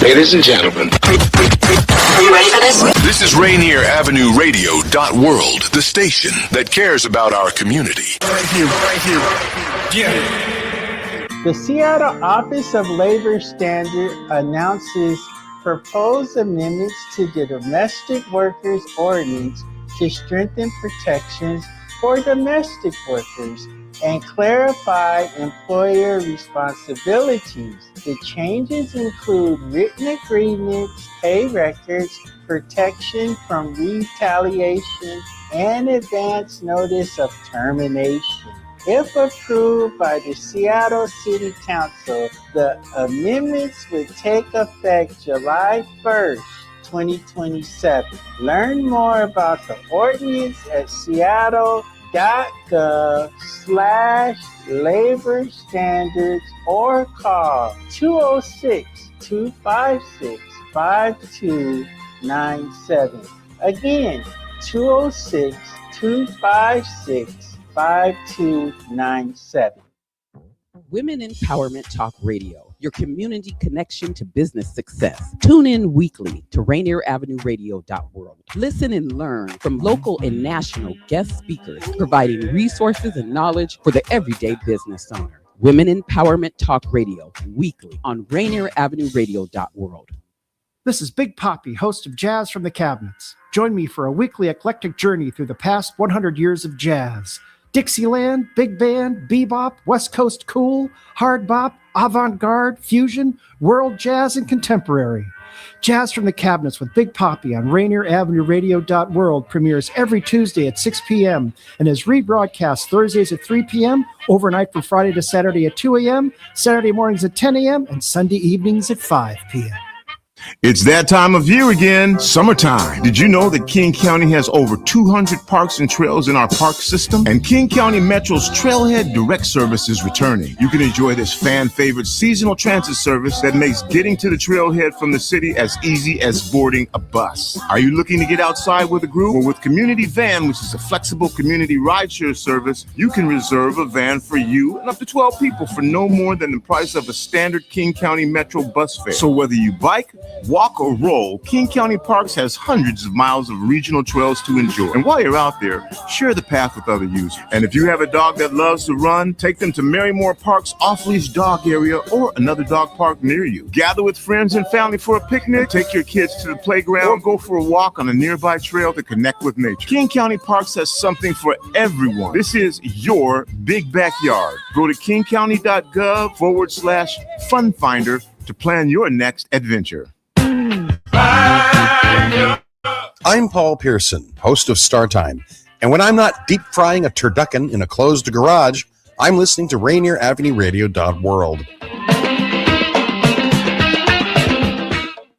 Ladies and gentlemen. Are you ready for this? This is RainierAvenueRadio.world, the station that cares about our community. Right here. Get it. The Seattle Office of Labor Standards announces proposed amendments to the Domestic Workers Ordinance to strengthen protections for domestic workers and clarify employer responsibilities. The changes include written agreements, pay records, protection from retaliation, and advance notice of termination. If approved by the Seattle City Council, the amendments would take effect July 1st, 2027. Learn more about the ordinance at seattle.gov/labor standards or call 206-256-5297. Again, 206-256-5297. Women Empowerment Talk Radio, your community connection to business success. Tune in weekly to RainierAvenueRadio.world. Listen and learn from local and national guest speakers, providing resources and knowledge for the everyday business owner. Women Empowerment Talk Radio, weekly on RainierAvenueRadio.world. This is Big Poppy, host of Jazz from the Cabinets. Join me for a weekly eclectic journey through the past 100 years of jazz. Dixieland, big band, bebop, West Coast cool, hard bop, avant-garde, fusion, world jazz, and contemporary. Jazz from the Cabinets with Big Poppy on RainierAvenueRadio.world premieres every Tuesday at 6 p.m. and is rebroadcast Thursdays at 3 p.m., overnight from Friday to Saturday at 2 a.m., Saturday mornings at 10 a.m., and Sunday evenings at 5 p.m. It's that time of year again, summertime. Did you know that King County has over 200 parks and trails in our park system? And King County Metro's Trailhead Direct Service is returning. You can enjoy this fan-favorite seasonal transit service that makes getting to the trailhead from the city as easy as boarding a bus. Are you looking to get outside with a group? Well, with Community Van, which is a flexible community rideshare service, you can reserve a van for you and up to 12 people for no more than the price of a standard King County Metro bus fare. So whether you bike, walk, or roll, King County Parks has hundreds of miles of regional trails to enjoy. And while you're out there, share the path with other users. And if you have a dog that loves to run, take them to Marymore Park's off-leash dog area or another dog park near you. Gather with friends and family for a picnic, take your kids to the playground, or go for a walk on a nearby trail to connect with nature. King County Parks has something for everyone. This is your big backyard. Go to kingcounty.gov/fun finder to plan your next adventure. I'm Paul Pearson, host of StarTime, and when I'm not deep frying a turducken in a closed garage, I'm listening to RainierAvenueRadio.world.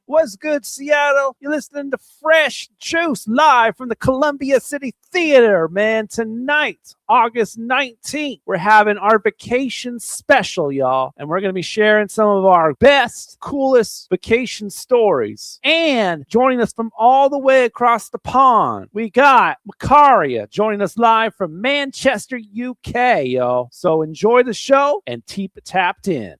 What's good, Seattle? You're listening to Fresh Juice live from the Columbia City Theater, man. Tonight, August 19th, we're having our vacation special, y'all. And we're going to be sharing some of our best, coolest vacation stories. And joining us from all the way across the pond, we got Macharia joining us live from Manchester, UK, y'all. So enjoy the show and keep it tapped in.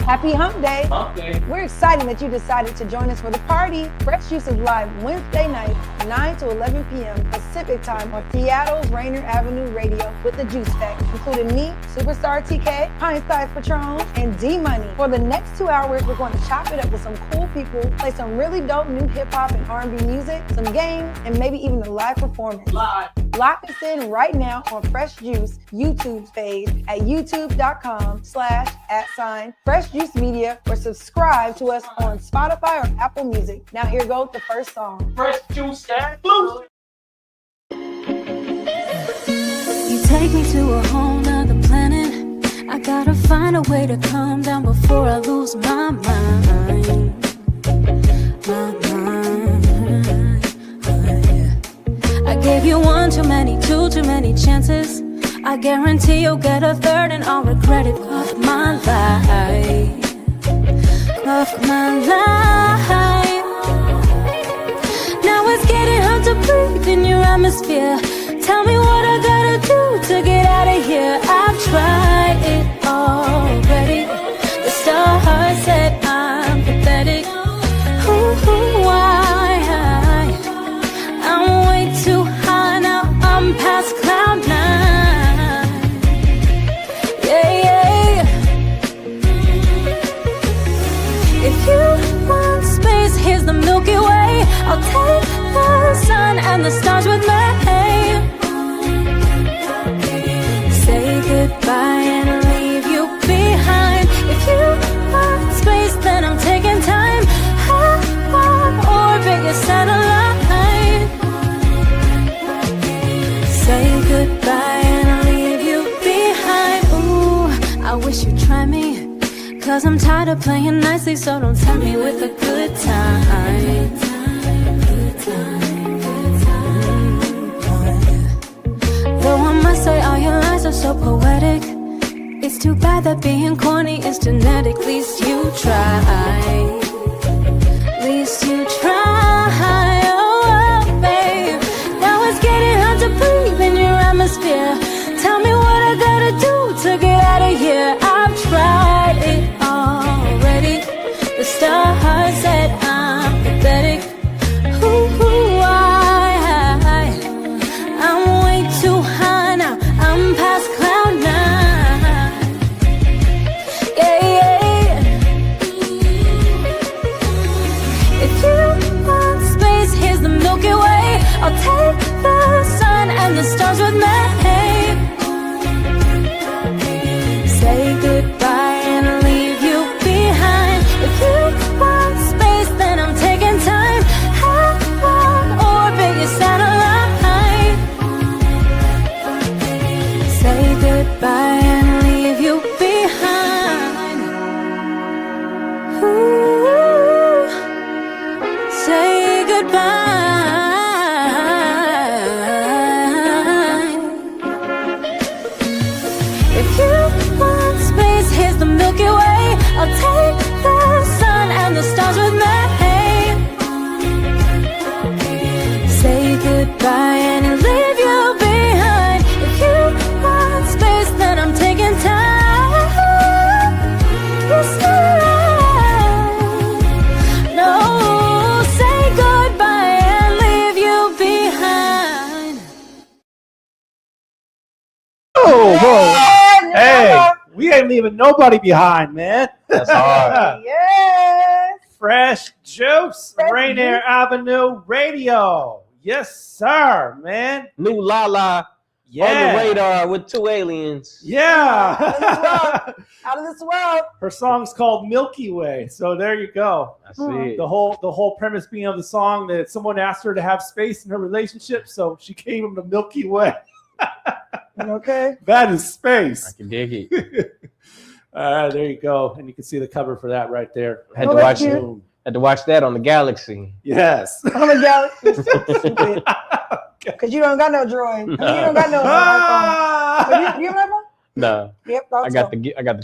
Happy Hump Day. Hump Day. We're excited that you decided to join us for the party. Fresh Juice is live Wednesday night, 9 to 11 p.m. Pacific time on Seattle's Rainier Avenue Radio with the Juice Pack, including me, Superstar TK, Pint-Sized Patron, and D-Money. For the next 2 hours, we're going to chop it up with some cool people, play some really dope new hip-hop and R&B music, some games, and maybe even a live performance. Live. Lock us in right now on Fresh Juice YouTube page at youtube.com/@Fresh Juice Media or subscribe to us on Spotify or Apple Music. Now here goes the first song. Fresh Juice and Blues. You take me to a whole nother planet. I gotta find a way to calm down before I lose my mind. My mind. I gave you one too many, two too many chances. I guarantee you'll get a third and I'll regret it. Of my life, of my life. Now it's getting hard to breathe in your atmosphere. Tell me what I gotta do to get out of here. I've tried it already. The stars said I'm pathetic. 'Cause I'm tired of playing nicely, so don't tempt me with a good time. Though I must say all your lines are so poetic, it's too bad that being corny is genetic. Least you try. Least you try. Oh, babe. Now it's getting hard to breathe in your atmosphere. Tell me what I gotta do to get out of here. I've tried it already. The stars said I'm pathetic. I'm way too high now. I'm past cloud nine. Yeah, yeah. If you want space, here's the Milky Way. I'll take the sun and the stars with me. Say goodbye and leave you behind. If you want space, then I'm taking time. Have fun, orbit your satellite. Say goodbye and leave you behind. Ooh, say goodbye. If you want space, here's the Milky Way. I'll take the sun and the stars with me. Say goodbye and leave you behind. If you want space, then I'm taking time. Yes, no, say goodbye and leave you behind. Oh, whoa. Hey, we ain't leaving nobody behind, man. That's hard. Yes. Fresh Juice, Fresh Rainier Juice. Avenue Radio. Yes, sir, man. New Lala Yeah. on the radar with 2 aliens. Yeah. Out of this world. Her song's called Milky Way. So there you go. I see. The whole premise being of the song that someone asked her to have space in her relationship, so she gave him the Milky Way. Okay. That is I space. can dig it. All right, there you go. And you can see the cover for that right there. Had Oh, to that's watch cute. it. Had to watch that on the Galaxy. Yes. Oh my God. You're so stupid. Because you don't got no droid. I mean, you don't got no iPhone. But you have an iPhone? No, Yep. I got the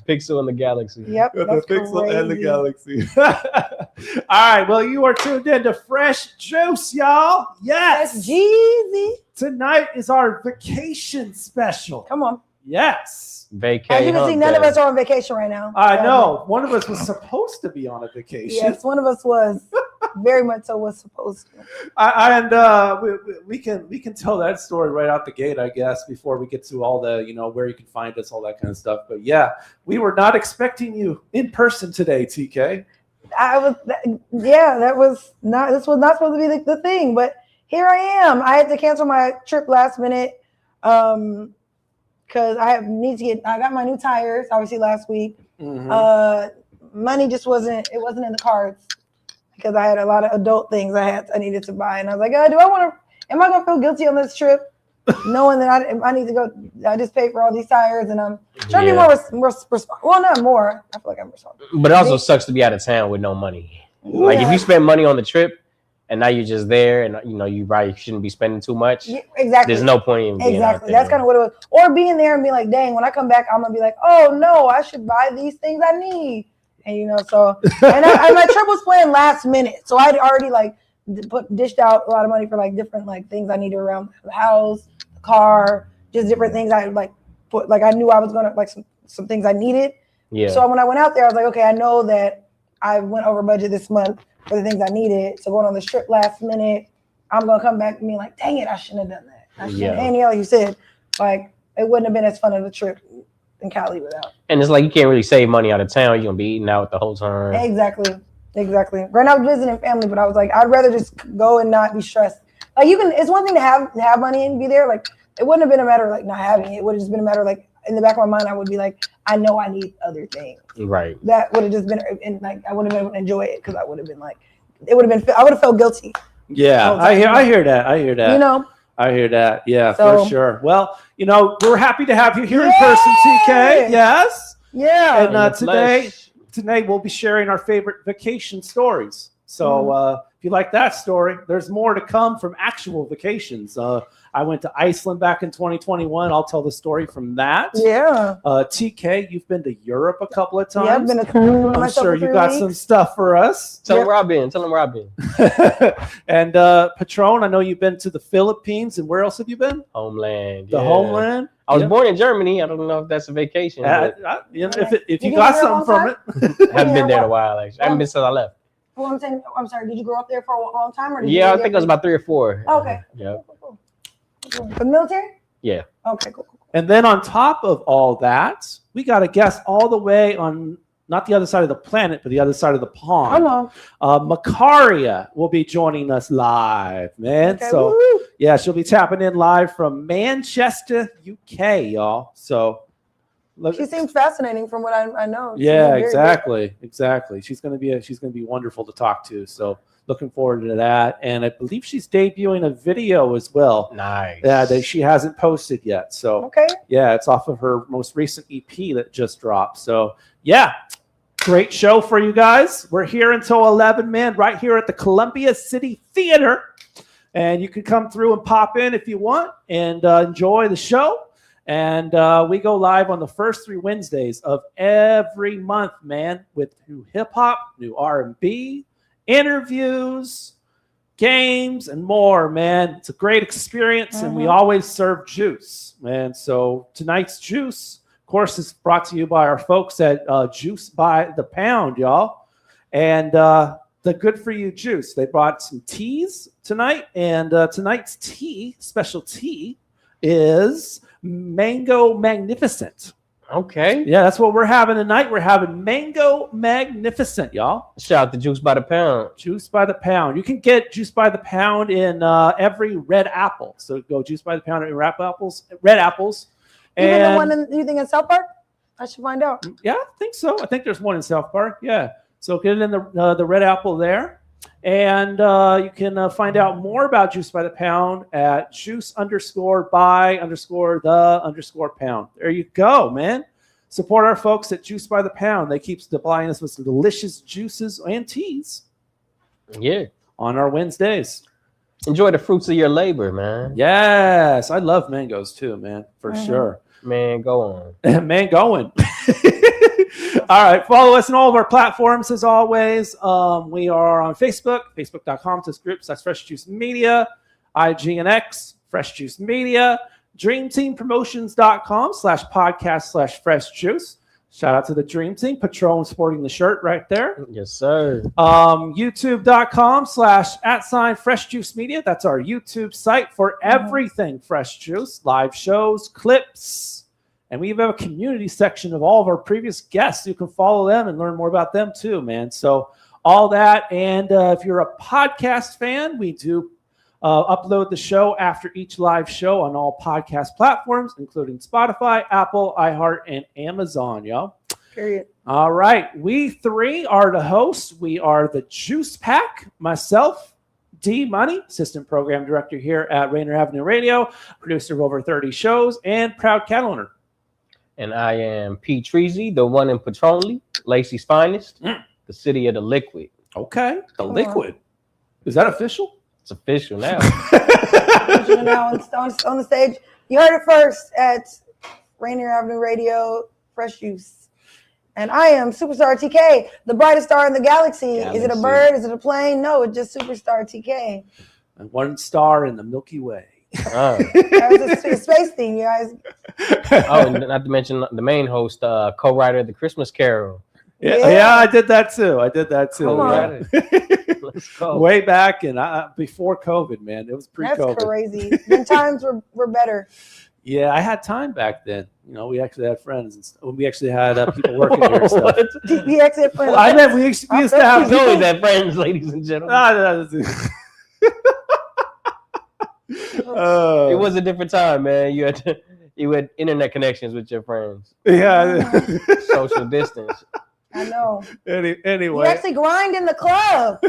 Pixel and the Galaxy. Yep. With That's the Pixel and the crazy. Galaxy. All right, well, you are tuned in to Fresh Juice, y'all. Yes. That's Jeezy. Tonight is our vacation special. Come on. Yes. Vacay. As you can see, hump none of day. us are on vacation right now. I know. One of us was supposed to be on a vacation. Yes, one of us was. Very much so was supposed to. We can tell that story right out the gate, I guess, before we get to all the, where you can find us, all that kind of stuff. But yeah, we were not expecting you in person today, TK. This was not supposed to be the thing, but here I am. I had to cancel my trip last minute because I got my new tires, obviously last week. Mm-hmm. Money just wasn't in the cards because I had a lot of adult things I needed to buy, and I was like, am I gonna feel guilty on this trip, knowing that I need to go? I just paid for all these tires, and I'm trying to be more well, not more. I feel like I'm responsible. But it also sucks to be out of town with no money. Like if you spend money on the trip and now you're just there, and you probably shouldn't be spending too much. Yeah, exactly. There's no point in being out there. That's kind of what it was. Or being there and be like, dang, when I come back, I'm gonna be like, oh no, I should buy these things I need. And and my trip was planned last minute, so I'd already dished out a lot of money for different things I needed around the house, the car, just different things I put. I knew I was gonna some things I needed. Yeah. So when I went out there, I was like, okay, I know that I went over budget this month for the things I needed. So going on this trip last minute, I'm gonna come back and be like, dang it, I shouldn't have done that. And like you said, it wouldn't have been as fun of a trip in Cali without. And it's you can't really save money out of town. You're gonna be eating out the whole time. Exactly. Right now, I was visiting family, but I was like, I'd rather just go and not be stressed. It's one thing to have money and be there. It wouldn't have been a matter of not having it. It would have just been a matter of in the back of my mind, I would be I know I need other things. Right. That would have just been, and I wouldn't have been able to enjoy it because I would have been I would have felt guilty. Yeah, I hear that. I hear that. Yeah, for sure. Well, we're happy to have you here in person, TK. Yes. Yeah. And tonight we'll be sharing our favorite vacation stories. So if you like that story, there's more to come from actual vacations. I went to Iceland back in 2021. I'll tell the story from that. Yeah. TK, you've been to Europe a couple of times. Yeah, I've been to I'm sure you got some stuff for us. Tell them where I've been. Tell them where I've been. And Patron, I know you've been to the Philippines. And where else have you been? Homeland. The homeland. I was born in Germany. I don't know if that's a vacation. But If you got something from it. I haven't been there in a while, actually. I haven't been since I left. Well, I'm sorry. Did you grow up there for a long time, or Yeah, I think it was about 3 or 4. Okay. Yeah. Cool. The military? Yeah. Okay, cool. And then on top of all that, we got a guest all the way on not the other side of the planet, but the other side of the pond. Come on. Macharia will be joining us live, man. Okay, So woo. yeah, she'll be tapping in live from Manchester, UK, y'all. So She seems fascinating from what I know. She yeah, seems very exactly. She's gonna be wonderful to talk to. So looking forward to that. And I believe she's debuting a video as well. Nice. Yeah, that she hasn't posted yet. So Okay. yeah, it's off of her most recent EP that just dropped. So yeah, great show for you guys. We're here until 11, man, right here at the Columbia City Theater. And you can come through and pop in if you want and enjoy the show. And we go live on the first 3 Wednesdays of every month, man, with new hip-hop, new R&B, interviews, games, and more, man. It's a great experience, and we always serve juice, man. So tonight's juice, of course, is brought to you by our folks at Juice by the Pound, y'all. And the Good For You juice. They brought some teas tonight, and tonight's tea, special tea, is Mango Magnificent. Okay. Yeah, that's what we're having tonight. We're having Mango Magnificent, y'all. Shout out to Juice by the Pound. Juice by the Pound. You can get Juice by the Pound in every Red Apple. So go Juice by the Pound in Red Apples. Even the one you think in South Park? I should find out. Yeah, I think so. I think there's one in South Park. Yeah. So get it in the Red Apple there. And you can find out more about Juice by the Pound at juice_by_the_pound. There you go, man. Support our folks at Juice by the Pound. They keep supplying us with some delicious juices and teas. Yeah. On our Wednesdays. Enjoy the fruits of your labor, man. Yes. I love mangoes too, man. For sure. Man, go on. Man, going. All right. Follow us on all of our platforms as always. We are on Facebook, facebook.com/group/Fresh Juice Media, IG and X, Fresh Juice Media, dreamteampromotions.com/podcast/Fresh Juice. Shout out to the Dream Team. Patron sporting the shirt right there. Yes, sir. YouTube.com/@Fresh Juice Media. That's our YouTube site for everything Fresh Juice, live shows, clips. And we have a community section of all of our previous guests. You can follow them and learn more about them too, man. So all that. And if you're a podcast fan, we do upload the show after each live show on all podcast platforms, including Spotify, Apple, iHeart, and Amazon, y'all. Period. All right. We 3 are the hosts. We are the Juice Pack, myself, D Money, Assistant Program Director here at Rainier Avenue Radio, producer of over 30 shows, and proud cattle owner. And I am P. Treasy, the one in Patronly, Lacey's finest, the city of the liquid. Okay. The liquid. Is that official? It's official now. Now on the stage. You heard it first at Rainier Avenue Radio, Fresh Juice. And I am Superstar TK, the brightest star in the galaxy. Is it a bird? Is it a plane? No, it's just Superstar TK. And 1 star in the Milky Way. That was a space theme, you guys. Oh, and not to mention the main host, co-writer of the Christmas Carol. Yeah, I did that too. Let's go. Way back and before COVID, man. It was pre-COVID. That's crazy. The times were better. Yeah, I had time back then. You know, we actually had friends. And we actually had people working here and stuff. We actually had friends. I meant we used to have. We always had friends, ladies and gentlemen. It was a different time, man. You had internet connections with your friends. Yeah. Social distance. I know. Anyway. You actually grind in the club.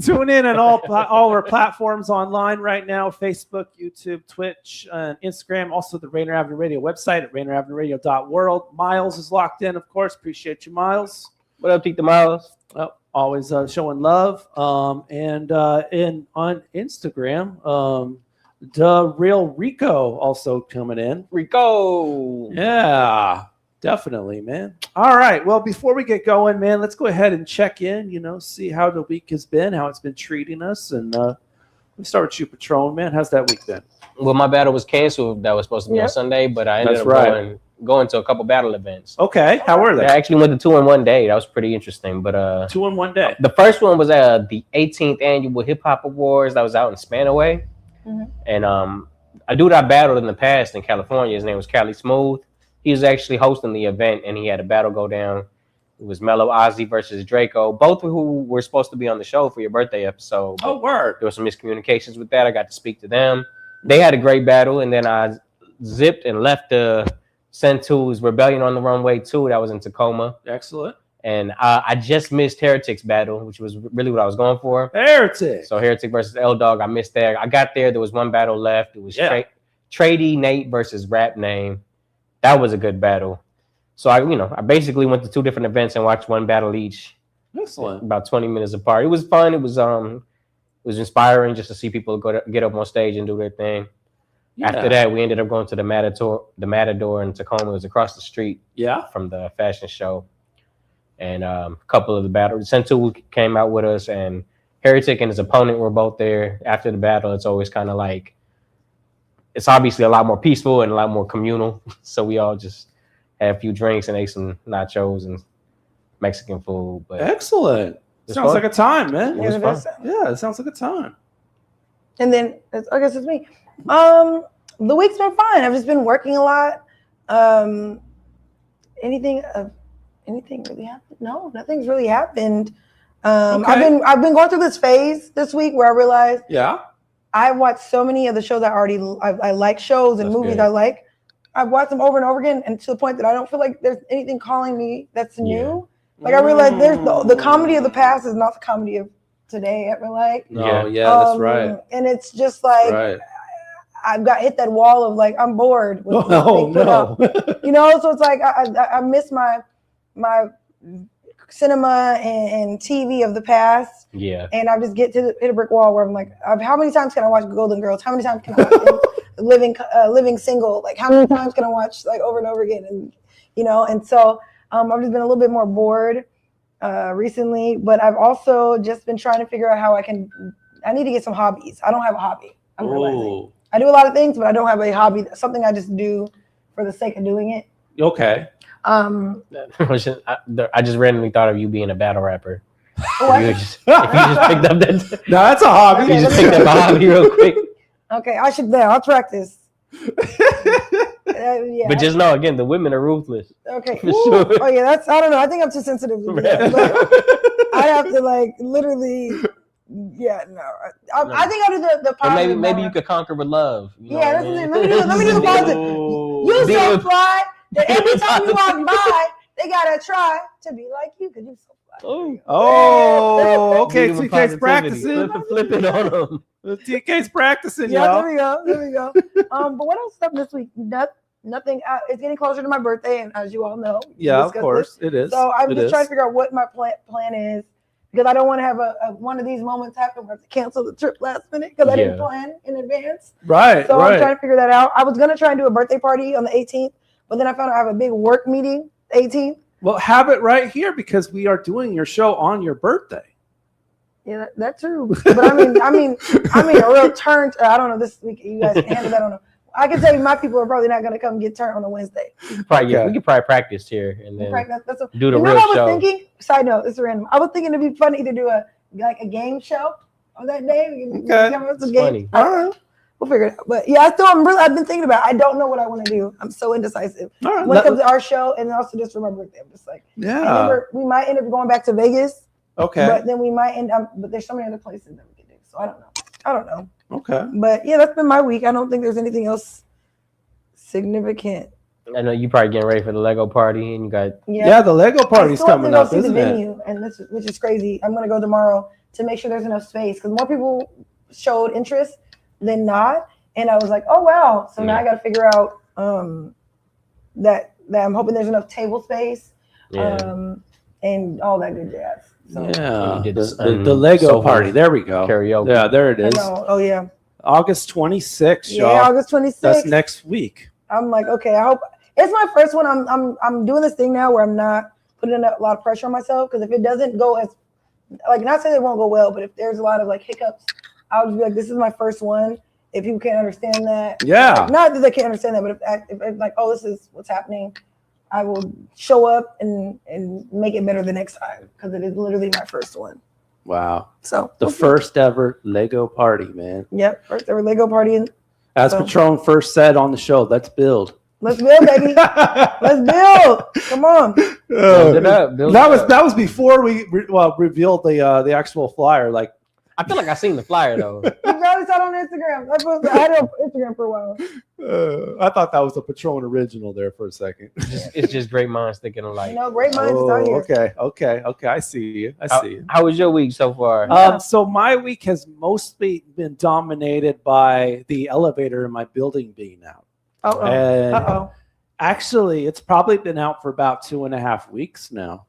Tune in on all our platforms online right now: Facebook, YouTube, Twitch, and Instagram. Also, the Rainier Avenue Radio website at rainieravenueradio.world. Miles is locked in, of course. Appreciate you, Miles. What up, Tita Miles? Always showing love. And on Instagram, the real Rico also coming in. Rico. Yeah, definitely, man. All right. Well, before we get going, man, let's go ahead and check in, see how the week has been, how it's been treating us. And let's start with you, Patron, man. How's that week been? Well, my battle was canceled. That was supposed to be on Sunday, but I ended up going to a couple battle events. Okay. How were they? I actually went to 2 in one day. That was pretty interesting. But 2 in 1 day. The first one was the 18th annual Hip Hop Awards that was out in Spanaway. Mm-hmm. And a dude I battled in the past in California, his name was Cali Smooth. He was actually hosting the event, and he had a battle go down. It was Mellow Ozzy versus Draco, both who were supposed to be on the show for your birthday episode. Oh, word. There was some miscommunications with that. I got to speak to them. They had a great battle, and then I zipped and left the Send 2's Rebellion on the Runway 2. That was in Tacoma. Excellent. And I just missed Heretic's battle, which was really what I was going for. Heretic. So Heretic versus L-Dog, I missed that. I got there. There was one battle left. It was Trady Nate versus Rap Name. That was a good battle. So I basically went to 2 different events and watched one battle each. Excellent. About 20 minutes apart. It was fun. It was inspiring just to see people get up on stage and do their thing. Yeah. After that, we ended up going to the Matador in Tacoma. It was across the street from the fashion show. And a couple of the battles, Sentu came out with us, and Heretic and his opponent were both there. After the battle, it's always kind of like, it's obviously a lot more peaceful and a lot more communal. So we all just had a few drinks and ate some nachos and Mexican food. But excellent. Sounds like a time, man. It was fun. Yeah, it sounds like a time. And then I guess it's me. The week's been fine. I've just been working a lot. Anything really happened? No, nothing's really happened. Okay. I've been going through this phase this week where I realized I watched so many of the shows I like shows and movies I like. I've watched them over and over again, and to the point that I don't feel like there's anything calling me that's new. Like I realized there's the comedy of the past is not the comedy of today. I feel like. No, that's right. And it's just like I've got hit that wall of like I'm bored. With no. So it's like I miss my cinema and TV of the past. Yeah. And I just hit a brick wall where I'm like, how many times can I watch Golden Girls? How many times can I watch Living Single? Like how many times can I watch like over and over again? And and so I've just been a little bit more bored recently, but I've also just been trying to figure out how I need to get some hobbies. I don't have a hobby. I'm realizing. I do a lot of things, but I don't have a hobby. Something I just do for the sake of doing it. Okay. I just randomly thought of you being a battle rapper. What? If you just picked up that. No, that's a hobby. Okay, you just picked up a hobby real quick. Okay, I'll practice. But just know, again, the women are ruthless. Okay. For sure. Oh yeah, I don't know. I think I'm too sensitive to that. But I have to like literally. Yeah, no. I think I'll do the positive. Maybe you could conquer with love. That's the thing. Let me do the positive. You so fly that every time you walk by, they gotta try to be like you because you so fly. Oh, okay. TK's practicing. Flip it on them. TK's practicing, yeah, y'all. There we go. But what else happened this week? Nothing. It's getting closer to my birthday, and as you all know, of course, it is. So I'm just trying to figure out what my plan is. Because I don't want to have one of these moments happen where I have to cancel the trip last minute because I didn't plan in advance. Right. So I'm trying to figure that out. I was going to try and do a birthday party on the 18th, but then I found out I have a big work meeting 18th. Well, have it right here because we are doing your show on your birthday. Yeah, that's true. But I mean, a real turn. I don't know. This week you guys can handle that. I don't know. I can tell you, my people are probably not going to come get turned on a Wednesday. We could probably practice here and then do the real show. I was thinking. Side note, this is random. I was thinking it'd be funny to do a game show on that day. It's funny. All right. We'll figure it out. But yeah, I've been thinking about it. I don't know what I want to do. I'm so indecisive. Right. When it comes to our show and also just for my birthday, I'm just like, we might end up going back to Vegas. Okay. But then we might end up, but there's so many other places that we can do. So I don't know. Okay. But yeah, that's been my week. I don't think there's anything else significant. I know you probably getting ready for the Lego party, and you got the Lego party's coming up, isn't it? Venue, and which is crazy. I'm gonna go tomorrow to make sure there's enough space because more people showed interest than not, and I was like, oh wow. So now I got to figure out that I'm hoping there's enough table space. and all that good jazz. So. Yeah, You did the Lego Soho party. There we go. karaoke. Yeah, there it I is. know. Oh yeah. August 26th, Yeah, y'all. August 26th. That's next week. I'm like, okay, I hope it's my first one. I'm doing this thing now where I'm not putting a lot of pressure on myself, because if it doesn't go as like, not saying it won't go well, but if there's a lot of like hiccups, I'll just be like, this is my first one. If people can't understand that, Yeah. not that they can't understand that, but if like, oh, this is what's happening, I will show up and make it better the next time, because it is literally my first one. Wow. So the first ever Lego party, man. Yep, first ever Lego party. As Patron first said on the show, let's build. Let's build, baby. Let's build. Come on. Build it up. That was before we revealed the actual flyer. Like, I feel like I seen the flyer though. You probably saw it on Instagram. I had it on Instagram for a while. I thought that was a Patron original there for a second. It's just great minds thinking alike. You know, great minds out here. Okay. I see you. I see you. How was your week so far? So my week has mostly been dominated by the elevator in my building being out. Actually, it's probably been out for about 2.5 weeks now.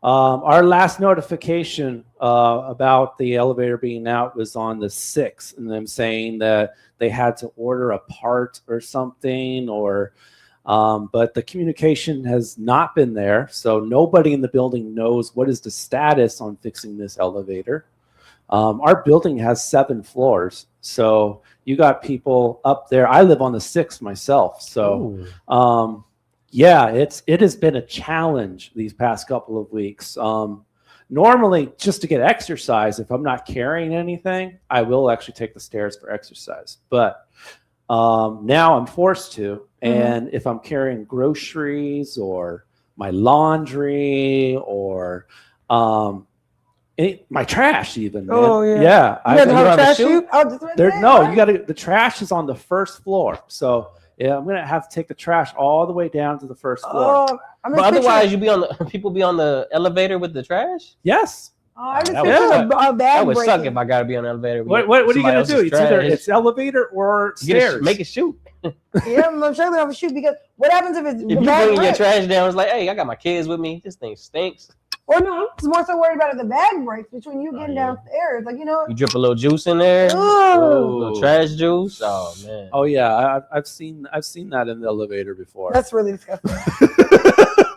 Our last notification about the elevator being out was on the 6th, and them saying that they had to order a part or something, but the communication has not been there, so nobody in the building knows what is the status on fixing this elevator. Our building has 7 floors, so you got people up there. I live on the 6th myself, so yeah, it has been a challenge these past couple of weeks. Normally, just to get exercise, if I'm not carrying anything, I will actually take the stairs for exercise. But now I'm forced to, and if I'm carrying groceries or my laundry or my trash, even. Man. Oh yeah. Yeah. You have a trash chute? No, you got to. The trash is on the first floor, so. Yeah, I'm gonna have to take the trash all the way down to the first floor. But otherwise, people be on the elevator with the trash. Yes. That would suck if I gotta be on the elevator. What are you gonna do? It's elevator or stairs. Make it shoot. Yeah, I'm sure they have a shoot, because what happens if it's if you bring your trash down? It's like, hey, I got my kids with me. This thing stinks. Or no, it's more so worried about if the bag breaks between you getting downstairs. Like, you drip a little juice in there, a little trash juice. Oh man. Oh yeah, I've seen that in the elevator before. That's really disgusting.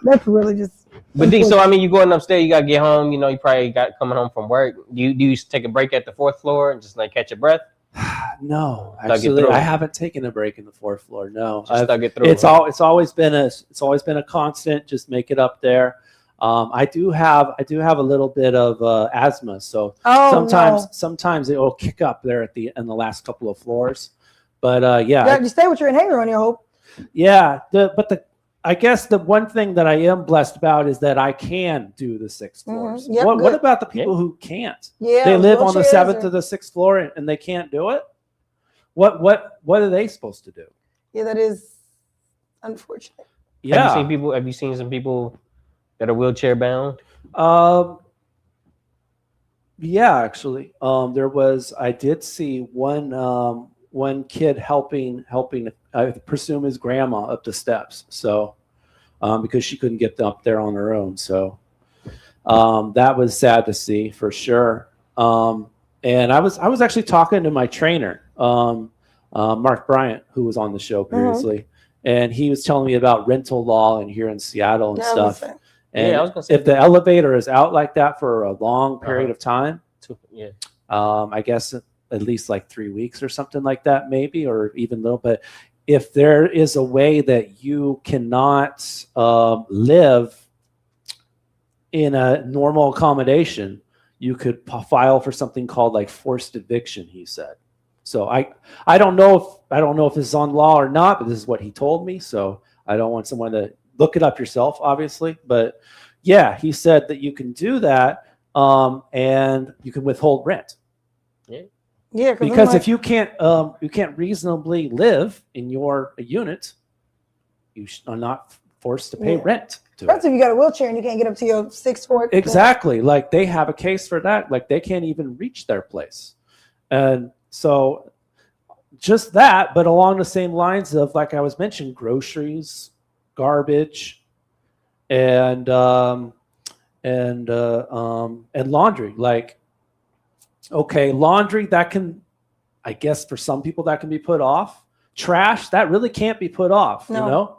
That's really just. But D, so I mean, you going upstairs, you gotta get home. You know, you probably got coming home from work. Do you take a break at the 4th floor and just like catch your breath? No, actually, I haven't taken a break in the 4th floor. No, stuck it through. It's always been a constant. Just make it up there. I do have a little bit of asthma, so sometimes it will kick up there in the last couple of floors. But yeah, you stay with your inhaler on, you hope. Yeah, I guess the one thing that I am blessed about is that I can do the 6th floors. Yep, what about the people who can't? Yeah, they live on the 7th to the 6th floor and they can't do it. What are they supposed to do? Yeah, that is unfortunate. Yeah. Have you seen some people that are wheelchair bound? Yeah, actually, I did see one kid helping, I presume his grandma up the steps. So, because she couldn't get up there on her own. So, that was sad to see for sure. And I was actually talking to my trainer, Mark Bryant, who was on the show previously, and he was telling me about rental law in here in Seattle and stuff. And I was gonna say, if the elevator is out like that for a long period of time, I guess at least like 3 weeks or something like that, maybe, or even a little. But if there is a way that you cannot live in a normal accommodation, you could file for something called like forced eviction, he said. So I don't know if this is on law or not, but this is what he told me. So I don't want someone to look it up yourself, obviously. But yeah, he said that you can do that, and you can withhold rent. Yeah, because if you can't reasonably live in your unit, you are not forced to pay rent. That's if you got a wheelchair and you can't get up to your 6th floor. Exactly. Like they have a case for that. Like they can't even reach their place. And so just that, but along the same lines of, like I was mentioning, groceries, garbage, and and laundry. Like, okay, laundry that can, I guess for some people that can be put off. Trash that really can't be put off, No. you know.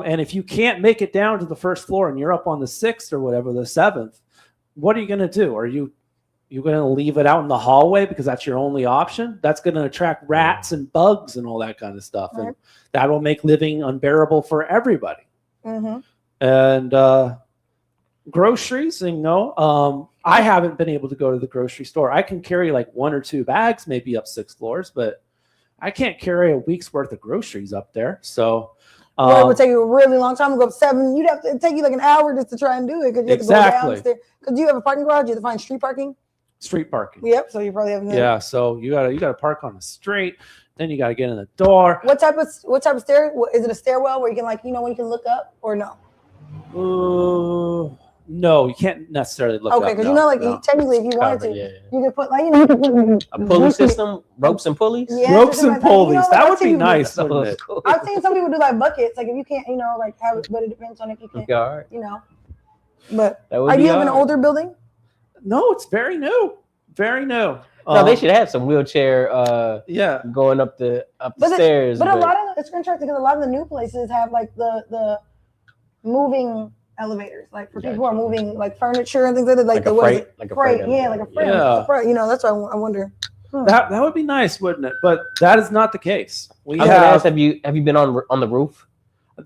And if you can't make it down to the first floor and you're up on the 6th or whatever, the 7th, what are you going to do? Are you going to leave it out in the hallway because that's your only option? That's going to attract rats and bugs and all that kind of stuff, Right. and that will make living unbearable for everybody. Mm-hmm. And groceries, you know, I haven't been able to go to the grocery store. I can carry like 1 or 2 bags, maybe up 6 floors, but I can't carry a week's worth of groceries up there. So Or it would take you a really long time to go up 7. You'd have to take you like an hour just to try and do it because you have to go downstairs. Because you have a parking garage, you have to find street parking. Street parking. Yep. So you probably have. Yeah. So you gotta park on the street. Then you gotta get in the door. What type of stair? Is it a stairwell where you can when you can look up or no? No, you can't necessarily look up. Okay, because technically, if you wanted to, you could put a pulley system, ropes and pulleys. Yeah, ropes and pulleys. That would be nice. Wouldn't it? I've seen some people do like buckets, like if you can't, have it, but it depends on if you can. All right. But are you in an older building? No, it's very new. Very new. No, they should have some wheelchair. Going up the stairs. But a lot of it's interesting because a lot of the new places have like the moving elevators, like for people who are moving like furniture and things like that, like a freight, like a freight. That's why I wonder. That would be nice, wouldn't it? But that is not the case. Have you been on the roof?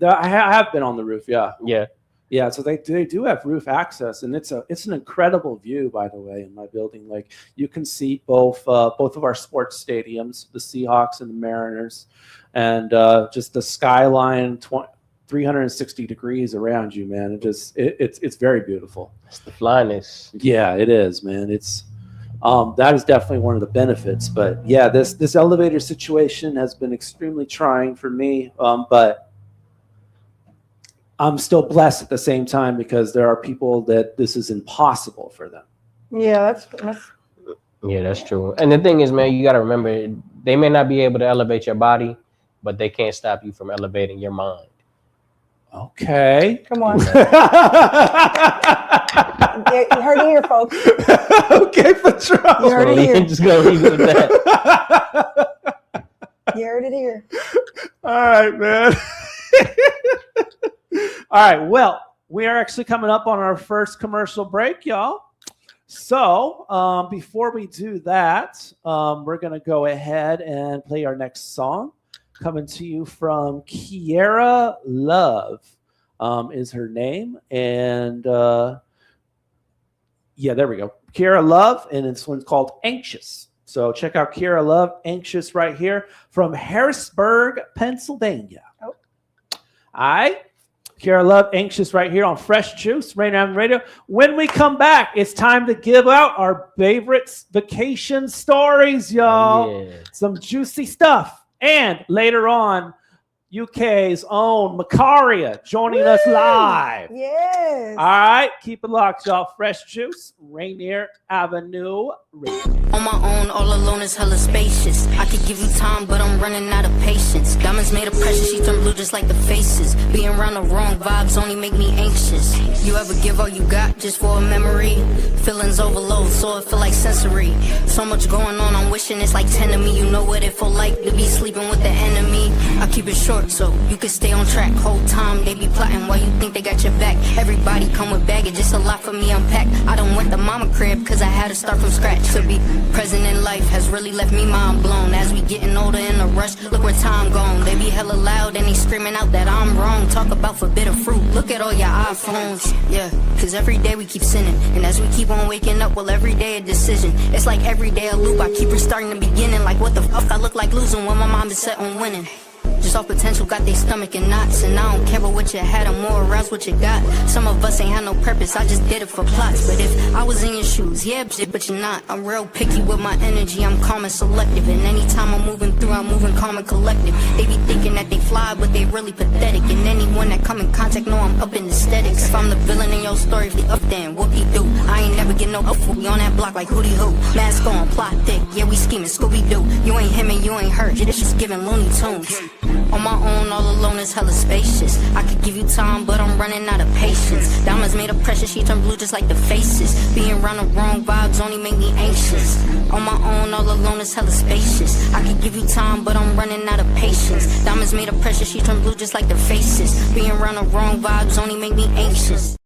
I have been on the roof. Yeah. So they do have roof access, and it's an incredible view, by the way, in my building. Like you can see both of our sports stadiums, the Seahawks and the Mariners, and just the skyline 360 degrees around you, man. It's very beautiful. It's the flyness. Yeah, it is, man. It's that is definitely one of the benefits. But yeah, this elevator situation has been extremely trying for me. But I'm still blessed at the same time because there are people that this is impossible for them. Yeah, that's true. And the thing is, man, you got to remember, they may not be able to elevate your body, but they can't stop you from elevating your mind. Okay. Come on. You heard it here, folks. Okay, Patron. You heard it here. Just go leave it with that. You heard it here. All right, man. All right. Well, we are actually coming up on our first commercial break, y'all. So before we do that, we're going to go ahead and play our next song. Coming to you from Kiera Love is her name. And there we go. Kiera Love, and this one's called Anxious. So check out Kiera Love, Anxious right here from Harrisburg, Pennsylvania. Oh. All right. Kiera Love, Anxious right here on Fresh Juice, Rain Avenue Radio. When we come back, it's time to give out our favorite vacation stories, y'all. Yeah. Some juicy stuff. And later on, UK's own Macharia joining us live. Yes. All right. Keep it locked, y'all. Fresh Juice, Rainier Avenue Radio. On my own, all alone is hella spacious. I could give you time, but I'm running out of patience. Diamonds made of pressure, she turn blue just like the faces. Being around the wrong vibes only make me anxious. You ever give all you got just for a memory? Feelings overload, so it feel like sensory. So much going on, I'm wishing it's like 10 of me. You know what it feel like to be sleeping with the enemy. I keep it short so you can stay on track. Whole time they be plotting while you think they got your back. Everybody come with baggage, it's a lot for me unpack. I done went to mama crib cause I had to start from scratch. To be present in life has really left me mind blown. As we getting older in a rush, look where time gone. They be hella loud and they screaming out that I'm wrong. Talk about forbidden fruit, look at all your iPhones. Yeah, cause every day we keep sinning. And as we keep on waking up, well every day a decision. It's like every day a loop, I keep restarting the beginning. Like what the fuck I look like losing when my mind is set on winning. Just off potential, got they stomach in knots. And I don't care about what you had, I'm more aroused what you got. Some of us ain't had no purpose, I just did it for plots. But if I was in your shoes, yeah, but you're not. I'm real picky with my energy, I'm calm and selective. And anytime I'm moving through, I'm moving calm and collective. They be thinking that they fly, but they really pathetic. And anyone that come in contact know I'm up in aesthetics. If I'm the villain in your story, if they up then, whoop-de-doo. I ain't never get no up for me on that block like hootie-hoo. Mask on, plot thick, yeah, we scheming, Scooby-Doo. You ain't him and you ain't her, this just giving Looney Tunes. On my own, all alone is hella spacious. I could give you time, but I'm running out of patience. Diamonds made of pressure, she turn blue just like the faces. Being around the wrong vibes only make me anxious. On my own, all alone is hella spacious. I could give you time, but I'm running out of patience. Diamonds made of pressure, she turn blue just like the faces. Being around the wrong vibes only make me anxious.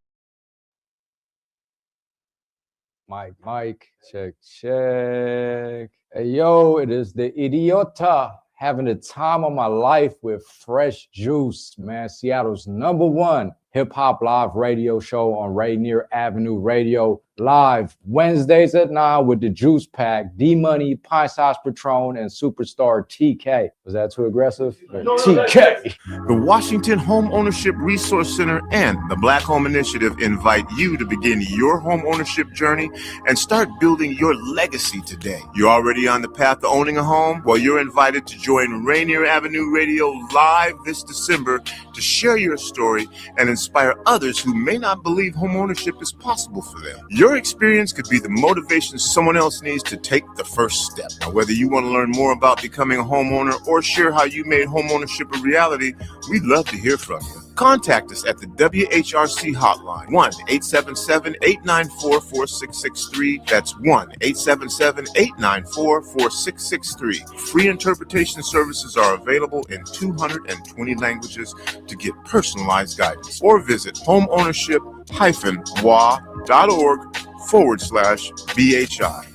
Mike, check. Hey, yo, it is the Idiota having the time of my life with Fresh Juice, man. Seattle's #1 hip-hop live radio show on Rainier Avenue Radio. Live Wednesdays at 9 with the Juice Pack, D-Money, Pint Size Patron, and Superstar TK. Was that too aggressive? TK! The Washington Home Ownership Resource Center and the Black Home Initiative invite you to begin your home ownership journey and start building your legacy today. You're already on the path to owning a home? Well, you're invited to join Rainier Avenue Radio live this December to share your story and inspire others who may not believe home ownership is possible for them. Your experience could be the motivation someone else needs to take the first step. Now, whether you want to learn more about becoming a homeowner or share how you made home ownership a reality, we'd love to hear from you. Contact us at the WHRC hotline, 1-877-894-4663. That's 1-877-894-4663. Free interpretation services are available in 220 languages to get personalized guidance. Or visit homeownership-wa.org/BHI.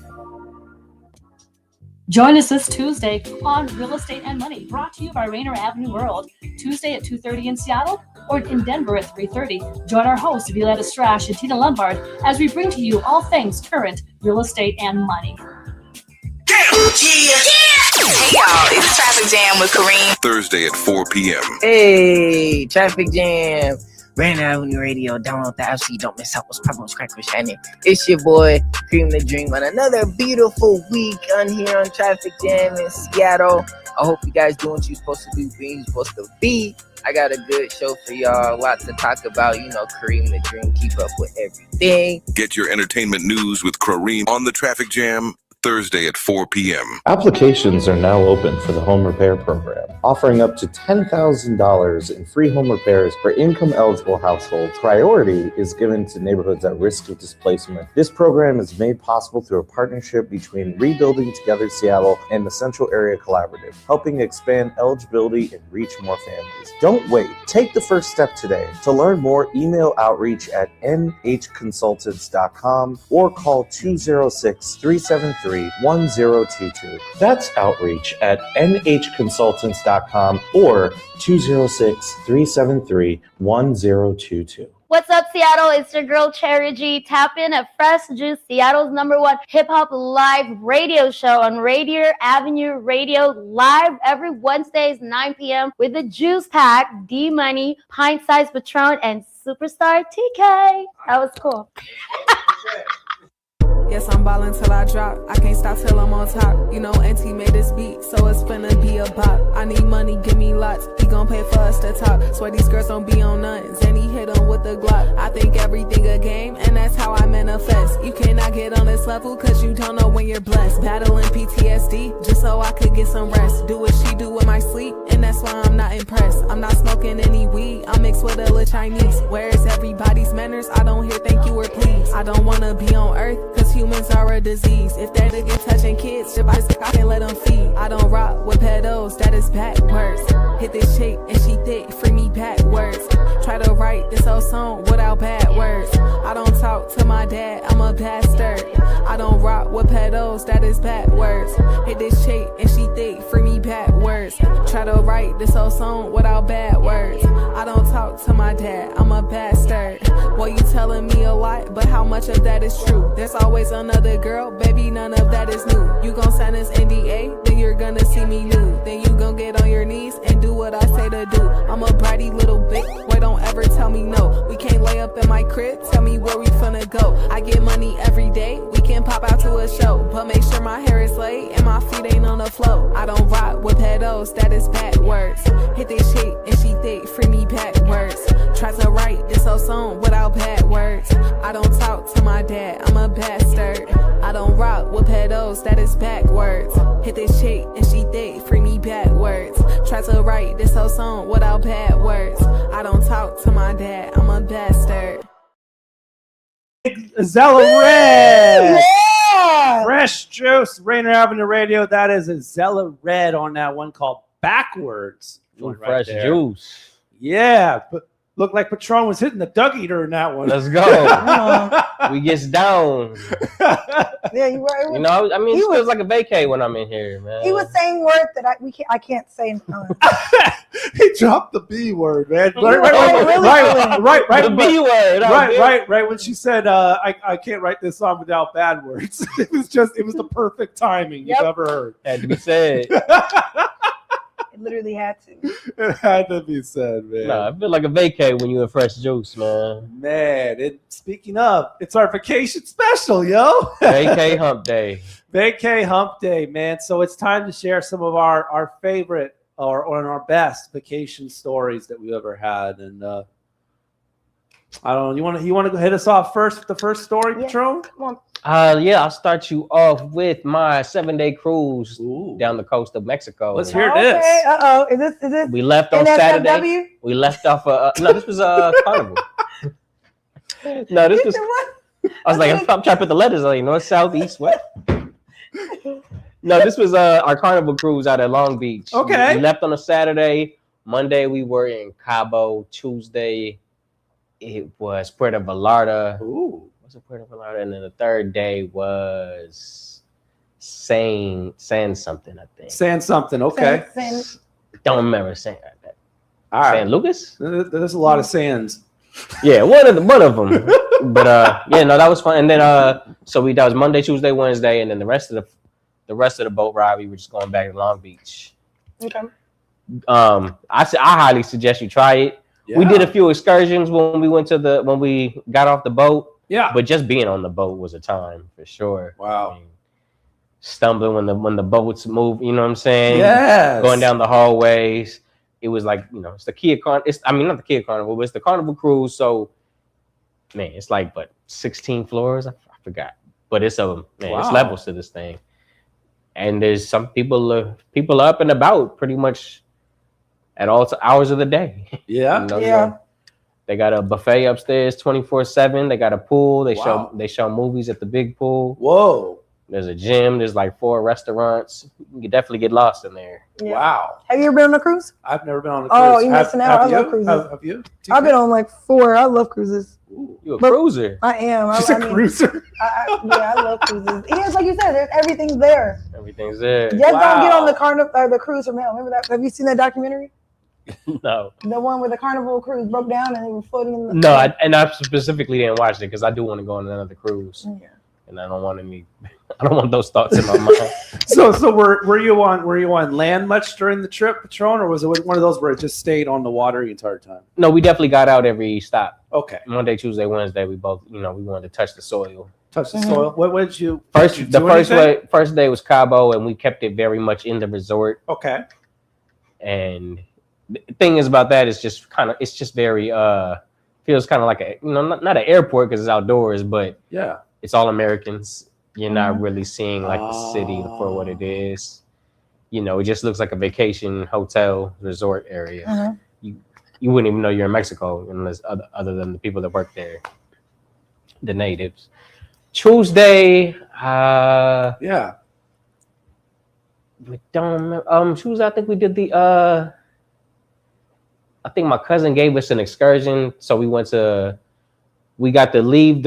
Join us this Tuesday on Real Estate and Money, brought to you by Rainier Avenue World. Tuesday at 2:30 in Seattle or in Denver at 3:30. Join our hosts, Violetta Strash and Tina Lombard, as we bring to you all things current real estate and money. Hey y'all, it's Traffic Jam with Kareem. Thursday at 4 p.m. Hey, Traffic Jam. Rainier Avenue Radio. Download the app so you don't miss out what's popping with Crack with Shannon. It's your boy, Cream the Dream, on another beautiful week on here on Traffic Jam in Seattle. I hope you guys doing what you're supposed to do, being you're supposed to be. I got a good show for y'all. A lot to talk about. You know, Kareem the Dream. Keep up with everything. Get your entertainment news with Kareem on the Traffic Jam. Thursday at 4 p.m. Applications are now open for the Home Repair Program, offering up to $10,000 in free home repairs for income-eligible households. Priority is given to neighborhoods at risk of displacement. This program is made possible through a partnership between Rebuilding Together Seattle and the Central Area Collaborative, helping expand eligibility and reach more families. Don't wait. Take the first step today. To learn more, email outreach at nhconsultants.com or call 206-373-1022. That's outreach at nhconsultants.com or 206-373-1022. What's up, Seattle? It's your girl, Cherry G. Tap in at Fresh Juice, Seattle's #1 hip-hop live radio show on Rainier Avenue Radio, live every Wednesdays, 9 p.m. with the Juice Pack, D-Money, Pint Size Patron, and Superstar TK. That was cool. Yes, I'm ballin' till I drop. I can't stop till I'm on top. You know, Auntie made this beat, so it's finna be a bop. I need money, give me lots. He gon' pay for us to talk. Swear these girls don't be on nothing. And he hit him with the Glock. I think everything a game, and that's how I manifest. You cannot get on this level, cause you don't know when you're blessed. Battling PTSD, just so I could get some rest. Do what she do in my sleep, and that's why I'm not impressed. I'm not smoking any weed, I'm mixed with a little Chinese. Where is everybody's manners? I don't hear thank you or please. I don't wanna be on earth, cause humans are a disease. If that nigga touching kids, I can let them feed. I don't rock with pedos, that is backwards. Hit this chick and she thick, free me backwards. Try to write this whole song without bad words. I don't talk to my dad, I'm a bastard. I don't rock with pedos, that is backwards. Hit this chick and she thick, free me backwards. Try to write this whole song without bad words. I don't talk to my dad, I'm a bastard. Well, you telling me a lot, but how much of that is true? There's always another girl, baby, none of that is new. You gon' sign this NDA, then you're gonna see me nude. Then you gon' get on your knees and do what I say to do. I'm a bratty little bitch, boy, don't ever tell me no. We can't lay up in my crib, tell me where we finna go. I get money every day, we can pop out to a show, but make sure my hair is laid and my feet ain't on the floor. I don't rock with pedos, that is backwards. Hit this shit and she thick, free me backwards. Try to write this whole song without bad words. I don't talk to my dad, I'm a bastard. I I don't rock with pedals, that is backwards. Hit this chick and she thick, free me backwards. Try to write this whole song without bad words. I don't talk to my dad, I'm a bastard. Zella Red. Yeah. Fresh Juice, Rainer Avenue Radio. That is a Zella Red on that one called Backwards. Ooh, Fresh Juice. Yeah, but looked like Patron was hitting the Doug Eater in that one. Let's go. We gets down. Yeah, you were. You know, I mean, it feels like a vacay when I'm in here, man. He was saying words that I can't say. He dropped the B word, man. Right. The B word. Right. When she said, "I can't write this song without bad words," it was the perfect timing you've ever heard. Had to be said. It literally had to. It had to be said, man. No, I feel like a vacay when you in Fresh Juice, man. Man, speaking of, it's our vacation special, yo. Vacay Hump Day. Vacay Hump Day, man. So it's time to share some of our favorite or our best vacation stories that we've ever had. And I don't know. You want to hit us off first with the first story, Patron? Come on. Yeah, I'll start you off with my 7-day cruise down the coast of Mexico. Let's hear this. Okay. Uh-oh. Is this? We left on NSFW? Saturday. We left off. No, this was Carnival. No, this was. I was like, I'm trying to put the letters like north, south, east, west. No, this was our Carnival cruise out at Long Beach. Okay. We left on a Saturday. Monday we were in Cabo. Tuesday it was Puerto Vallarta. Ooh. Puerto Vallarta, and then the third day was San something, I think. San something, okay. Don't remember saying that. All right. San Lucas? There's a lot of sands. Yeah, one of them. But yeah, no, that was fun. And then that was Monday, Tuesday, Wednesday, and then the rest of the boat ride we were just going back to Long Beach. Okay. I highly suggest you try it. Yeah. We did a few excursions when we got off the boat. Yeah, but just being on the boat was a time for sure. Wow, I mean, stumbling when the boats move, you know what I'm saying? Yes. Going down the hallways, it was like it's the Kia not the Kia Carnival, but it's the Carnival cruise. So, man, it's like 16 floors. I forgot, but it's it's levels to this thing, and there's some people are up and about pretty much at all hours of the day. Yeah, yeah. They got a buffet upstairs 24/7. They got a pool. They show movies at the big pool. Whoa. There's a gym. There's like 4 restaurants. You can definitely get lost in there. Yeah. Wow. Have you ever been on a cruise? I've never been on a cruise. Oh, you're missing out. I love cruises. Have you? I've been on like 4. I love cruises. You a cruiser? I am. She's a cruiser. I love cruises. Yeah, it's like you said, everything's there. Everything's there. Just don't get on the carnival or the cruise from hell. Remember that? Have you seen that documentary? No. The one where the Carnival cruise broke down and they were floating in the... No, I specifically didn't watch it because I do want to go on another cruise. Yeah. And I don't want those thoughts in my mind. So were you on land much during the trip, Patron, or was it one of those where it just stayed on the water the entire time? No, we definitely got out every stop. Okay. Monday, Tuesday, Wednesday, we both, we wanted to touch the soil. Touch the soil. What did you first day was Cabo, and we kept it very much in the resort. Okay. And the thing is about that is just very feels kind of like a not an airport because it's outdoors, but yeah, it's all Americans. You're not really seeing like the city for what it is. It just looks like a vacation hotel resort area. You wouldn't even know you're in Mexico unless other than the people that work there, the natives. Tuesday, yeah. We don't remember. Tuesday, I think we did the I think my cousin gave us an excursion, so we got to leave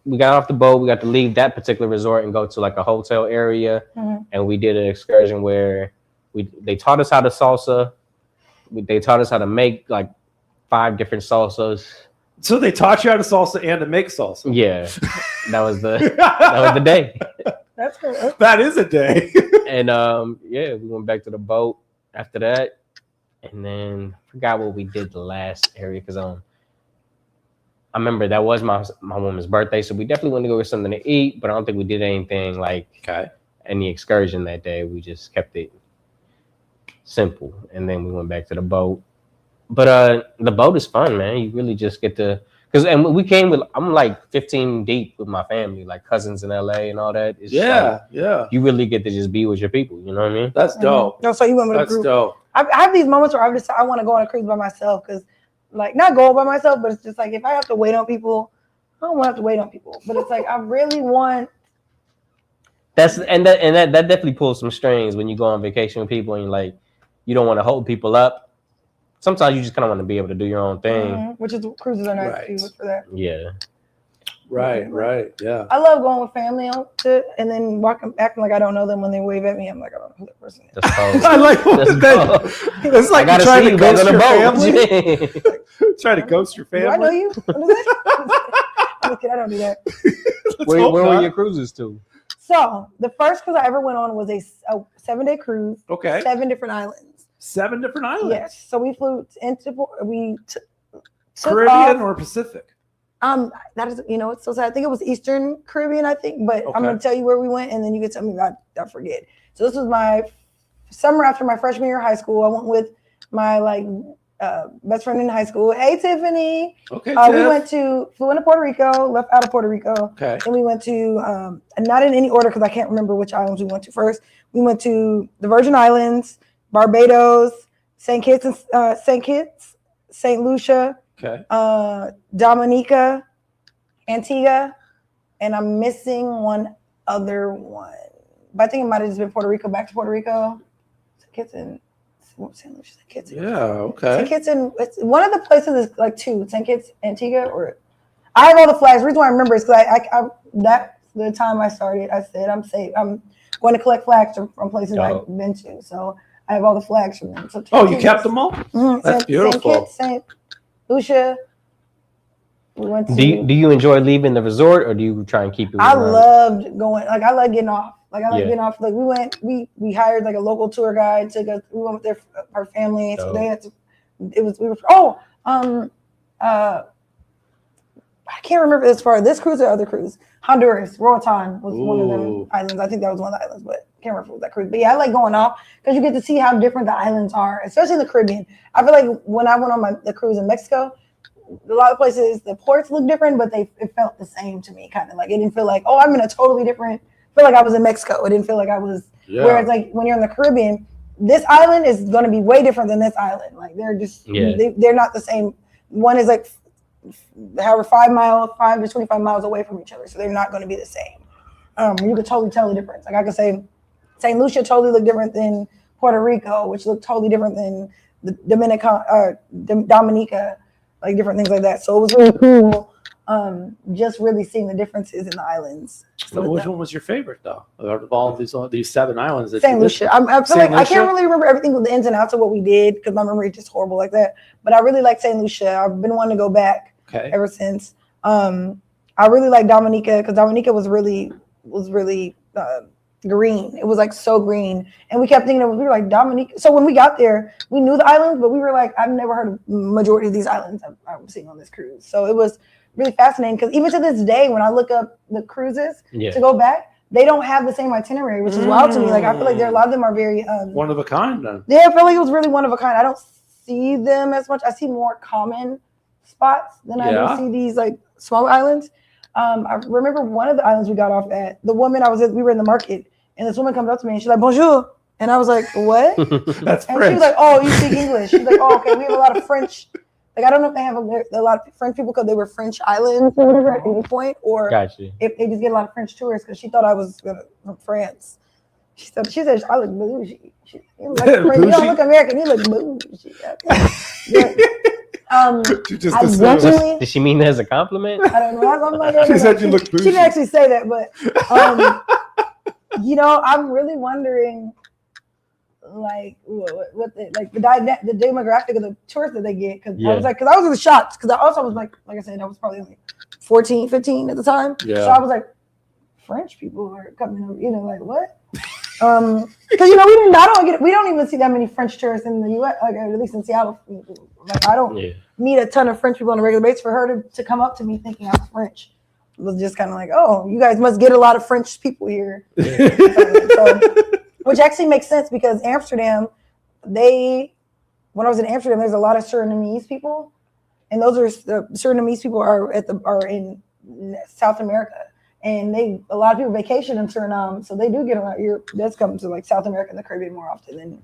we got off the boat, we got to leave that particular resort and go to like a hotel area, and we did an excursion where they taught us how to salsa. They taught us how to make like 5 different salsas. So they taught you how to salsa and to make salsa. Yeah, that was the day. That's good. That is a day. And yeah, we went back to the boat after that, and then I forgot what we did the last area because I remember that was my woman's birthday, so we definitely went to go get something to eat, but I don't think we did anything like any excursion that day. We just kept it simple, and then we went back to the boat. But the boat is fun, man. You really just get to and we came with, I'm like 15 deep with my family, like cousins in LA and all that. It's Yeah, like, you really get to just be with your people. You know what I mean? That's dope. No, so you went with a That's group. dope. I have these moments where I've decided I want to go on a cruise by myself because, like, not go by myself, but it's just like if I have to wait on people, I don't want to have to wait on people. But it's like I really want. That definitely pulls some strings when you go on vacation with people and you're like, you don't want to hold people up. Sometimes you just kind of want to be able to do your own thing. Which is cruises are nice Right. too for that. Yeah. Right, yeah. I love going with family on to, and then acting like I don't know them when they wave at me. I'm like, I don't know who that person is. That's cold. I like that. It's like you're trying to ghost your family. Try to ghost your family. Do I know you? I'm just kidding, I don't do that. Where were your cruises to? So the first cruise I ever went on was a 7-day cruise. Okay. 7 different islands. 7 different islands. Yes. So we flew into took Caribbean off. or Pacific? That is, it's so sad. I think it was Eastern Caribbean, I think, but I'm going to tell you where we went and then you can tell me if I forget. So this was my summer after my freshman year of high school. I went with my best friend in high school. Hey, Tiffany. Okay, we flew into Puerto Rico, left out of Puerto Rico. Okay. And we went to, not in any order because I can't remember which islands we went to first. We went to the Virgin Islands, Barbados, St. Kitts, St. Lucia, Dominica, Antigua, and I'm missing one other one. But I think it might have just been Puerto Rico, back to Puerto Rico. St. Kitts and St. Lucia, St. Kitts. Yeah, okay. St. Kitts and it's one of the places is like 2, St. Kitts, Antigua, or I have all the flags. The reason why I remember is because I that's the time I started. I said I'm safe. I'm going to collect flags from places I've been to. So I have all the flags from them. So you kept them all? Mm-hmm. That's beautiful. St. Lucia. We went to. Do you enjoy leaving the resort or do you try and keep it? I loved going. Like I like getting off. Getting off. Like we hired like a local tour guide. We went with our family. So they had to. I can't remember as far as this cruise or other cruise. Honduras, Roatan was one of them islands. I think that was one of the islands, but I can't remember if it was that cruise. But yeah, I like going off because you get to see how different the islands are, especially in the Caribbean. I feel like when I went on the cruise in Mexico, a lot of places the ports look different, but it felt the same to me. Kind of like it didn't feel like, oh, I'm in a totally different. I feel like I was in Mexico. It didn't feel like I was. Yeah. Whereas like when you're in the Caribbean, this island is going to be way different than this island. Like they're just they're not the same. One is like however 5 to 25 miles away from each other, so they're not going to be the same. You could totally tell the difference. Like I could say, St. Lucia totally looked different than Puerto Rico, which looked totally different than the Dominica, like different things like that. So it was really cool, just really seeing the differences in the islands. So which one was your favorite though? Out of all these 7 islands? St. Lucia. I feel like I can't really remember everything with the ins and outs of what we did because my memory is just horrible like that. But I really like St. Lucia. I've been wanting to go back ever since. I really like Dominica because Dominica was really green. It was like so green, and we kept thinking we were like Dominica. So when we got there, we knew the islands, but we were like, I've never heard of majority of these islands I'm seeing on this cruise. So it was really fascinating because even to this day, when I look up the cruises to go back, they don't have the same itinerary, which is wild to me. Like I feel like a lot of them are very one of a kind. Then I feel like it was really one of a kind. I don't see them as much. I see more common spots than I do see these like smaller islands. I remember one of the islands we got off at. The woman I was with, we were in the market, and this woman comes up to me and she's like, "Bonjour," and I was like, "What?" That's and French. she was like, "Oh, you speak English?" She's like, "Oh, okay." We have a lot of French. Like I don't know if they have a lot of French people because they were French islands or whatever at any point, or if they just get a lot of French tourists because she thought I was from France. She said I look bougie. You don't look American. You look bougie. Did she mean that as a compliment? I don't know. I'm like, she said you look bougie. She didn't actually say that, but I'm really wondering, like, what the demographic of the tourists that they get. Because I was really shocked because I also was like I said, I was probably only 14, 15 at the time. Yeah. So I was like, French people are coming over, like what? Because we don't even see that many French tourists in the U.S. Like at least in Seattle. Like I don't meet a ton of French people on a regular basis. For her to come up to me thinking I'm French was just kind of like, oh, you guys must get a lot of French people here. Which actually makes sense because Amsterdam, when I was in Amsterdam, there's a lot of Surinamese people. and those are Surinamese people are in South America, and a lot of people vacation in Suriname, so they do get around Europe. That's coming to like South America and the Caribbean more often than.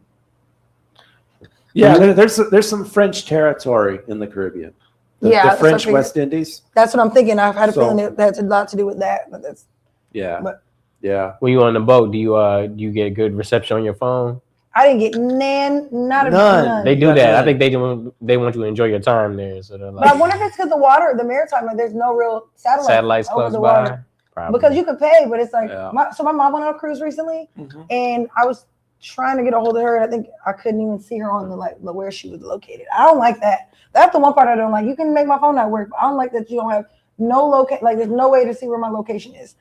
Yeah, there's some French territory in the Caribbean. The French West Indies. That's what I'm thinking. I've had a feeling that has a lot to do with that, but that's. Yeah. But yeah. When you're on the boat, do you get a good reception on your phone? I didn't get none. They do that. I think they want you to enjoy your time there. So but I wonder if it's because the water, the maritime, like there's no real satellites over close the by. water. Probably. Because you could pay, but it's like Yeah. so my mom went on a cruise recently, and I was trying to get a hold of her, and I think I couldn't even see her on the where she was located. I don't like that. That's the one part I don't like. You can make my phone not work, but I don't like that you don't have no like there's no way to see where my location is.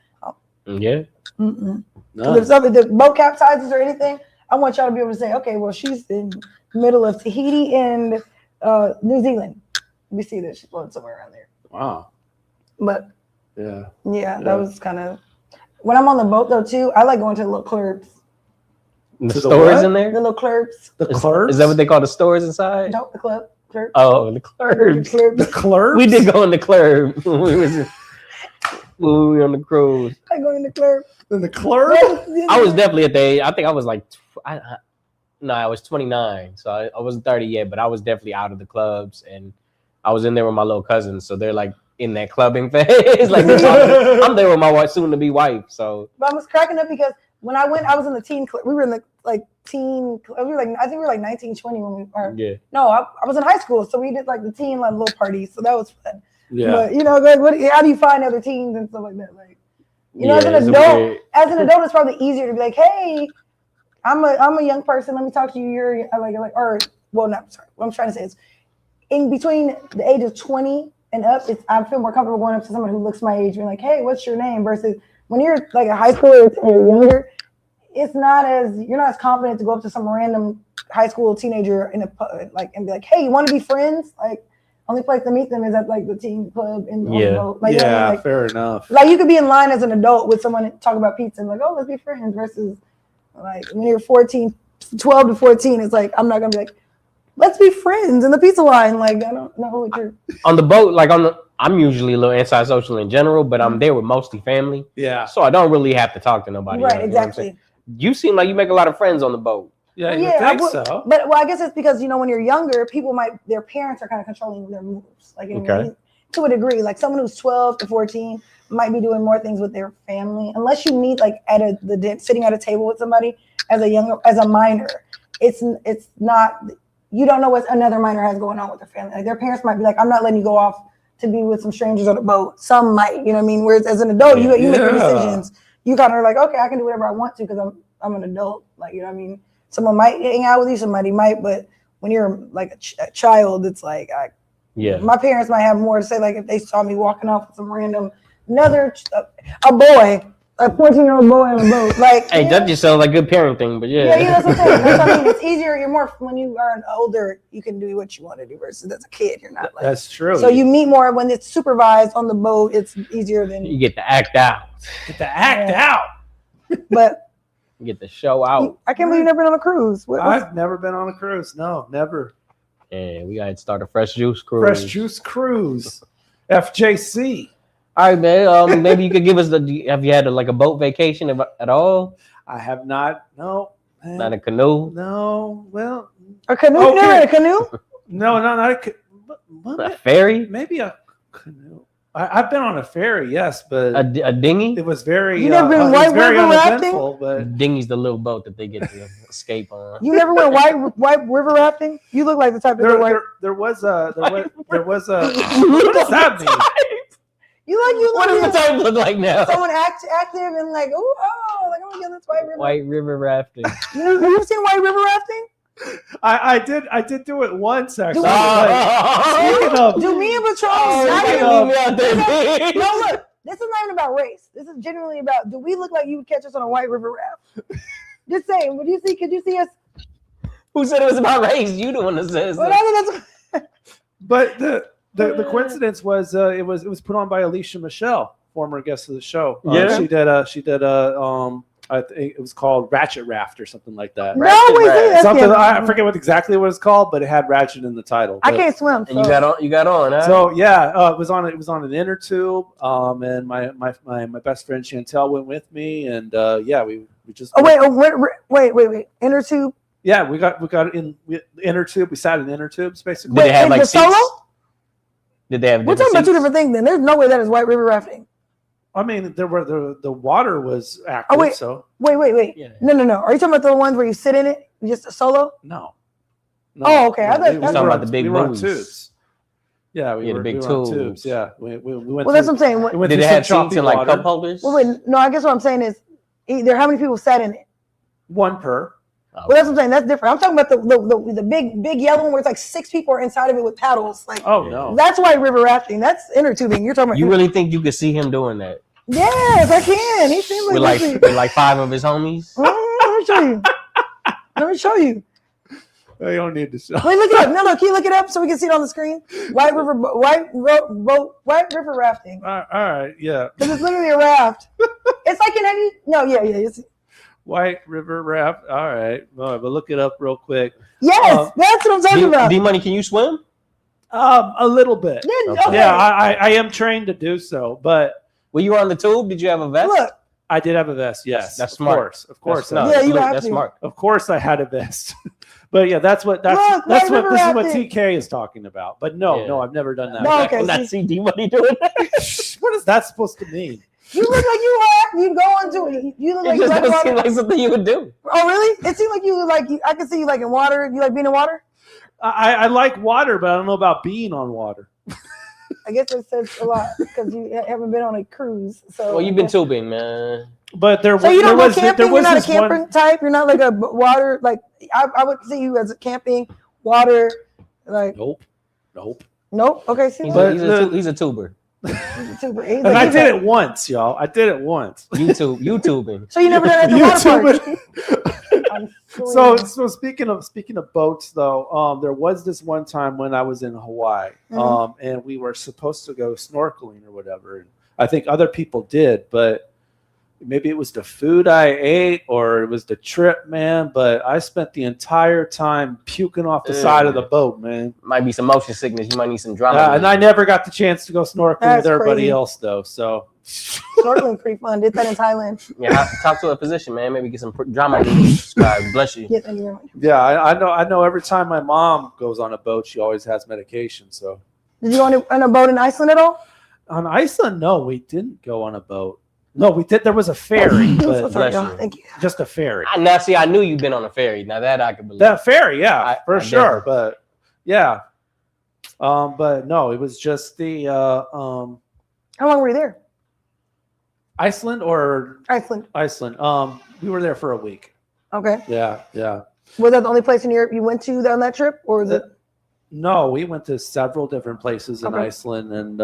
Yeah. If the boat capsizes or anything, I want y'all to be able to say, okay, well, she's in the middle of Tahiti and New Zealand. We see that she's floating somewhere around there. Wow. But yeah, that was kind of when I'm on the boat though too. I like going to the little clubs. The stores in there? The little clubs. The clubs? Is that what they call the stores inside? No, the club. Club. Oh, the clubs. The clubs? We did go in the club when we were on the cruise. I go in the club. In the club? I was definitely at the age. I think I was like, I was 29, so I wasn't 30 yet, but I was definitely out of the clubs, and I was in there with my little cousins, so they're like in that clubbing phase. Like I'm there with my soon-to-be wife. So, but I was cracking up because when I went, I was in the teen club. We were in the teen. We were I think we were like 19, 20 when we were. Yeah. No, I was in high school, so we did like the teen little parties. So that was fun. Yeah. But how do you find other teens and stuff like that? Like, as an adult, it's probably easier to be like, hey, I'm a young person. Let me talk to you. You're not sorry. What I'm trying to say is, in between the age of 20 and up, I feel more comfortable going up to someone who looks my age, being like, hey, what's your name? Versus when you're like a high schooler or younger, you're not as confident to go up to some random high school teenager in a and be like, hey, you want to be friends? Like, only place to meet them is at like the teen club in the boat. Like, fair enough. Like you could be in line as an adult with someone and talk about pizza and like, oh, let's be friends. Versus like when you're 12 to 14, it's like I'm not gonna be like, let's be friends in the pizza line. Like I don't know what you're on the boat. Like I'm usually a little antisocial in general, but I'm there with mostly family. Yeah. So I don't really have to talk to nobody. Right, else, exactly. You seem like you make a lot of friends on the boat. Yeah, you think so. But I guess it's because when you're younger, their parents are kind of controlling their moves. Like to a degree, like someone who's 12 to 14 might be doing more things with their family, unless you meet like at sitting at a table with somebody as a minor. It's not. You don't know what another minor has going on with their family. Like their parents might be like, I'm not letting you go off to be with some strangers on a boat. Some might, you know what I mean? Whereas as an adult, you make your decisions. You kind of are like, okay, I can do whatever I want to because I'm an adult. Like, you know what I mean? Someone might hang out with you, somebody might, but when you're like a child, it's like, my parents might have more to say. Like if they saw me walking off with some random, a boy, a 14-year-old boy on a boat. Like, hey, that just sounds like good parenting, but yeah. Yeah, that's what I'm saying. That's what I mean. It's easier. You're more, when you are older, you can do what you want to do versus as a kid, you're not like. That's true. So you meet more when it's supervised on the boat. It's easier than. You get to act out. But. You get to show out. I can't believe you've never been on a cruise. I've never been on a cruise. No, never. And we got to start a Fresh Juice cruise. Fresh Juice cruise. FJC. All right, man. Maybe you could give us have you had a boat vacation at all? I have not. No. Man. Not a canoe? No. Well. A canoe? Okay. You never had a canoe? No, not a canoe. A ferry? Maybe a canoe. I've been on a ferry, yes, but a dinghy. It was very. You never been white river rafting? But dinghy's the little boat that they get to escape on. You never went white river rafting? You look like the type of there was a. What does that mean? What does the type look like now? Someone active and like, like I'm gonna get this white river. White river rafting. Have you seen white river rafting? I did do it once actually. Do me and Patron? No, look. This is not even about race. This is genuinely about. Do we look like you would catch us on a white river raft? Just saying. Could you see us? Who said it was about race? You the one that says. But the coincidence was it was put on by Alicia Michelle, former guest of the show. Yeah, she did I think it was called Ratchet Raft or something like that. No, wait, that's something the- I forget exactly what it's called, but it had Ratchet in the title. I But- can't swim. And you got on. Huh? So yeah, it was on an inner tube. And my best friend Chantel went with me, and yeah, we just. Oh wait, inner tube. Yeah, we got in the inner tube. We sat in inner tubes basically. Did they have Wait, like the seats? solo? Did they have? We're talking about two different things. Then there's no way that is White River rafting. I mean, there were the water was active. Oh wait, so wait. Yeah. No. Are you talking about the ones where you sit in it, just a solo? No. Oh, okay. I thought we that's were about the big we were on buoys. tubes. Yeah, we Yeah, the were big we were on tubes. tubes. Yeah, we went. Well, that's through- what I'm saying. we went Did through it have some seats choppy and like water. cup holders? Wait, no. I guess what I'm saying is, either how many people sat in it? One per. Well, that's what I'm saying. That's different. I'm talking about the big yellow one where it's like 6 people are inside of it with paddles. Like, Oh no. that's White River rafting. That's inner tubing. You're talking about. You really think you could see him doing that Yes, I can. He seems like. with like 5 of his homies? Let me show you. Let me show you. I don't need to show. Wait, look it up. No, can you look it up so we can see it on the screen? White River rafting. All right, yeah. Because it's literally a raft. It's like an any. No, yeah. It's, White River Raft. All right, but look it up real quick. yes, that's what I'm talking about. D Money, can you swim? A little bit. Yeah, okay. Yeah, I am trained to do so, but Were you on the tube? Did you have a vest? Look, I did have a vest. Yes, That's of smart. Of course. That's, Yeah, you have that's to. smart. Of course, I had a vest. But yeah, that's what Look, this White River is what rafting. TK is talking about. But no, Yeah. no, I've never done that. No, okay. When I see D Money doing that, What is that supposed to mean? you look like you'd go onto it. You look it like just you like doesn't water. seem like something you would do. Oh, really? It seemed like you like. I can see you like in water. You like being in water? I like water, but I don't know about being on water. I guess that says a lot because you haven't been on a cruise. So Well, you've been tubing, man. But there So you there don't go was camping? there You're was not a this camper one. type? You're not like a water, like, I would see you as a camping, water, like, Nope. nope. Okay, see, He's, But a, he's, the- a, he's a tuber. super. He's And like, I he's did like- it once, y'all. I did it once. YouTubing. So you never done it at the water park? I'm So speaking of boats though, there was this one time when I was in Hawaii, Mhm. and we were supposed to go snorkeling or whatever. And I think other people did, but maybe it was the food I ate or it was the trip, man. But I spent the entire time puking off the side of the boat, man. Might be some motion sickness. You might need some drama. And I never got the chance to go snorkeling That's with everybody crazy. else though. So snorkeling pretty fun. Did that in Thailand. Yeah, talk to a physician, man. Maybe get some drama prescribed. Bless you. Yeah, thank you very much. yeah, I know. Every time my mom goes on a boat, she always has medication. So Did you go on a boat in Iceland at all? on Iceland, no, we didn't go on a boat. No, we did. There was a ferry, So but sorry, bless y'all. you. Thank you. just a ferry. Now, see, I knew you've been on a ferry. Now that I can believe. That ferry, yeah, for I sure. definitely- But yeah, but no, it was just the How long were you there? Iceland or Iceland. Iceland. We were there for a week. Okay. Yeah. Was that the only place in Europe you went to on that trip, or was it? No, we went to several different places in Okay. Iceland, and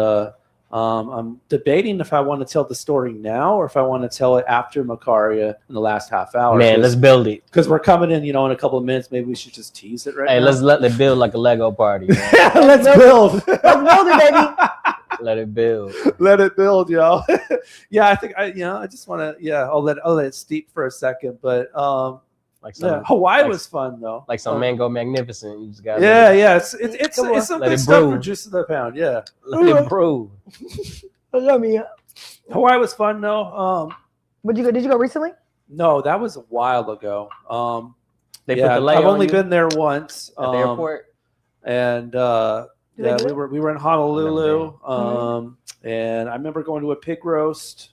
I'm debating if I want to tell the story now or if I want to tell it after Macharia in the last half hour. Man, let's build it. Because we're coming in, in a couple of minutes. Maybe we should just tease it right Hey, now. let's let it build like a Lego party. Man. Let's build. Let's build it, baby. Let it build. Let it build, y'all. Yeah, I think I just want to. Yeah, I'll let it steep for a second. But Like some, yeah, Hawaii like- was fun though. like some mango magnificent. You just got Yeah, it's Come on. some Let good it stuff brew. for juice of the pound. Yeah, let it brew. Yummy. Hawaii was fun though. Did you go recently? No, that was a while ago. They yeah, put the lay I've on only you been there once at the airport. and Did they yeah, do we it? were in Honolulu. Mhm. And I remember going to a pig roast.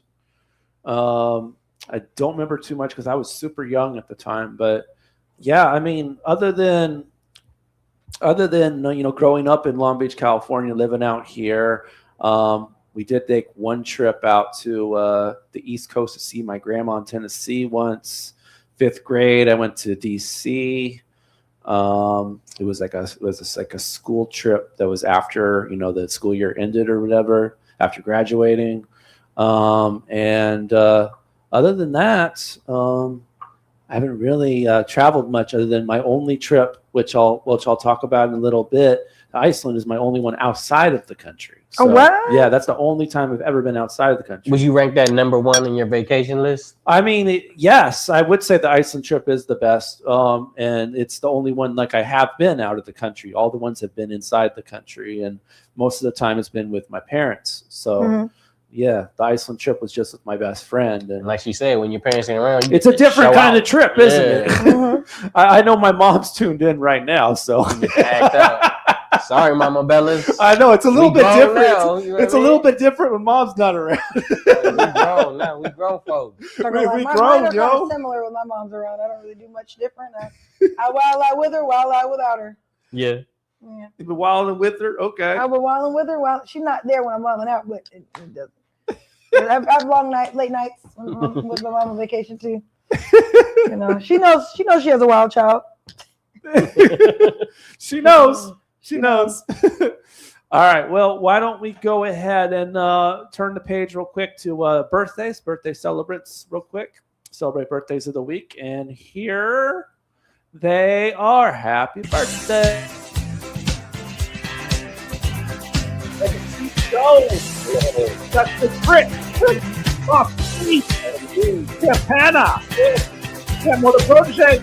I don't remember too much because I was super young at the time, but yeah, I mean, other than growing up in Long Beach, California, living out here, we did take one trip out to the East Coast to see my grandma in Tennessee once. 5th grade, I went to DC. It was like a school trip that was after the school year ended or whatever, after graduating. And other than that, I haven't really traveled much other than my only trip, which I'll talk about in a little bit. Iceland is my only one outside of the country. Oh, what? Yeah, that's the only time we've ever been outside of the country. Would you rank that number one in your vacation list? I mean, yes, I would say the Iceland trip is the best, and it's the only one like I have been out of the country. All the ones have been inside the country, and most of the time it's been with my parents. So, yeah, the Iceland trip was just with my best friend. And like she said, when your parents ain't around, it's a different kind of trip, isn't it? I know my mom's tuned in right now, so. Sorry, Mama Bellas. I know it's a little bit different. Now, you know it's a little bit different when mom's not around. We grown now. We grown folks. We Mine grown, are yo. kind of similar when my mom's around. I don't really do much different. I wild out with her, wild out without her. Yeah. Yeah. You've been wilding with her? Okay. I've been wilding with her. Well, she's not there when I'm wilding out, but it doesn't. I have long late nights with my mom on vacation too. You know, she knows she has a wild child. She knows. She knows. All right. Well, why don't we go ahead and turn the page real quick to birthdays, birthday celebrants real quick. Celebrate birthdays of the week. And here they are. Happy birthday. Let it keep going. That's the trick. Off street. Campana. Camel the protege.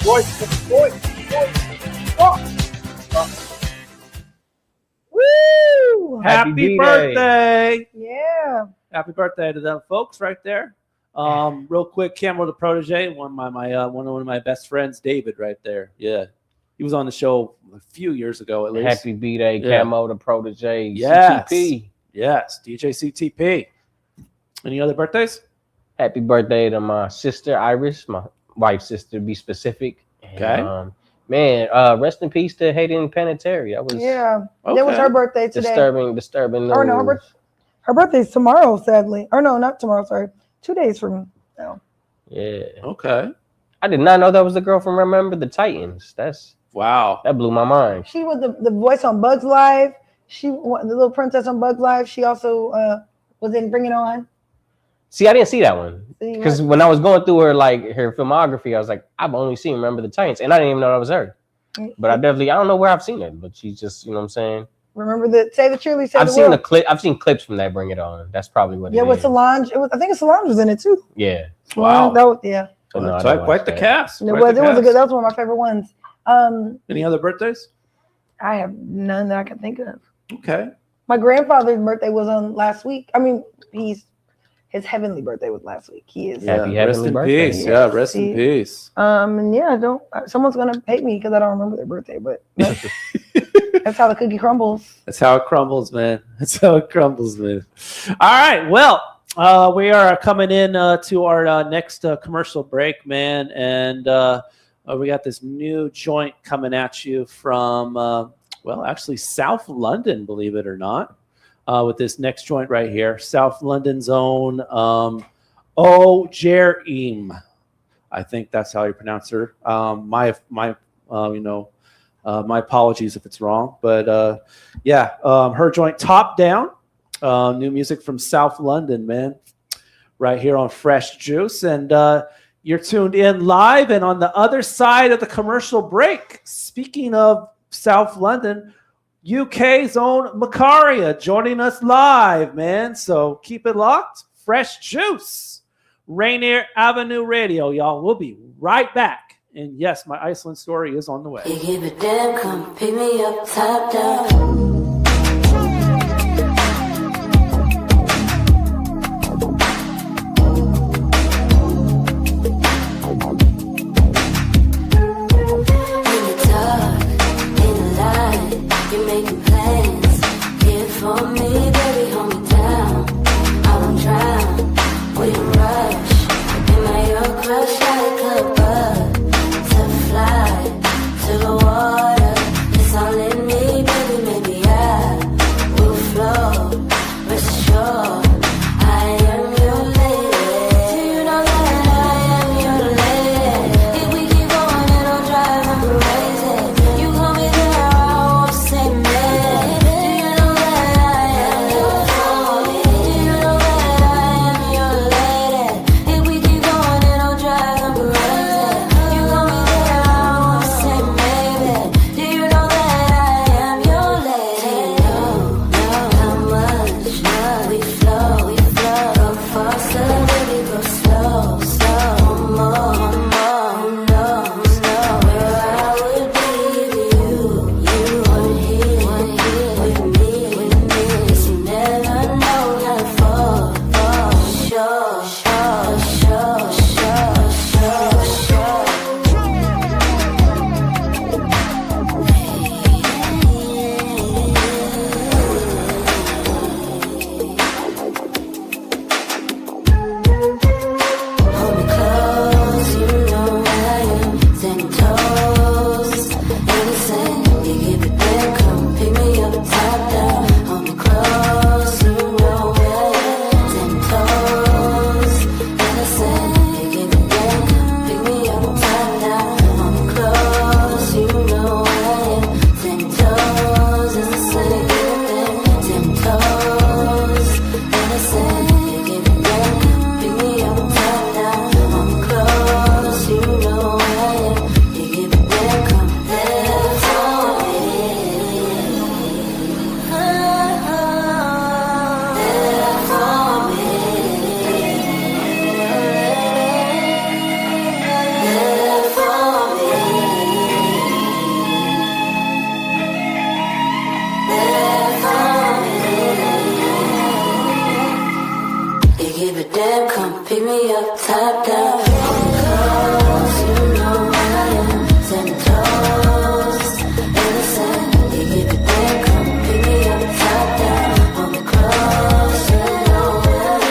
Voice. Woo! Happy birthday. Yeah. Happy birthday to them folks right there. Real quick, Camel the protege, one of my best friends, David, right there. Yeah. He was on the show a few years ago at least. Happy B-Day, Camo the protege, yes. CTP. Yes, DJ CTP. Any other birthdays? Happy birthday to my sister, Iris, my wife's sister, to be specific. Okay. And, man, rest in peace to Hayden Panettiere. That was That was her birthday today. Disturbing. Or no, her birthday's tomorrow, sadly. Or no, not tomorrow. Sorry, 2 days from now. Yeah. Okay. I did not know that was the girl from Remember the Titans. That's wow. That blew my mind. She was the voice on Bugs Live. She the little princess on Bugs Live. She also was in Bring It On. See, I didn't see that one because when I was going through her filmography, I was like, I've only seen Remember the Titans, and I didn't even know that was her. But I don't know where I've seen it, but she's just, you know what I'm saying. Remember that? Say the truly. Say I've the seen world. I've seen clips from that Bring It On. That's probably what. Yeah, it with is. Solange. I think Solange was in it too. Yeah. Wow. That was, yeah. But no, quite the cast. It was a good. That was one of my favorite ones. Any other birthdays? I have none that I can think of. Okay. My grandfather's birthday was on last week. I mean, his heavenly birthday was last week. He is Happy rest in peace. Yeah, rest in peace. And yeah, someone's gonna hate me because I don't remember their birthday, but that's how the cookie crumbles. That's how it crumbles, man. That's how it crumbles, man. All right. Well, we are coming in to our next commercial break, man, and we got this new joint coming at you from actually South London, believe it or not. With this next joint right here, South London's own Jerim. I think that's how you pronounce her. My apologies if it's wrong, but her joint Top Down, new music from South London, man, right here on Fresh Juice, and you're tuned in live. And on the other side of the commercial break, speaking of South London, UK's own Macharia joining us live, man. So keep it locked. Fresh Juice, Rainier Avenue Radio, y'all. We'll be right back. And yes, my Iceland story is on the way. You give a damn, come pick me up, top down. You're making plans here for me, baby, hold me down. I won't drown, we don't rush. Am I your crush? Got a club up to fly to the water. It's all in me, baby, maybe I down, come pick me up, top down. Cause you know I am 10 toes in the sand. You give it down, come pick me up, top down. On the cross, you know I am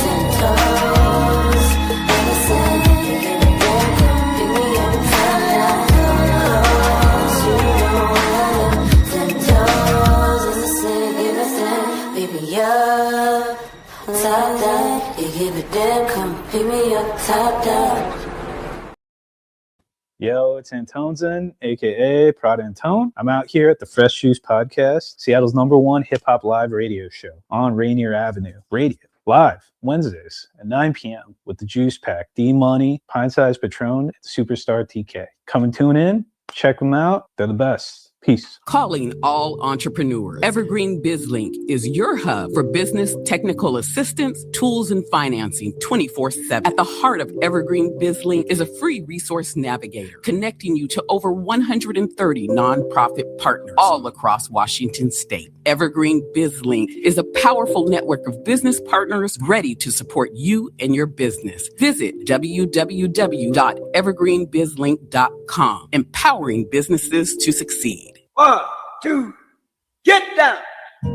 10 toes in the sand. You give it down, come pick me up, top down. Cause you know I am 10 toes in the sand. Give it down, baby, up, top down. You give it down, come pick me up, top down. Yo, it's Antonzen, aka Prada and Tone. I'm out here at the Fresh Juice Podcast, Seattle's #1 hip-hop live radio show on Rainier Avenue Radio, live Wednesdays at 9 p.m. with the Juice Pack, D-Money, Pint Size Patron, and Superstar TK. Come and tune in, check them out. They're the best. Peace. Calling all entrepreneurs. Evergreen BizLink is your hub for business, technical assistance, tools, and financing 24/7. At the heart of Evergreen BizLink is a free resource navigator connecting you to over 130 nonprofit partners all across Washington state. Evergreen BizLink is a powerful network of business partners ready to support you and your business. Visit www.evergreenbizlink.com, empowering businesses to succeed. 1, 2, get down!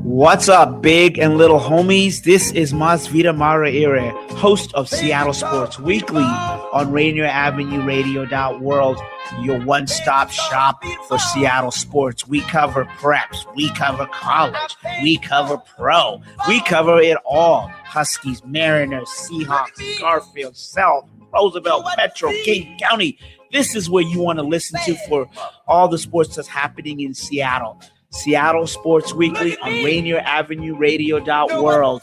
What's up, big and little homies? This is Masvita Macharia, host of Seattle Sports Weekly on Rainier Avenue Radio.world, your one-stop shop for Seattle sports. We cover preps, we cover college, we cover pro, we cover it all. Huskies, Mariners, Seahawks, Garfield, South, Roosevelt, Metro, King County. This is where you want to listen to for all the sports that's happening in Seattle. Seattle Sports Weekly on Rainier Avenue Radio.world.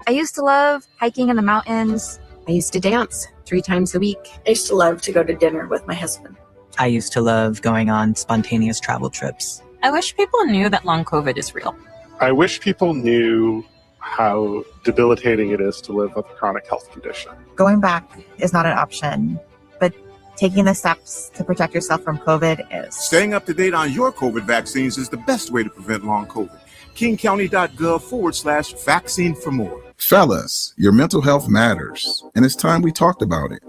I used to love hiking in the mountains. I used to dance 3 times a week. I used to love to go to dinner with my husband. I used to love going on spontaneous travel trips. I wish people knew that long COVID is real. I wish people knew how debilitating it is to live with a chronic health condition. Going back is not an option, but taking the steps to protect yourself from COVID is. Staying up to date on your COVID vaccines is the best way to prevent long COVID. KingCounty.gov/vaccine for more. Fellas, your mental health matters, and it's time we talked about it.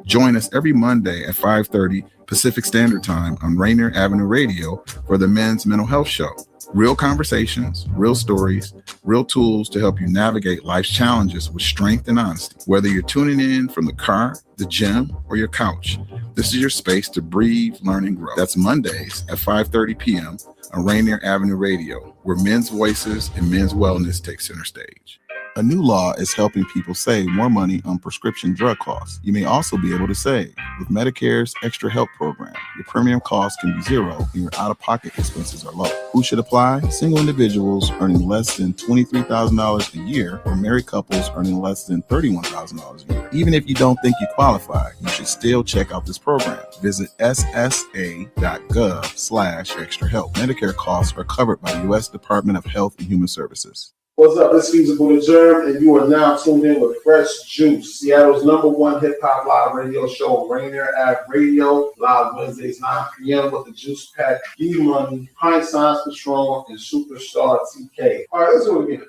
Join us every Monday at 5:30 Pacific Standard Time on Rainier Avenue Radio for the Men's Mental Health Show. Real conversations, real stories, real tools to help you navigate life's challenges with strength and honesty. Whether you're tuning in from the car, the gym, or your couch, this is your space to breathe, learn, and grow. That's Mondays at 5:30 p.m. on Rainier Avenue Radio, where men's voices and men's wellness take center stage. A new law is helping people save more money on prescription drug costs. You may also be able to save with Medicare's Extra Help program. Your premium cost can be zero and your out-of-pocket expenses are low. Who should apply? Single individuals earning less than $23,000 a year or married couples earning less than $31,000 a year. Even if you don't think you qualify, you should still check out this program. Visit ssa.gov/extrahelp. Medicare costs are covered by the U.S. Department of Health and Human Services. What's up? This is Musical Germ, and you are now tuned in with Fresh Juice, Seattle's #1 hip-hop live radio show on Rainier Ave Radio, live Wednesdays, 9 p.m. with the Juice Pack, D-Money, Pint Size Patron, and Superstar TK. All right, let's do it again.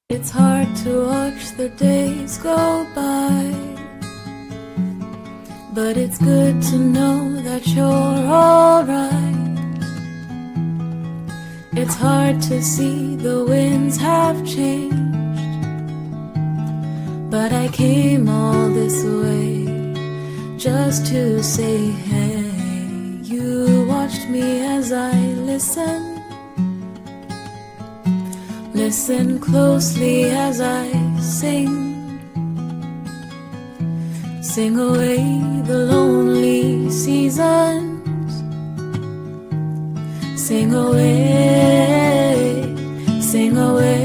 It's hard to watch the days go by, but it's good to know that you're alright. It's hard to see the winds have changed, but I came all this way just to say hey. You watched me as I listened, listen closely as I sing, sing away the lonely seasons. Sing away, sing away.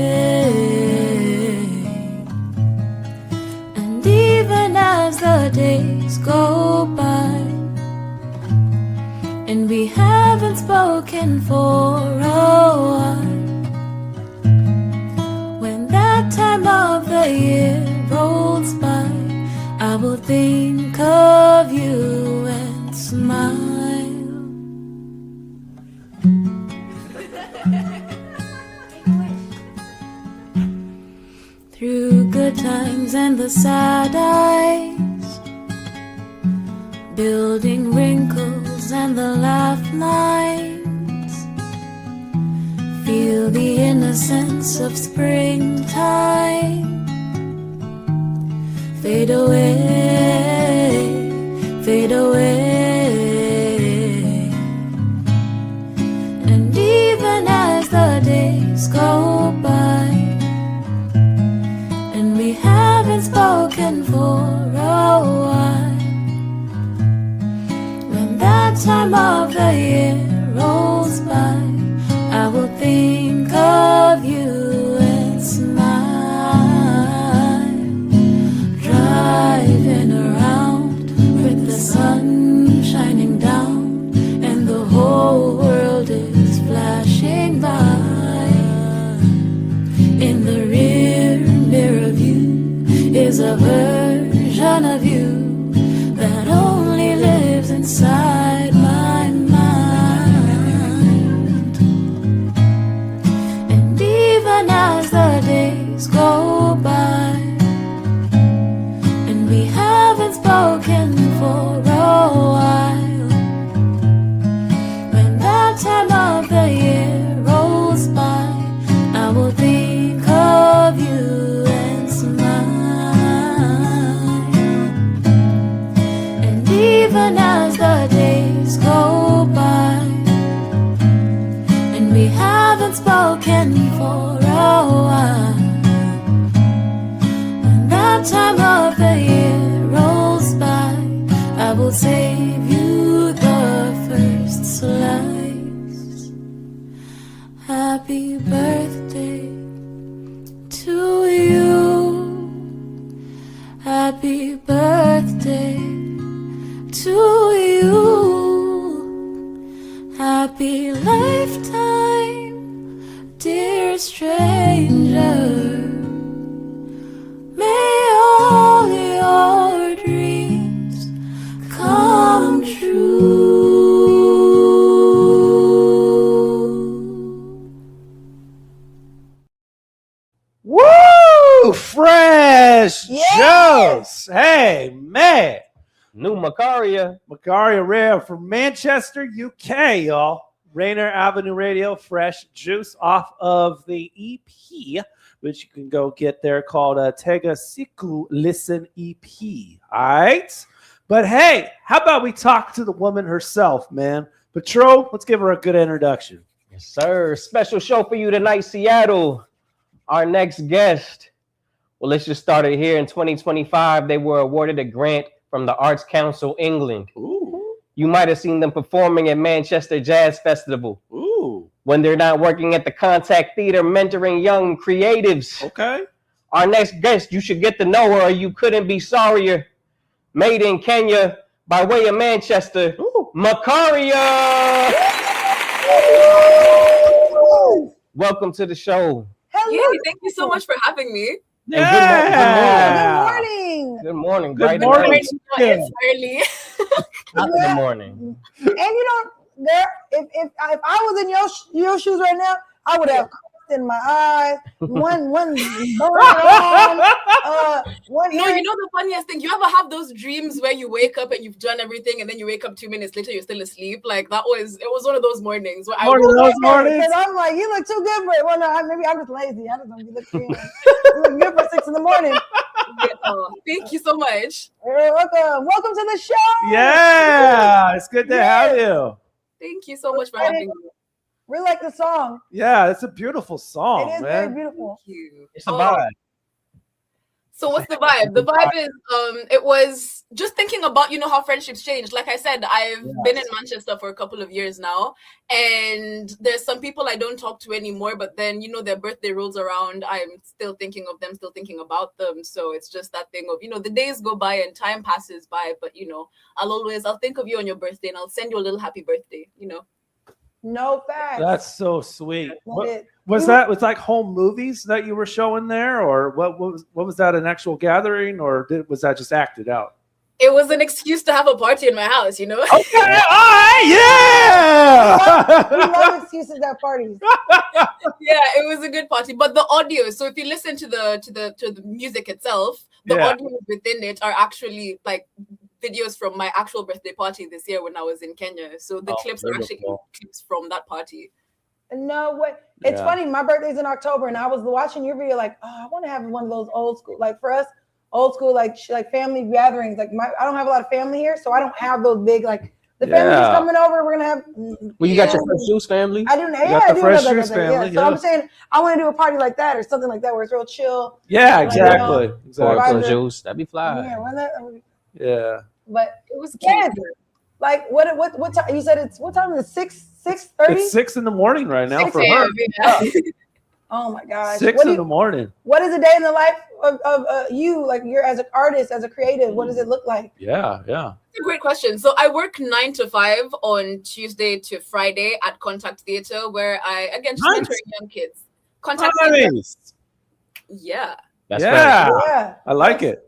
And even as the days go by, and we haven't spoken for a while, when that time of the year rolls by, I will think of you and smile. through good times and the sad eyes, building wrinkles and the laugh lines. Feel the innocence of springtime fade away, fade away. And even as the days go by, and we haven't spoken for a while, when that time of the year rolls by, I will think of you and smile. Driving around with the sun shining down, and the whole world is flashing by. In the rear mirror view is a version of you that only lives inside my mind. And even as the days go by, and we haven't spoken for a while, when that time of the year rolls by, I will think of you and smile. And even as the days go by, and we haven't spoken for a while, when that time of the year rolls by, I will save you the first slice. Happy birthday to you. Happy birthday to you. Happy lifetime, dear stranger. May all your dreams come true. Woo! Fresh Yeah. juice. Hey, man. New Macharia. Macharia Rare from Manchester, UK, y'all. Rainier Avenue Radio, Fresh Juice off of the EP, which you can go get there, called Tega Siku Listen EP. All right? But hey, how about we talk to the woman herself, man? Patro, let's give her a good introduction. Yes, sir. Special show for you tonight, Seattle. Our next guest. Well, let's just start it here. In 2025, they were awarded a grant from the Arts Council England. Ooh. You might have seen them performing at Manchester Jazz Festival. Ooh. When they're not working at the Contact Theater mentoring young creatives. Okay. Our next guest, you should get to know her or you couldn't be sorrier. Made in Kenya by way of Manchester. Ooh. Macharia. Welcome to the show. Hello. Yay, thank you so much for having me. Yeah. Good morning. Good morning. Good Bright morning. and early. It's early. Not in the morning. And you know, there, if I was in your shoes right now, I would have in my eyes, one burn on, one. No, you know the funniest thing? You ever have those dreams where you wake up and you've done everything, and then you wake up 2 minutes later, you're still asleep? Like it was one of those mornings where I woke up. Because I'm like, you look too good for it. Well, no, maybe I'm just lazy. I just don't be looking. You look good for 6 in the morning. Yeah, thank you so much. Welcome to the show. Yeah, it's good to have you. Thank you so much for having me. We like the song. Yeah, it's a beautiful song, It is man. very beautiful. Thank you. It's a vibe. So what's the vibe? The vibe is it was just thinking about, you know, how friendships change. Like I said, I've been in Manchester for a couple of years now, and there's some people I don't talk to anymore, but then, you know, their birthday rolls around, I'm still thinking of them, still thinking about them. So it's just that thing of, you know, the days go by and time passes by, but you know, I'll think of you on your birthday and I'll send you a little happy birthday, you know. No facts. That's so sweet. Love Was that like home movies that you were showing there, or what was that, an actual gathering, or was that just acted out? It was an excuse to have a party in my house, you know? Okay, all right, yeah. We love excuses at parties. Yeah, it was a good party. But the audio, so if you listen to the music itself, the audios within it are actually like videos from my actual birthday party this year when I was in Kenya. So the clips are actually clips from that party. No, what? It's funny. My birthday's in October, and I was watching your video, like, oh, I want to have one of those old school, like for us, old school, like family gatherings. Like I don't have a lot of family here, so I don't have those big like the family's coming over. We're gonna have. Well, you got your Fresh Juice family. I do. Yeah, got I the do Fresh have Juice that. family, So I'm saying I want to do a party like that or something like that where it's real chill. Yeah, exactly. Exactly. Juice, that'd be fly. Yeah, Yeah. But it was cute. Like what time? You said it's what time is it? 6:30? It's 6 in the morning right now 6 for her. Oh my gosh. 6 in the morning. What is a day in the life of you, like you're as an artist, as a creative? What does it look like? Yeah. It's a great question. So I work 9 to 5 on Tuesday to Friday at Contact Theatre, where I again just mentoring young kids. Contact Theatre. Yeah. That's yeah. I like it.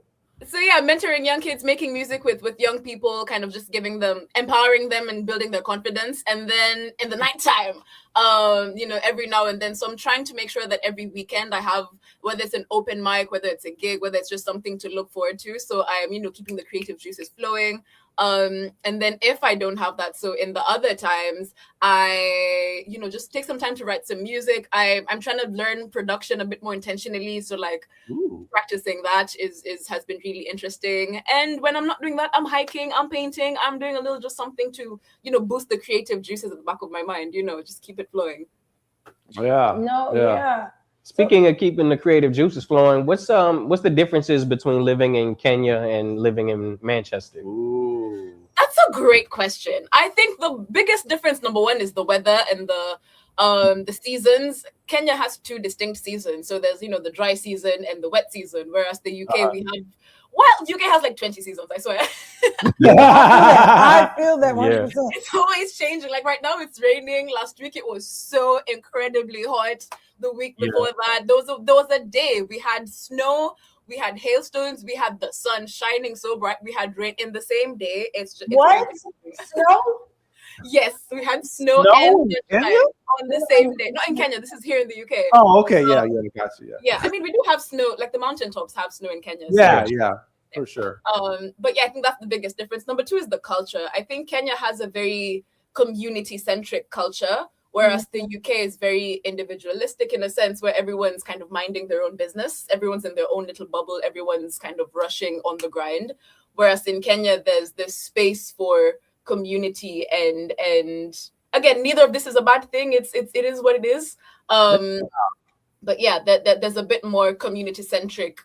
So yeah, mentoring young kids, making music with young people, kind of just giving them, empowering them and building their confidence. And then in the nighttime, every now and then. So I'm trying to make sure that every weekend I have, whether it's an open mic, whether it's a gig, whether it's just something to look forward to. So I'm, keeping the creative juices flowing. And then if I don't have that, so in the other times, I, just take some time to write some music. I'm trying to learn production a bit more intentionally. So like practicing that has been really interesting. And when I'm not doing that, I'm hiking, I'm painting, I'm doing a little just something to, boost the creative juices at the back of my mind, just keep it flowing. Yeah. Speaking of keeping the creative juices flowing, what's the differences between living in Kenya and living in Manchester? That's a great question. I think the biggest difference, number one, is the weather and the seasons. Kenya has 2 distinct seasons. So there's, the dry season and the wet season, whereas the UK, we have, UK has like 20 seasons, I swear. I feel that 100%. It's always changing. Like right now it's raining. Last week it was so incredibly hot. The week before that, there was a day we had snow, we had hailstones, we had the sun shining so bright, we had rain in the same day. It's what? Snow? Yes, we had snow and sunshine on the same day. Not in Kenya. This is here in the UK. Oh, okay. Yeah, gotcha. Yeah, I mean, we do have snow. Like the mountaintops have snow in Kenya. Yeah, for sure. But yeah, I think that's the biggest difference. Number 2 is the culture. I think Kenya has a very community-centric culture, whereas the UK is very individualistic in a sense where everyone's kind of minding their own business. Everyone's in their own little bubble. Everyone's kind of rushing on the grind. Whereas in Kenya, there's this space for community and again, neither of this is a bad thing. It is what it is. But yeah, there's a bit more community-centric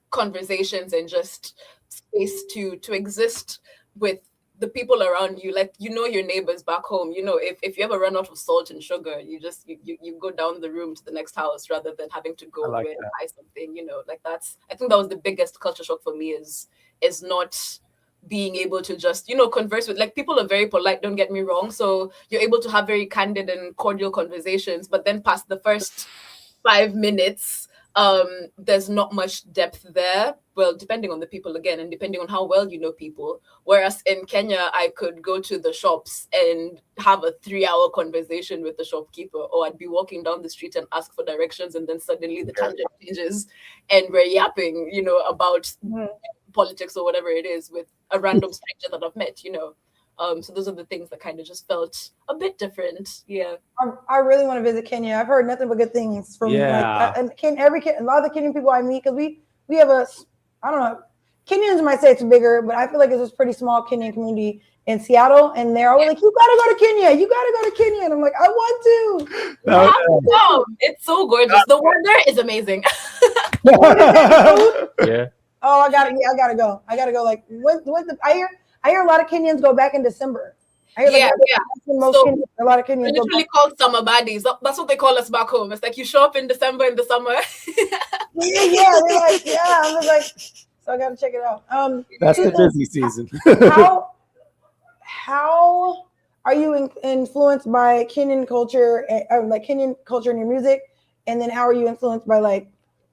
conversations and just space to exist with the people around you. Like your neighbors back home. If you ever run out of salt and sugar, you just you go down the room to the next house rather than having to go away and buy something. Like that's, I think that was the biggest culture shock for me is not being able to just converse with, like, people are very polite, don't get me wrong, so you're able to have very candid and cordial conversations, but then past the first 5 minutes there's not much depth there. Well, depending on the people again, and depending on how well you know people. Whereas in Kenya, I could go to the shops and have a 3-hour conversation with the shopkeeper, or I'd be walking down the street and ask for directions, and then suddenly the tangent changes, and we're yapping, about politics or whatever it is with a random stranger that I've met. So those are the things that kind of just felt a bit different. Yeah. I really want to visit Kenya. I've heard nothing but good things from a lot of the Kenyan people I meet, because we have I don't know, Kenyans might say it's bigger, but I feel like it's this pretty small Kenyan community in Seattle, and they're always like, you gotta go to Kenya, and I'm like, I want to. It's so gorgeous. The weather is amazing. Yeah. Oh, I gotta go. Like, I hear a lot of Kenyans go back in December. I hear a lot of Kenyans. They're literally called summer baddies. That's what they call us back home. It's like you show up in December in the summer. They're like, I was like, so I gotta check it out. That's the busy season. How are you influenced by Kenyan culture, like Kenyan culture in your music, and then how are you influenced by like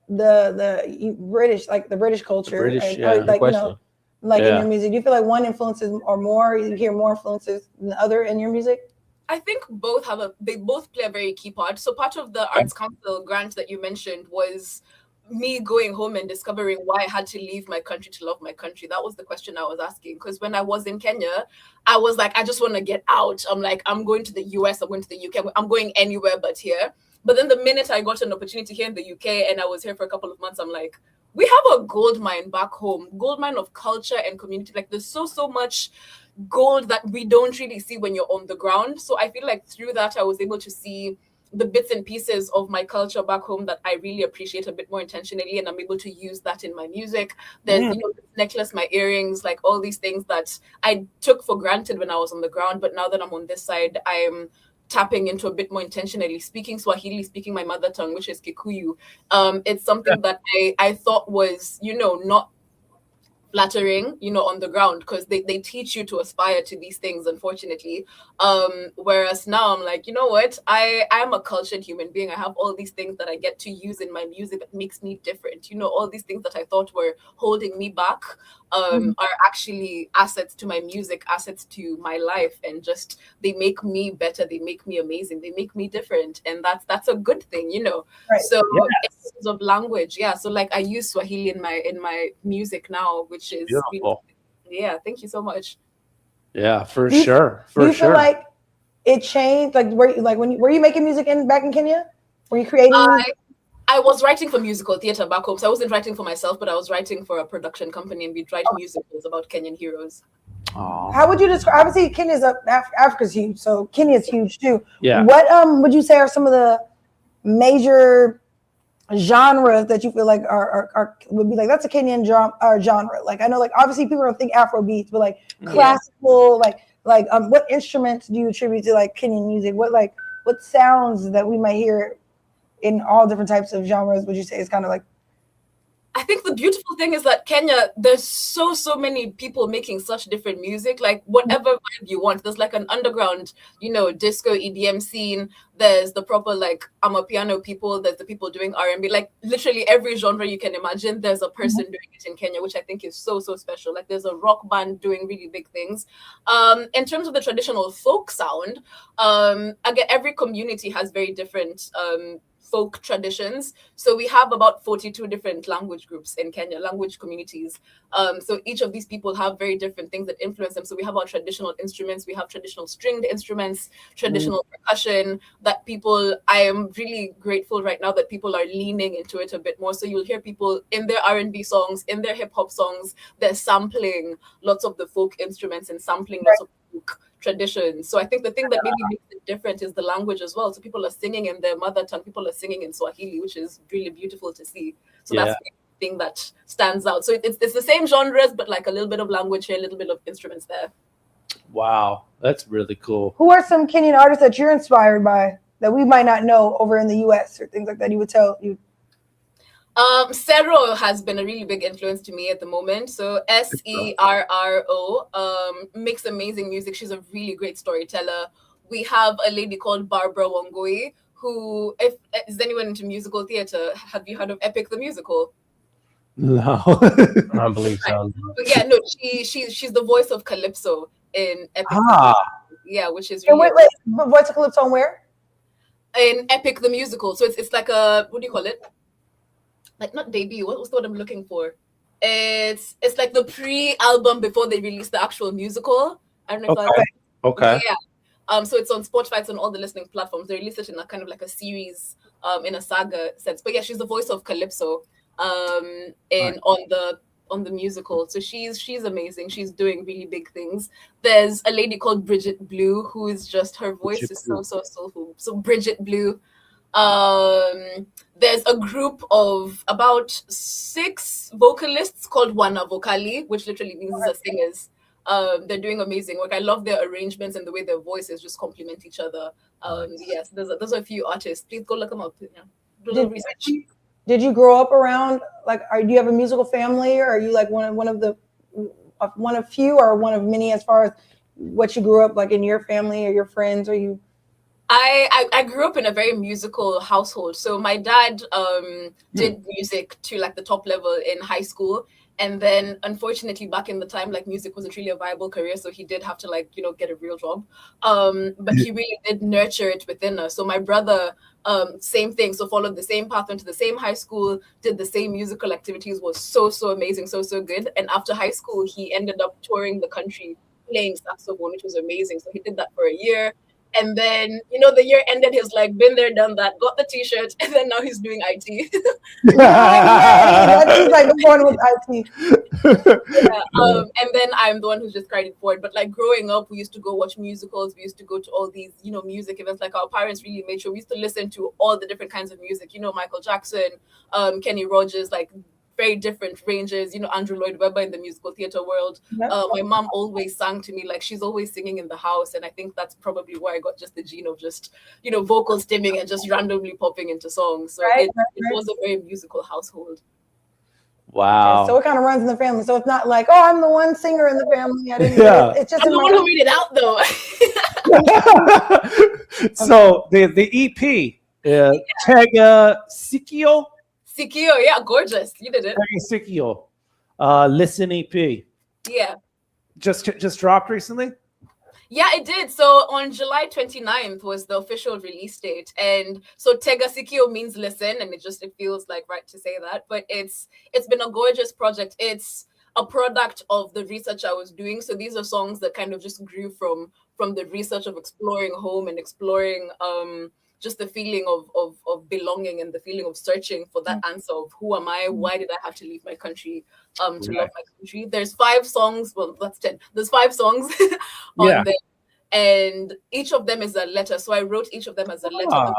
the British, like the British culture? The British, like in your music? Do you feel like one influences or more? You hear more influences than the other in your music? I think they both play a very key part. So part of the Arts Council grant that you mentioned was me going home and discovering why I had to leave my country to love my country. That was the question I was asking. Because when I was in Kenya, I was like, I just want to get out. I'm like, I'm going to the US, I'm going to the UK, I'm going anywhere but here. But then the minute I got an opportunity here in the UK and I was here for a couple of months, I'm like, we have a gold mine back home, gold mine of culture and community. Like there's so much gold that we don't really see when you're on the ground. So I feel like through that, I was able to see the bits and pieces of my culture back home that I really appreciate a bit more intentionally, and I'm able to use that in my music. There's this necklace, my earrings, like all these things that I took for granted when I was on the ground, but now that I'm on this side, I'm tapping into a bit more intentionally, speaking Swahili, speaking my mother tongue, which is Kikuyu. It's something that I thought was, not flattering, on the ground, because they teach you to aspire to these things, unfortunately. Whereas now I'm like, you know what? I'm a cultured human being. I have all these things that I get to use in my music that makes me different. All these things that I thought were holding me back are actually assets to my music, assets to my life, and just they make me better, they make me amazing, they make me different, and that's a good thing, Right. So in terms of language, so like I use Swahili in my music now, which is beautiful. Thank you so much. Yeah, for Do you sure. feel like it changed? Like were you making music back in Kenya? Were you creating? I was writing for musical theater back home, so I wasn't writing for myself, but I was writing for a production company, and we'd write musicals about Kenyan heroes. How would you describe? Obviously, Kenya's Africa's huge, so Kenya's huge too. Yeah. What would you say are some of the major genres that you feel like are would be like that's a Kenyan genre? Like I know, like obviously people don't think Afro beats, but like classical, like what instruments do you attribute to like Kenyan music? What sounds that we might hear in all different types of genres would you say is kind of like? I think the beautiful thing is that Kenya, there's so many people making such different music, like whatever vibe you want. There's like an underground, disco EDM scene. There's the proper like Amapiano people. There's the people doing R&B. Like literally every genre you can imagine, there's a person doing it in Kenya, which I think is so special. Like there's a rock band doing really big things. In terms of the traditional folk sound, again, every community has very different folk traditions. So we have about 42 different language groups in Kenya, language communities. So each of these people have very different things that influence them. So we have our traditional instruments, we have traditional stringed instruments, traditional percussion that I am really grateful right now that people are leaning into it a bit more. So you'll hear people in their R&B songs, in their hip hop songs, they're sampling lots of the folk instruments and sampling lots of folk traditions. So I think the thing that maybe makes it different is the language as well. So people are singing in their mother tongue, people are singing in Swahili, which is really beautiful to see. So that's the thing that stands out. So it's the same genres, but like a little bit of language here, a little bit of instruments there. Wow, that's really cool. Who are some Kenyan artists that you're inspired by that we might not know over in the US or things like that? You would tell you. Sero has been a really big influence to me at the moment. So Serro makes amazing music. She's a really great storyteller. We have a lady called Barbara Wangui, who, is anyone into musical theater? Have you heard of Epic the Musical? No, I don't believe so. But yeah, no, she's the voice of Calypso in Epic. Yeah, which is really wait, voice of Calypso where? In Epic the Musical. So it's like a, what do you call it? Like not debut. What's the word I'm looking for? It's like the pre-album before they release the actual musical. I don't know if that's okay. Yeah. So it's on Spotify, it's on all the listening platforms. They release it in a kind of like a series, in a saga sense. But yeah, she's the voice of Calypso, on the musical. So she's amazing. She's doing really big things. There's a lady called Bridget Blue, who is just, her voice is so soulful. So Bridget Blue. There's a group of about 6 vocalists called Wana Vocali, which literally means these are singers. They're doing amazing work. I love their arrangements and the way their voices just complement each other. Yes, those are a few artists. Please go look them up. Yeah. Do a little research. Did you grow up around do you have a musical family, or are you like one of few or one of many as far as what you grew up like in your family or your friends? Or you? I grew up in a very musical household. So my dad did music to like the top level in high school. And then unfortunately back in the time, like music wasn't really a viable career. So he did have to like, get a real job. But he really did nurture it within us. So my brother, same thing. So followed the same path, went to the same high school, did the same musical activities, was so amazing, so good. And after high school, he ended up touring the country playing saxophone, which was amazing. So he did that for a year. And then, the year ended, he's like, been there, done that, got the t-shirt, and then now he's doing IT. He's like born with IT. And then I'm the one who's just carried it forward. But like growing up, we used to go watch musicals. We used to go to all these, music events. Like our parents really made sure we used to listen to all the different kinds of music. Michael Jackson, Kenny Rogers, like very different ranges, Andrew Lloyd Webber in the musical theater world. My mom always sang to me, like she's always singing in the house. And I think that's probably where I got just the gene of just, vocal stimming and just randomly popping into songs. So it was a very musical household. Wow. So it kind of runs in the family. So it's not like, oh, I'm the one singer in the family. I didn't it's just I'm the one who made it out though. So the EP, Tega Sikio. Sikio, yeah, gorgeous. You did it. Sikio, Listen EP. Yeah. Just dropped recently? Yeah, it did. So on July 29th was the official release date. And so Tega Sikio means listen, and it feels like right to say that. But it's been a gorgeous project. It's a product of the research I was doing. So these are songs that kind of just grew from the research of exploring home and exploring just the feeling of belonging and the feeling of searching for that answer of who am I? Why did I have to leave my country to love my country? There's 5 songs. Well, that's 10. There's 5 songs on there. And each of them is a letter. So I wrote each of them as a letter.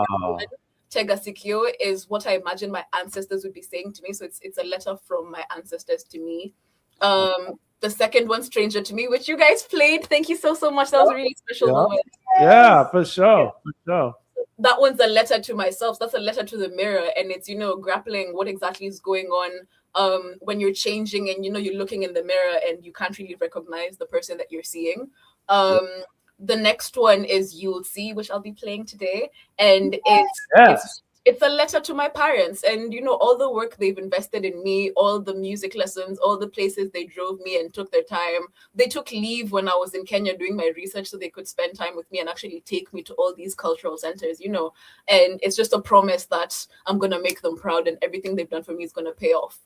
Tega Sikio is what I imagine my ancestors would be saying to me. So it's a letter from my ancestors to me. The second one, Stranger to Me, which you guys played. Thank you so much. That was a really special moment. Yeah, for sure. That one's a letter to myself. That's a letter to the mirror. And it's, grappling what exactly is going on when you're changing and, you're looking in the mirror and you can't really recognize the person that you're seeing. The next one is You'll See, which I'll be playing today. And it's a letter to my parents and, all the work they've invested in me, all the music lessons, all the places they drove me and took their time. They took leave when I was in Kenya doing my research so they could spend time with me and actually take me to all these cultural centers, and it's just a promise that I'm going to make them proud and everything they've done for me is going to pay off.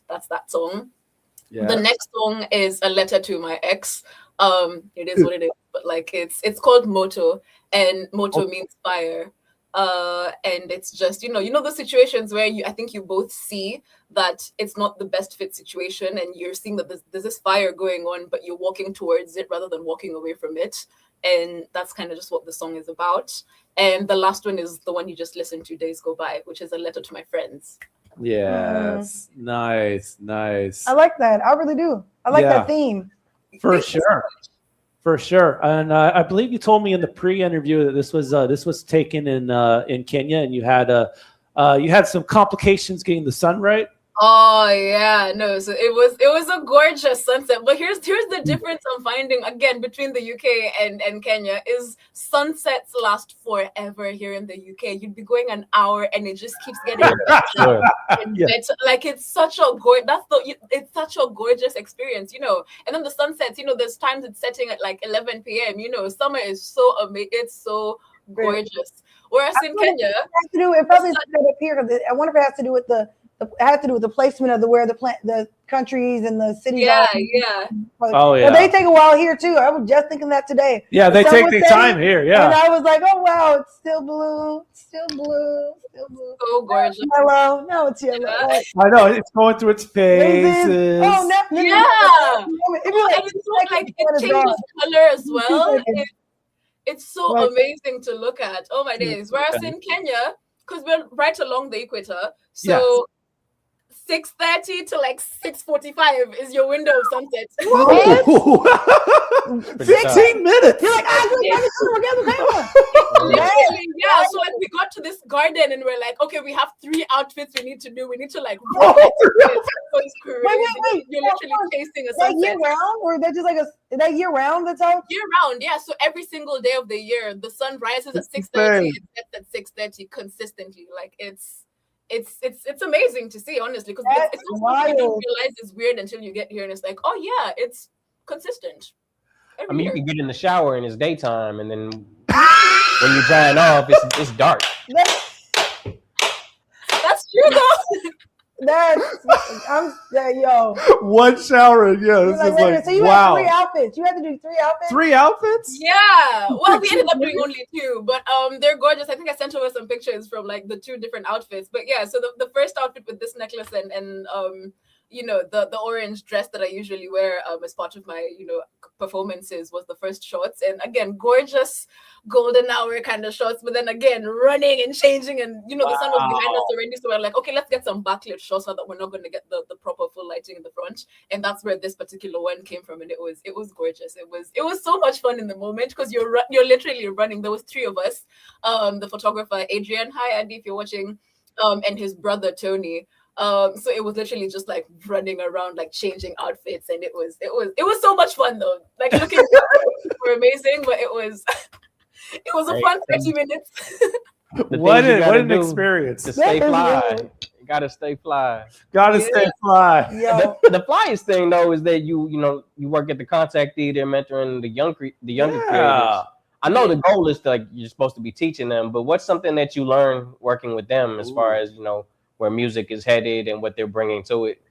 That's that song. Yeah. The next song is a letter to my ex. It is what it is, but like it's called Moto, and Moto means fire. And it's just, the situations where I think you both see that it's not the best fit situation and you're seeing that there's this fire going on, but you're walking towards it rather than walking away from it. And that's kind of just what the song is about. And the last one is the one you just listened to, Days Go By, which is a letter to my friends. Yes. Nice. I like that. I really do. I like that theme. For sure. And I believe you told me in the pre-interview that this was taken in Kenya, and you had some complications getting the sun right. Oh yeah, no. So it was a gorgeous sunset. But here's the difference I'm finding again between the UK and Kenya is sunsets last forever here in the UK. You'd be going an hour and it just keeps getting better and better. Like it's such a gorgeous experience, And then the sunsets, there's times it's setting at like 11 p.m. Summer is so amazing. It's so gorgeous. Whereas in Kenya, it probably up here. I wonder if it has to do with the placement of where the countries and the cities are. Yeah. Oh yeah. But they take a while here too. I was just thinking that today. Yeah, they take their time here. Yeah. And I was like, oh wow, it's still blue. So gorgeous. Yellow. No, it's yellow. Yeah. I know it's going through its phases. Oh, yeah. It changes color as well. It's so amazing to look at. Oh my days. Whereas in Kenya, because we're right along the equator, so 6:30 to like 6:45 is your window of sunset. 15 minutes. You're like, Literally, yeah. So like we got to this garden and we're like, okay, we have 3 outfits we need to do. We need to like rock it. So it's crazy. Wait. You're literally chasing a Is that sunset. year round, or is that just like is that year round? That's how year round, yeah. So every single day of the year, the sun rises at 6:30, it sets at 6:30 consistently. Like it's amazing to see, honestly, because it's not something you don't realize is weird until you get here and it's like, oh yeah, it's consistent. I mean, you can get in the shower and it's daytime, and then when you're drying off, it's dark. That's true though. Yo. One shower, yeah. This is like, so you wow. had 3 outfits. You had to do 3 outfits. 3 outfits? Yeah. Well, we ended up doing only 2, but they're gorgeous. I think I sent over some pictures from like the 2 different outfits. But yeah, so the first outfit with this necklace and you know, the orange dress that I usually wear as part of my, you know, performances was the first shorts. And again, gorgeous golden hour kind of shots, but then again, running and changing, and you know, the sun was behind us already. So we're like, okay, let's get some backlit shots so that we're not going to get the proper full lighting in the front. And that's where this particular one came from. And it was gorgeous. It was so much fun in the moment because you're literally running. There was 3 of us, the photographer, Adrian. Hi, Andy, if you're watching, and his brother, Tony. So it was literally just like running around, like changing outfits, and it was so much fun though. Like looking were amazing, but it was a fun 30 minutes. What an experience to stay fly. You gotta stay fly. Stay fly. The flyest thing though is that you work at the Contact Theater, mentoring the younger creators. I know the goal is to, like, you're supposed to be teaching them, but what's something that you learn working with them as far as, you know, where music is headed and what they're bringing to it?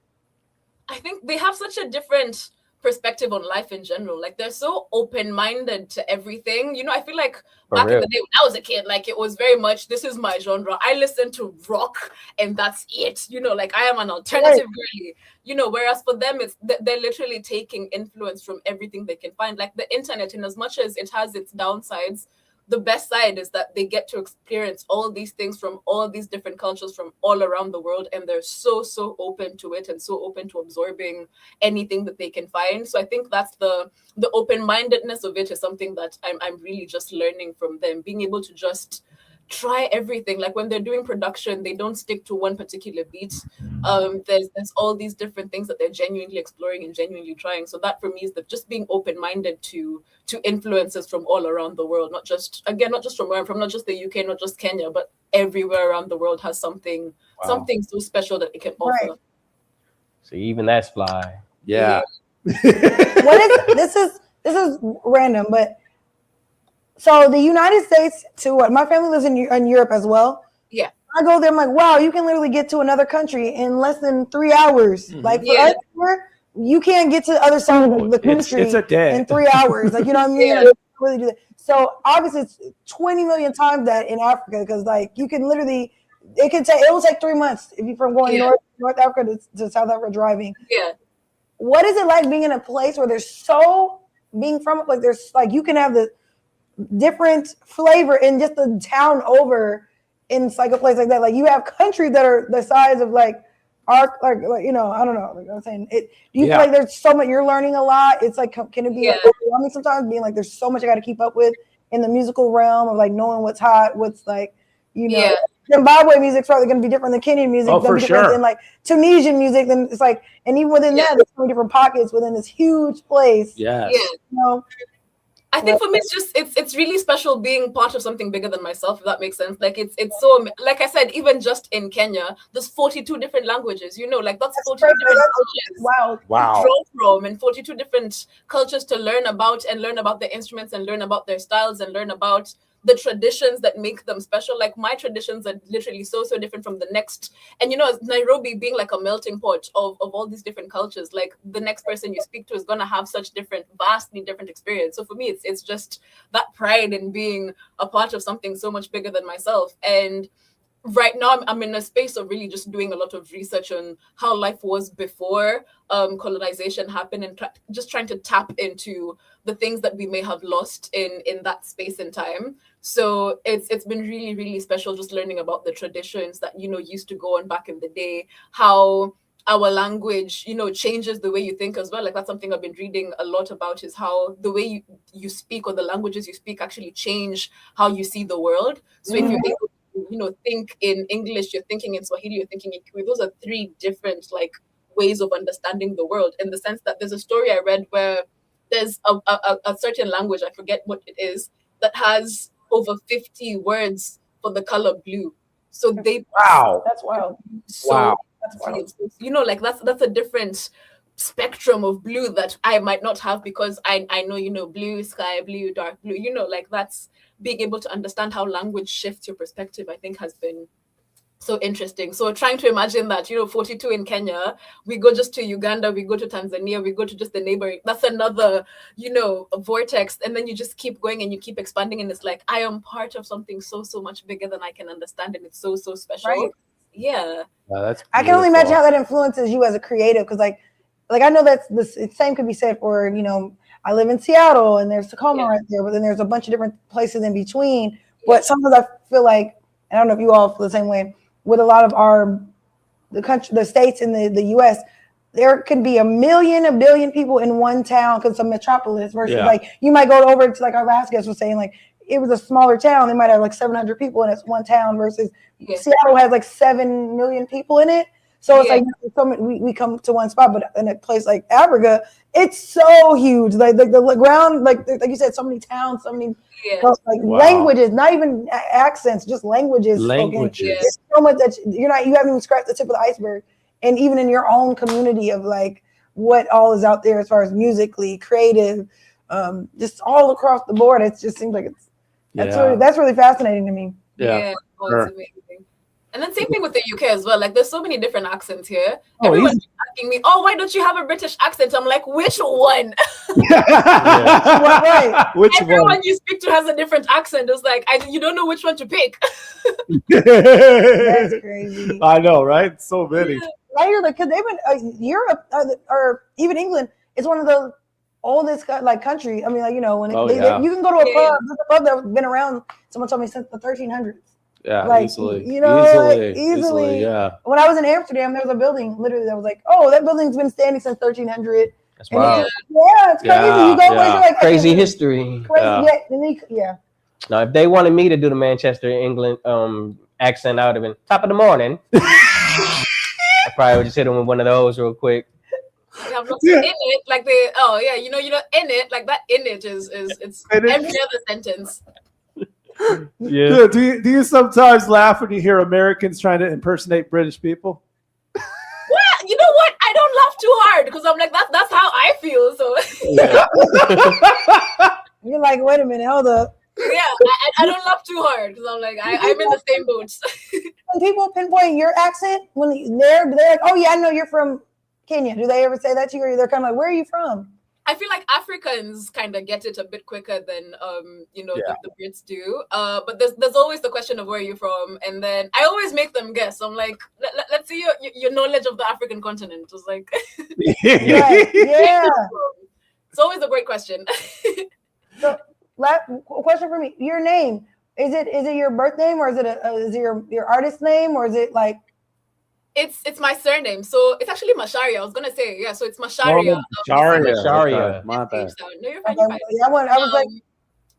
I think they have such a different perspective on life in general. Like they're so open-minded to everything. You know, I feel like back in the day when I was a kid, like it was very much, this is my genre. I listen to rock and that's it. You know, like I am an alternative girly. You know, whereas for them, they're literally taking influence from everything they can find. Like the internet, in as much as it has its downsides, the best side is that they get to experience all these things from all these different cultures from all around the world, and they're so open to it and so open to absorbing anything that they can find. So I think that's the open-mindedness of it is something that I'm really just learning from them, being able to just try everything. Like when they're doing production, they don't stick to one particular beat. There's all these different things that they're genuinely exploring and genuinely trying. So that for me is just being open-minded to influences from all around the world, not just from where I'm from, not just the UK, not just Kenya, but everywhere around the world has something so special that it can offer. Right. So even that's fly. Yeah. This is random, but so the United States to what? My family lives in Europe as well. Yeah. I go there, I'm like, wow, you can literally get to another country in less than 3 hours. Mm-hmm. Like for us here, you can't get to the other side of the country it's a day. in 3 hours. Like, you know what I mean? Like, really do that. So obviously it's 20 million times that in Africa, because like you can literally, it will take 3 months if you're from going North Africa to South Africa driving. Yeah. What is it like being in a place where there's there's like you can have the different flavor in just the town over in like a place like that? Like you have countries that are the size of like our like you know, I don't know, like I'm saying it. Do you feel like there's so much you're learning a lot? It's like, can it be like overwhelming sometimes, being like there's so much I got to keep up with in the musical realm of like knowing what's hot, what's like, you know, Zimbabwe music's probably going to be different than Kenyan music, than like Tunisian music. Then it's like, and even within that, there's so many different pockets within this huge place. Yes. Yeah. You know. I think for me, it's really special being part of something bigger than myself, if that makes sense. Like it's so, like I said, even just in Kenya, there's 42 different languages, you know, like that's 42 different cultures. Wow. To draw from, and 42 different cultures to learn about their instruments and learn about their styles and learn about the traditions that make them special. Like my traditions are literally so different from the next. And you know, Nairobi being like a melting pot of all these different cultures, like the next person you speak to is going to have such vastly different experience. So for me, it's just that pride in being a part of something so much bigger than myself. And right now I'm in a space of really just doing a lot of research on how life was before colonization happened, and just trying to tap into the things that we may have lost in that space and time. So it's been really special just learning about the traditions that, you know, used to go on back in the day, how our language, changes the way you think as well. Like that's something I've been reading a lot about, is how the way you speak, or the languages you speak, actually change how you see the world. So if you're able to, think in English, you're thinking in Swahili, you're thinking in Kiwi. Those are three different ways of understanding the world, in the sense that there's a story I read where there's a certain language, I forget what it is, that has over 50 words for the color blue. So that's wild. So that's wild. That's a different spectrum of blue that I might not have, because I know, blue sky, blue, dark blue, that's being able to understand how language shifts your perspective, I think has been so interesting. So trying to imagine that, 42 in Kenya, we go just to Uganda, we go to Tanzania, we go to just the neighboring, that's another, a vortex. And then you just keep going and you keep expanding. And it's like, I am part of something so much bigger than I can understand. And it's so special. Right. Yeah. I can only imagine how that influences you as a creative. Cause like I know that's the same could be said for, I live in Seattle and there's Tacoma right there, but then there's a bunch of different places in between. But sometimes I feel like, I don't know if you all feel the same way, with a lot of the states in the US, there could be a billion people in one town because it's a metropolis versus you might go over to our last guest was saying it was a smaller town. They might have 700 people and it's one town versus Seattle has 7 million people in it. So it's we come to one spot, but in a place like Africa, it's so huge. The ground, like you said, so many towns, so many languages, not even accents, just languages. It's so much that you haven't even scratched the tip of the iceberg. And even in your own community of what all is out there as far as musically, creative, just all across the board, it just seems like that's really fascinating to me. Yeah. It's amazing. And then same thing with the UK as well. There's so many different accents here. Everyone's asking me, why don't you have a British accent? I'm like, which one? Everyone you speak to has a different accent. It's like, you don't know which one to pick. That's crazy. I know, right? So many. Right here, because even Europe or even England is one of the oldest country. I mean, when you can go to a pub. There's a pub that's been around. Someone told me since the 1300s. Yeah, easily. Easily. Yeah. When I was in Amsterdam, there was a building literally that was that building's been standing since 1300. That's wild. It's crazy. You go where you're like crazy history. Crazy. Now, if they wanted me to do the Manchester, England accent, I would have been top of the morning. I probably would just hit them with one of those real quick. I'm not in it, in it, that in it is it's every other sentence. Yeah. Do you sometimes laugh when you hear Americans trying to impersonate British people? Well, you know what? I don't laugh too hard because I'm like that's how I feel. So you're like, wait a minute, hold up. Yeah, I don't laugh too hard because I'm like I'm in the same boat. When people pinpoint your accent, when they're like, oh yeah, I know you're from Kenya. Do they ever say that to you, or they're kind of like, where are you from? I feel like Africans kind of get it a bit quicker than the Brits do. But there's always the question of where you're from, and then I always make them guess. I'm like, let's see your knowledge of the African continent. It's like, yeah. It's always a great question. So, question for me: your name is it your birth name, or is it your artist name, or is it like? It's my surname, so it's actually Macharia. I was gonna say, so it's Macharia. Macharia. My bad. No, you're fine. You're fine. I was like,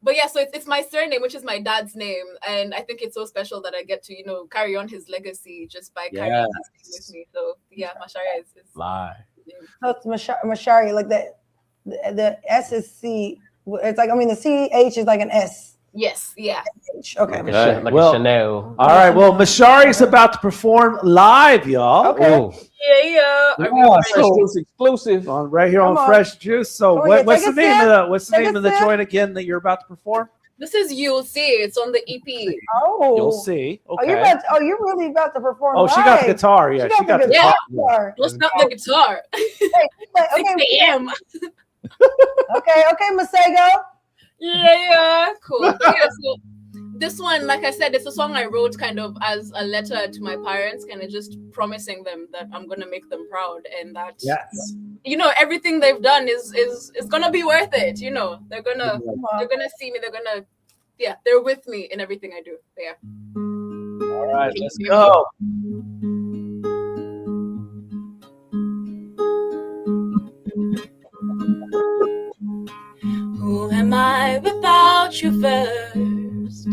but yeah, so it's my surname, which is my dad's name, and I think it's so special that I get to carry on his legacy just by carrying his name with me. So yeah, Macharia is lie. So it's Macharia, like that. The S is C. It's like the CH is like an S. Yes, yeah. Okay. Like a Chanel. All right. Well, Mashari is about to perform live, y'all. Okay. Yeah. Exclusive. Right here on Fresh Juice. So what's the name of the joint again that you're about to perform? This is You'll See. It's on the EP. Oh. You'll See. Okay. You're really about to perform. Oh, she got the guitar. Yeah, she got the guitar. What's not the guitar? 6 a.m. Okay, Masego. Yeah, cool. Yeah, so this one, like I said, it's a song I wrote kind of as a letter to my parents, kind of just promising them that I'm gonna make them proud and that everything they've done is gonna be worth it. They're gonna see me. They're with me in everything I do. Yeah. All right, let's go. without you first,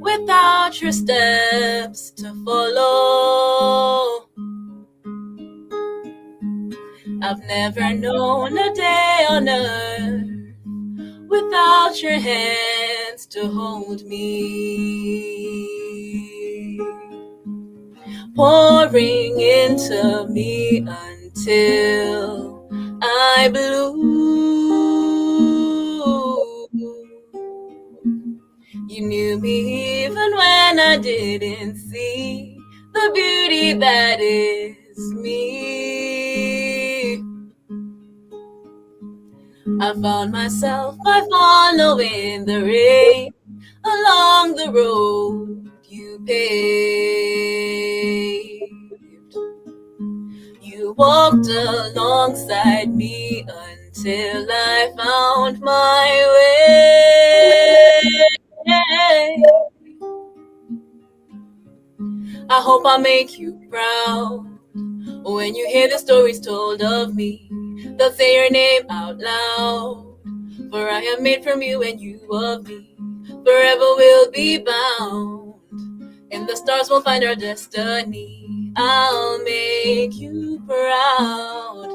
without your steps to follow. I've never known a day on earth without your hands to hold me, pouring into me until I bloom. You knew me even when I didn't see the beauty that is me. I found myself by following the rain along the road you paved. You walked alongside me until I found my way. I hope I make you proud when you hear the stories told of me. They'll say your name out loud, for I am made from you and you of me. Forever we'll be bound, and the stars will find our destiny. I'll make you proud,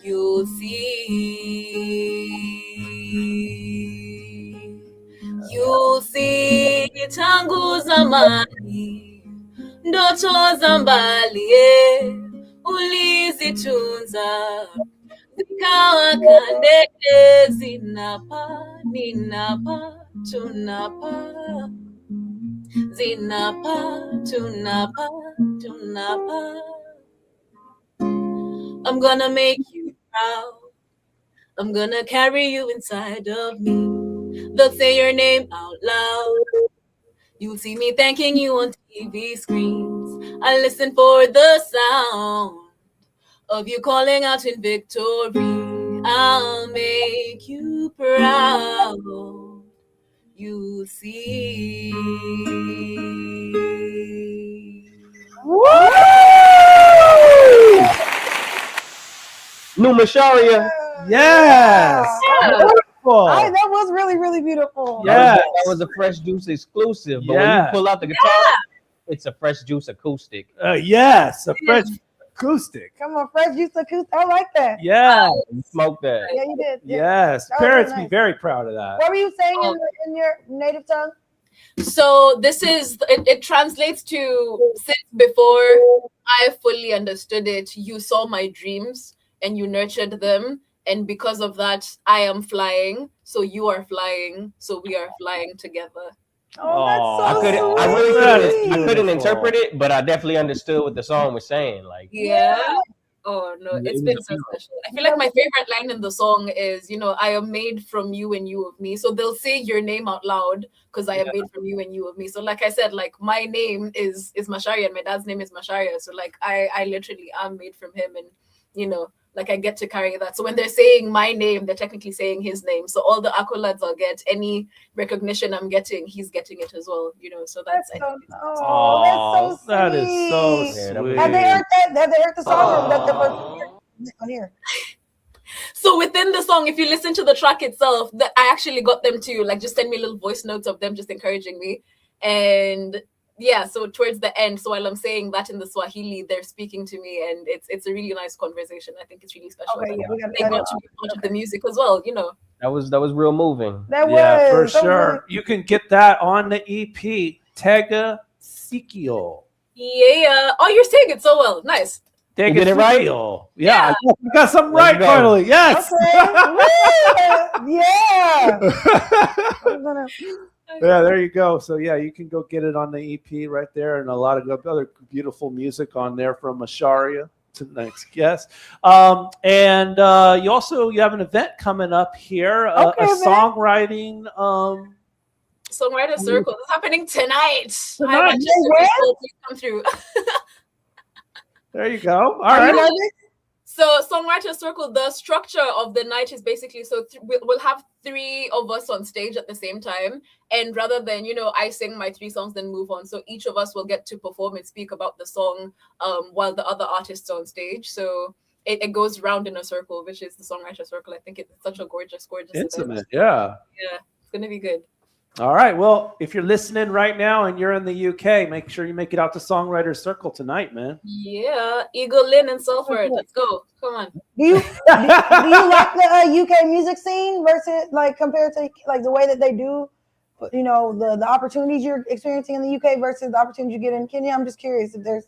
you'll see. You'll see tangu zamani, ndoto za mbali ulizitunza, zikawa kandege, zinapa, ninapa, tunapa, zinapa, tunapa, tunapa. I'm gonna make you proud, I'm gonna carry you inside of me. They'll say your name out loud, you'll see me thanking you on TV screens. I listen for the sound of you calling out in victory. I'll make you proud, you see. Woo! New Macharia. Yes. Beautiful. That was really, really beautiful. Yeah. That was a Fresh Juice exclusive. But when you pull out the guitar, it's a Fresh Juice acoustic. Yes, a Fresh acoustic. Come on, Fresh Juice acoustic. I like that. Yeah. You smoked that. Yeah, you did. Yes. That was Parents really be nice. very proud of that. What were you saying in your native tongue? So this is, it translates to, since before I fully understood it, you saw my dreams and you nurtured them. And because of that, I am flying. So you are flying. So we are flying together. Oh, that's so I couldn't interpret it, but I definitely understood what the song was saying. Like, yeah. Oh no, it's been so special. I feel like my favorite line in the song is, you know, I am made from you and you of me. So they'll say your name out loud because I am made from you and you of me. So like I said, like my name is Macharia and my dad's name is Macharia. So like I literally am made from him, and you know, like I get to carry that. So when they're saying my name, they're technically saying his name. So all the accolades I'll get, any recognition I'm getting, he's getting it as well. You know, so that's so, that's so sweet. That is so sweet. Have they heard that? Have they heard the song? Or that on here? So within the song, if you listen to the track itself, I actually got them to like just send me little voice notes of them just encouraging me. And yeah, so towards the end, so while I'm saying that in the Swahili, they're speaking to me, and it's a really nice conversation. I think it's really special. Okay, yeah, we got they got to be part of the music as well, you know. That was real moving. Yeah, for sure. You can get that on the EP, Tega Sikio. Yeah. Oh, you're saying it so well. Nice. Tega You did it right? Sikio. Yeah, you got something right finally. Yes. Yeah. Yeah, there you go. So yeah, you can go get it on the EP right there, and a lot of other beautiful music on there from Macharia, tonight's guest. And you have an event coming up here, a songwriting. Songwriter Circle. This is happening tonight. Tonight. Please come through. There you go. All right. So Songwriter Circle, the structure of the night is basically, so we'll have 3 of us on stage at the same time. And rather than, you know, I sing my 3 songs, then move on. So each of us will get to perform and speak about the song while the other artists are on stage. So it goes round in a circle, which is the Songwriter Circle. I think it's such a gorgeous Intimate, event. yeah. Yeah, it's going to be good. All right. Well, if you're listening right now and you're in the UK, make sure you make it out to Songwriters Circle tonight, man. Yeah, Eagle Lynn and Salford. Let's go. Come on. Do you like the UK music scene versus like compared to like the way that they do, you know, the opportunities you're experiencing in the UK versus the opportunities you get in Kenya? I'm just curious if there's.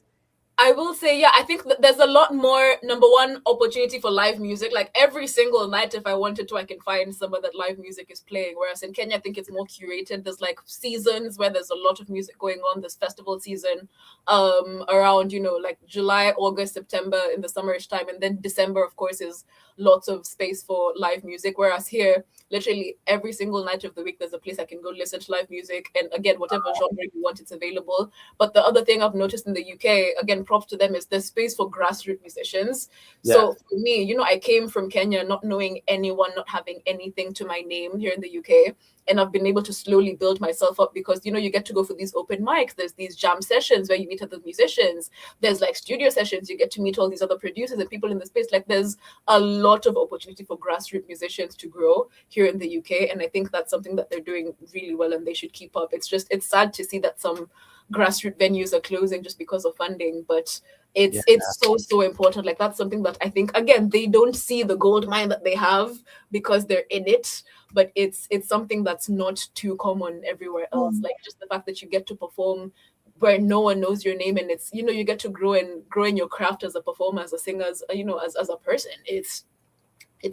I will say, yeah, I think there's a lot more, number one, opportunity for live music. Like every single night, if I wanted to, I can find somewhere that live music is playing. Whereas in Kenya, I think it's more curated. There's like seasons where there's a lot of music going on. There's festival season around, you know, like July, August, September in the summerish time. And then December, of course, is lots of space for live music. Whereas here, literally every single night of the week, there's a place I can go listen to live music. And again, whatever genre you want, it's available. But the other thing I've noticed in the UK, again, props to them, is there's space for grassroots musicians. Yeah. So for me, you know, I came from Kenya not knowing anyone, not having anything to my name here in the UK. And I've been able to slowly build myself up because, you know, you get to go for these open mics. There's these jam sessions where you meet other musicians. There's like studio sessions. You get to meet all these other producers and people in the space. Like there's a lot of opportunity for grassroots musicians to grow here in the UK. And I think that's something that they're doing really well and they should keep up. It's sad to see that some grassroots venues are closing just because of funding, but it's so important. Like that's something that I think, again, they don't see the gold mine that they have because they're in it, but it's something that's not too common everywhere else. Like just the fact that you get to perform where no one knows your name, and it's, you know, you get to grow in your craft as a performer, as a singer, as you know, as a person. It's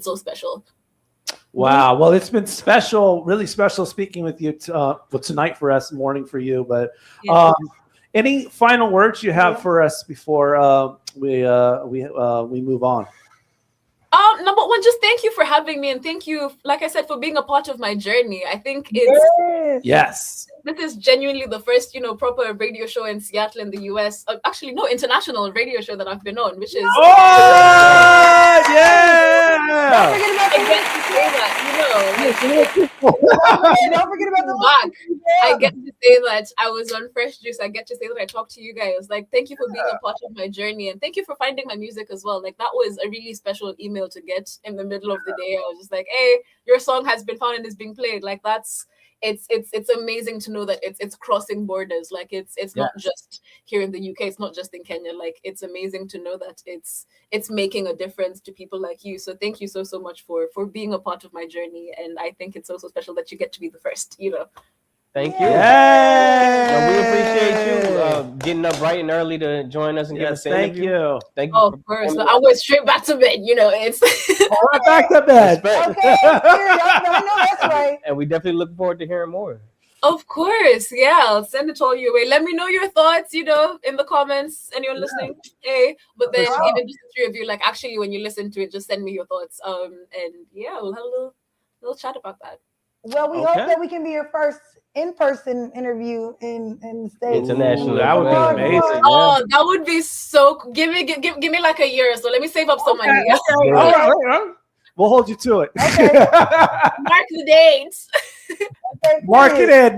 so special. Wow. Well, it's been special, really special speaking with you tonight for us, morning for you. But any final words you have for us before we move on? Number one, just thank you for having me, and thank you, like I said, for being a part of my journey. I think it's this is genuinely the first, you know, proper radio show in Seattle in the US. Actually, no, international radio show that I've been on, which is yeah. I get to say that, you know. Don't forget about the back. I get to say that I was on Fresh Juice. I get to say that I talked to you guys. Like, thank you for being a part of my journey, and thank you for finding my music as well. Like, that was a really special email to get in the middle of the day. I was just like, hey, your song has been found and is being played. Like, it's amazing to know that it's crossing borders. Like it's not just here in the UK, it's not just in Kenya. Like it's amazing to know that it's making a difference to people like you. So thank you so much for being a part of my journey. And I think it's also special that you get to be the first, you know. Thank you. Yeah. We appreciate you getting up bright and early to join us and give us an interview. Thank you. Oh, of course. I went straight back to bed. You know, it's right back to bed. Okay, I know that's right. And we definitely look forward to hearing more. Of course, yeah. I'll send it all your way. Let me know your thoughts, you know, in the comments. Anyone listening? Hey, but then even just the three of you, like actually when you listen to it, just send me your thoughts. And yeah, we'll have a little chat about that. Well, we hope that we can be your first in-person interview in the States. International. That would be amazing. Oh, that would be so. Give me like a year, so let me save up some money. All right. We'll hold you to it. Okay. Mark the dates. Okay, mark it in.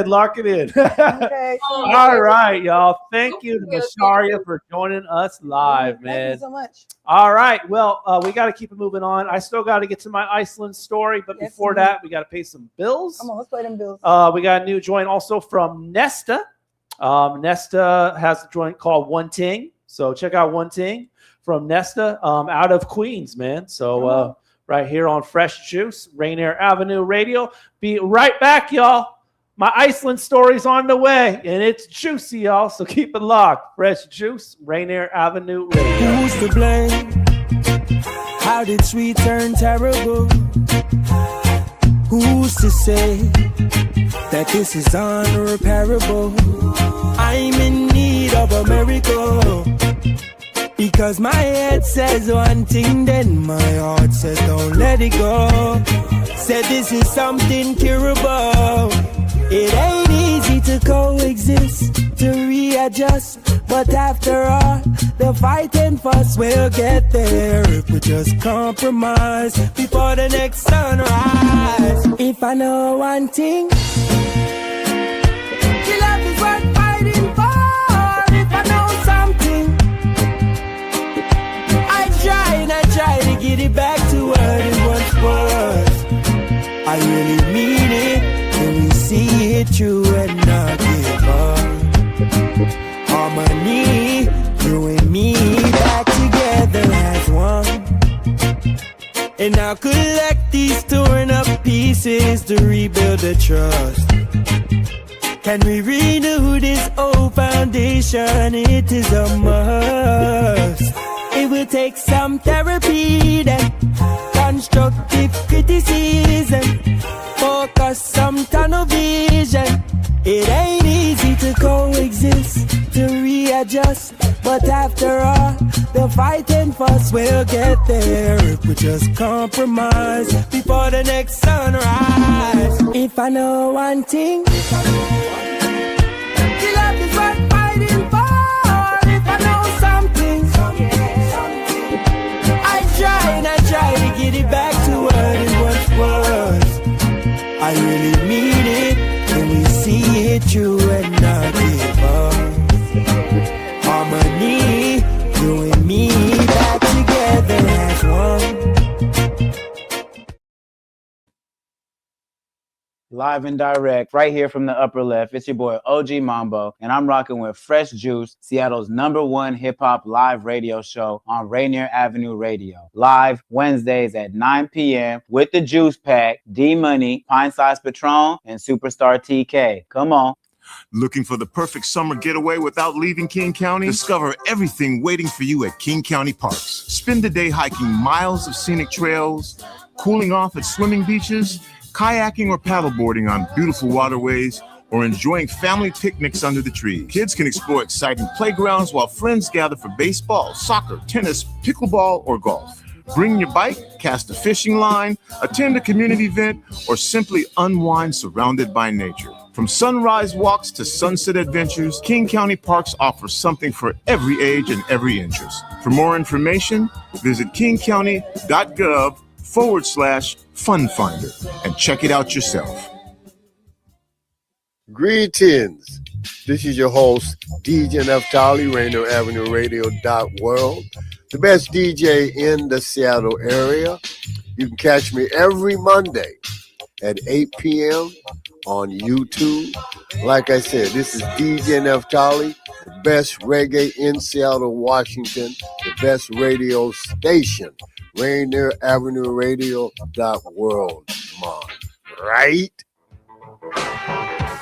Lock it in. Okay. All right, y'all. Thank you to Macharia for joining us live, man. Thank you so much. All right. Well, we got to keep it moving on. I still got to get to my Iceland story, but before that, we got to pay some bills. Come on, let's play them bills. We got a new joint also from Nesta. Nesta has a joint called One Ting. So check out One Ting from Nesta out of Queens, man. So right here on Fresh Juice, Rainier Avenue Radio. Be right back, y'all. My Iceland story's on the way, and it's juicy, y'all. So keep it locked. Fresh Juice, Rainier Avenue Radio. Who's to blame? How did sweet turn terrible? Who's to say that this is unrepairable? I'm in need of a miracle. Because my head says one thing, then my heart says don't let it go. Said this is something curable. It ain't easy to coexist, to readjust. But after all, the fight and fuss will get there if we just compromise before the next sunrise. If I know one thing, your love is worth fighting for. If I know something, I try to get it back to what it once was. I really mean it. Can we see it through and not give up. Harmony, you and me back together as one. And I'll collect these torn up pieces to rebuild the trust. Can we renew this old foundation? It is a must. It will take some therapy, then constructive criticism, focus some tunnel vision. It ain't easy to coexist, to readjust, but after all the fight and fuss, we'll get there if we just compromise before the next sunrise. If I know one thing, love is worth fighting for. If I know something, I try to get it back to what it once was. I really mean it when we see it through and not give up. Harmony, you and me back together as one. Live and direct, right here from the upper left. It's your boy OG Mambo, and I'm rocking with Fresh Juice, Seattle's #1 hip-hop live radio show on Rainier Avenue Radio. Live Wednesdays at 9 p.m. with the Juice Pack, D-Money, Pint-Sized Patron, and Superstar TK. Come on. Looking for the perfect summer getaway without leaving King County? Discover everything waiting for you at King County Parks. Spend the day hiking miles of scenic trails, cooling off at swimming beaches, kayaking or paddleboarding on beautiful waterways, or enjoying family picnics under the trees. Kids can explore exciting playgrounds while friends gather for baseball, soccer, tennis, pickleball, or golf. Bring your bike, cast a fishing line, attend a community event, or simply unwind surrounded by nature. From sunrise walks to sunset adventures, King County Parks offers something for every age and every interest. For more information, visit kingcounty.gov/Fun Finder and check it out yourself. Greetings. This is your host, DJ Neftali, Rainier Avenue Radio.world, the best DJ in the Seattle area. You can catch me every Monday at 8 p.m. on YouTube. Like I said, this is DJ Neftali, the best reggae in Seattle, Washington, the best radio station. Rainier Avenue Radio.world. Come on, right?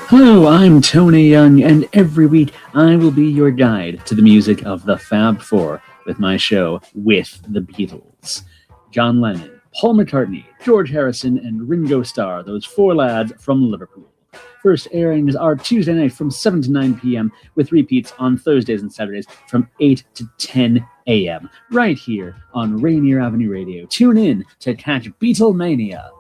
Hello, I'm Tony Young, and every week I will be your guide to the music of the Fab Four with my show With the Beatles. John Lennon, Paul McCartney, George Harrison, and Ringo Starr, those four lads from Liverpool. First airings are Tuesday night from 7 to 9 p.m. with repeats on Thursdays and Saturdays from 8 to 10 a.m. right here on Rainier Avenue Radio. Tune in to catch Beatlemania.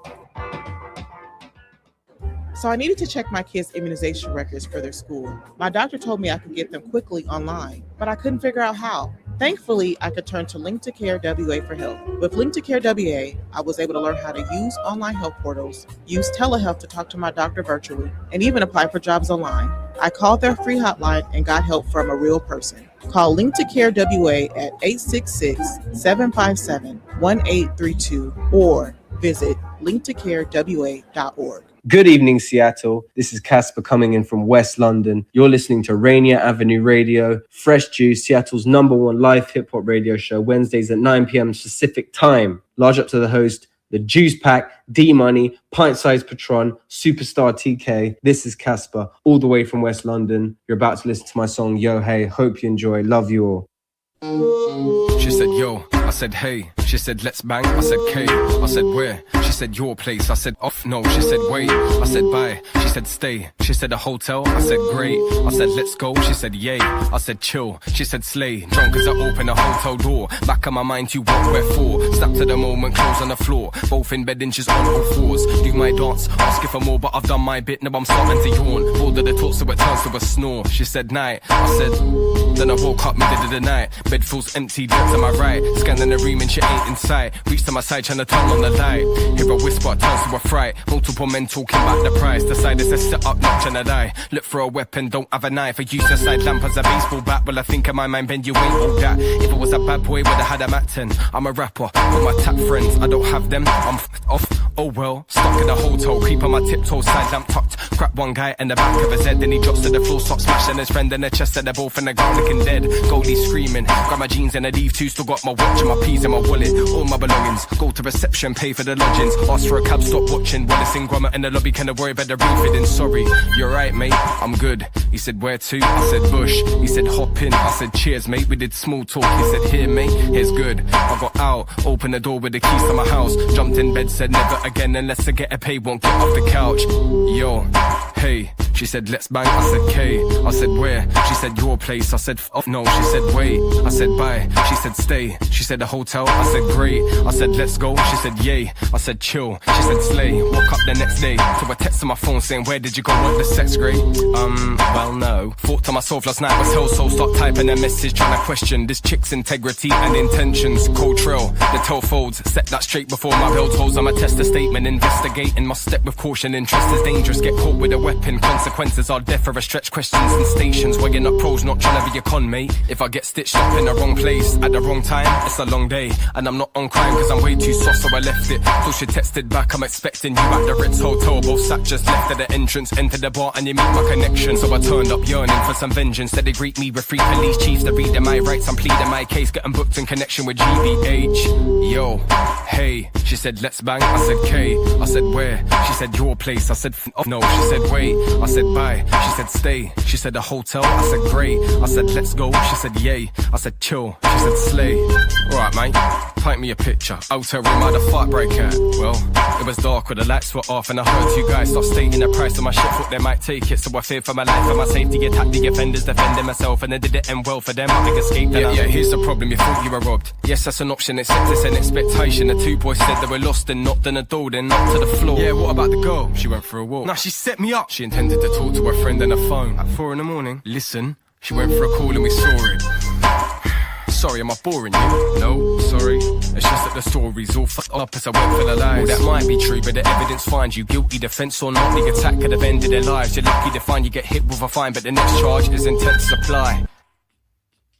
So I needed to check my kids' immunization records for their school. My doctor told me I could get them quickly online, but I couldn't figure out how. Thankfully, I could turn to Link to Care WA for help. With Link to Care WA, I was able to learn how to use online health portals, use telehealth to talk to my doctor virtually, and even apply for jobs online. I called their free hotline and got help from a real person. Call Link to Care WA at 866-757-1832 or visit linktocarewa.org. Good evening, Seattle. This is Casper coming in from West London. You're listening to Rainier Avenue Radio, Fresh Juice, Seattle's #1 live hip-hop radio show, Wednesdays at 9 p.m. Pacific time. Large up to the host, the Juice Pack, D-Money, Pint-Sized Patron, Superstar TK. This is Casper, all the way from West London. You're about to listen to my song, Yo Hey. Hope you enjoy. Love you all. She said, yo. I said, hey. She said, let's bang. I said, K. I said, where? She said, your place. I said, off. No. She said, wait. I said, bye. She said, stay. She said, a hotel. I said, great. I said, let's go. She said, yay. I said, chill. She said, slay. Drunk as I open a hotel door. Back of my mind, you what we're for. Snap to the moment, clothes on the floor. Both in bed, inches on all fours. Do my dance. Ask if for more, but I've done my bit. Now I'm starting to yawn. Bored of the talk, so it turns to a snore. She said, night. I said, then I woke up middle of the night. Bed feels empty, look to my right. Scanning the room and she ain't in sight. Reach to my side, trying to turn on the light. Hear a whisper, turns to a fright. Multiple men talking about the price. Decide it's a set up, not trying to die. Look for a weapon, don't have a knife. I use the side lamp as a baseball bat. Well, I think in my mind, bend you ain't all that. If I was a bad boy, would have had a mat 10. I'm a rapper, with my tap friends, I don't have them. I'm off. Oh well, stuck in a hotel, creep on my tiptoes, side lamp tucked. Crap one guy in the back of his head, then he drops to the floor, stop smashing his friend in the chest, and they're both in the ground looking dead. Goldie screaming, grab my jeans and I leave too, still got my watch and my peas in my wallet, all my belongings. Go to reception, pay for the lodgings, ask for a cab, stop watching. Wallace and Gromit in the lobby, kinda worry about the refitting. Sorry, you're right, mate, I'm good. He said, where to? I said, Bush. He said, hop in. I said, cheers, mate. We did small talk. He said, here, mate, here's good. I got out, opened the door with the keys to my house, jumped in bed, said, never again unless I get a pay, won't get off the couch. Yo, hey. She said, let's bang. I said, K. I said, where? She said, your place. I said, no. She said, wait. I said, bye. She said, stay. She said, a hotel. I said, great. I said, let's go. She said, yay. I said, chill. She said, slay. Woke up the next day to a text on my phone saying, where did you go? What the sex grade? Well, no. Thought to myself last night was hell, so start typing a message trying to question this chick's integrity and intentions. Cold trail, the toe folds, set that straight before my bell tolls. I'm a tester statement, investigating, must step with caution. Interest is dangerous, get caught with a weapon. Consequences are death for a stretch, questions and stations. Weighing up pros, not trying to be a con, mate. If I get stitched up in the wrong place at the wrong time, it's a long day. And I'm not on crime cause I'm way too soft, so I left it. Till she texted back, I'm expecting you at the Ritz Hotel. Both sat just left at the entrance, enter the bar and you meet my connection. So I turned up yearning for some vengeance. Said they greet me with 3 police chiefs to read my rights. I'm pleading my case, getting booked in connection with GBH. Yo, hey. She said, let's bang. I said, K. I said, where? She said, your place. I said, no. She said, wait. I said, bye. She said, stay. She said, a hotel. I said, great. I said, let's go. She said, yay. I said, chill. She said, slay. Alright, mate. Paint me a picture. Hotel room, how the fuck break out? Well, it was dark where the lights were off, and I heard 2 guys start stating the price of my shit. Thought they might take it, so I feared for my life and my safety. Attacked the offenders, defending myself, and they did it end well for them. I think escaped. Yeah, here's the problem. You thought you were robbed. Yes, that's an option. Except it's an expectation. The 2 boys said they were lost and knocked on the door, then knocked to the floor. Yeah, what about the girl? She went for a walk. Nah, she set me up. She intended to talk to her friend on the phone at 4 in the morning. Listen, she went for a call and we saw it. Sorry, am I boring you? No, sorry. It's just that the story's all fucked up as I went for the lies. Well, that might be true, but the evidence finds you guilty. Defense or not, the attack could have ended their lives. You're lucky to find you get hit with a fine, but the next charge is intent to supply.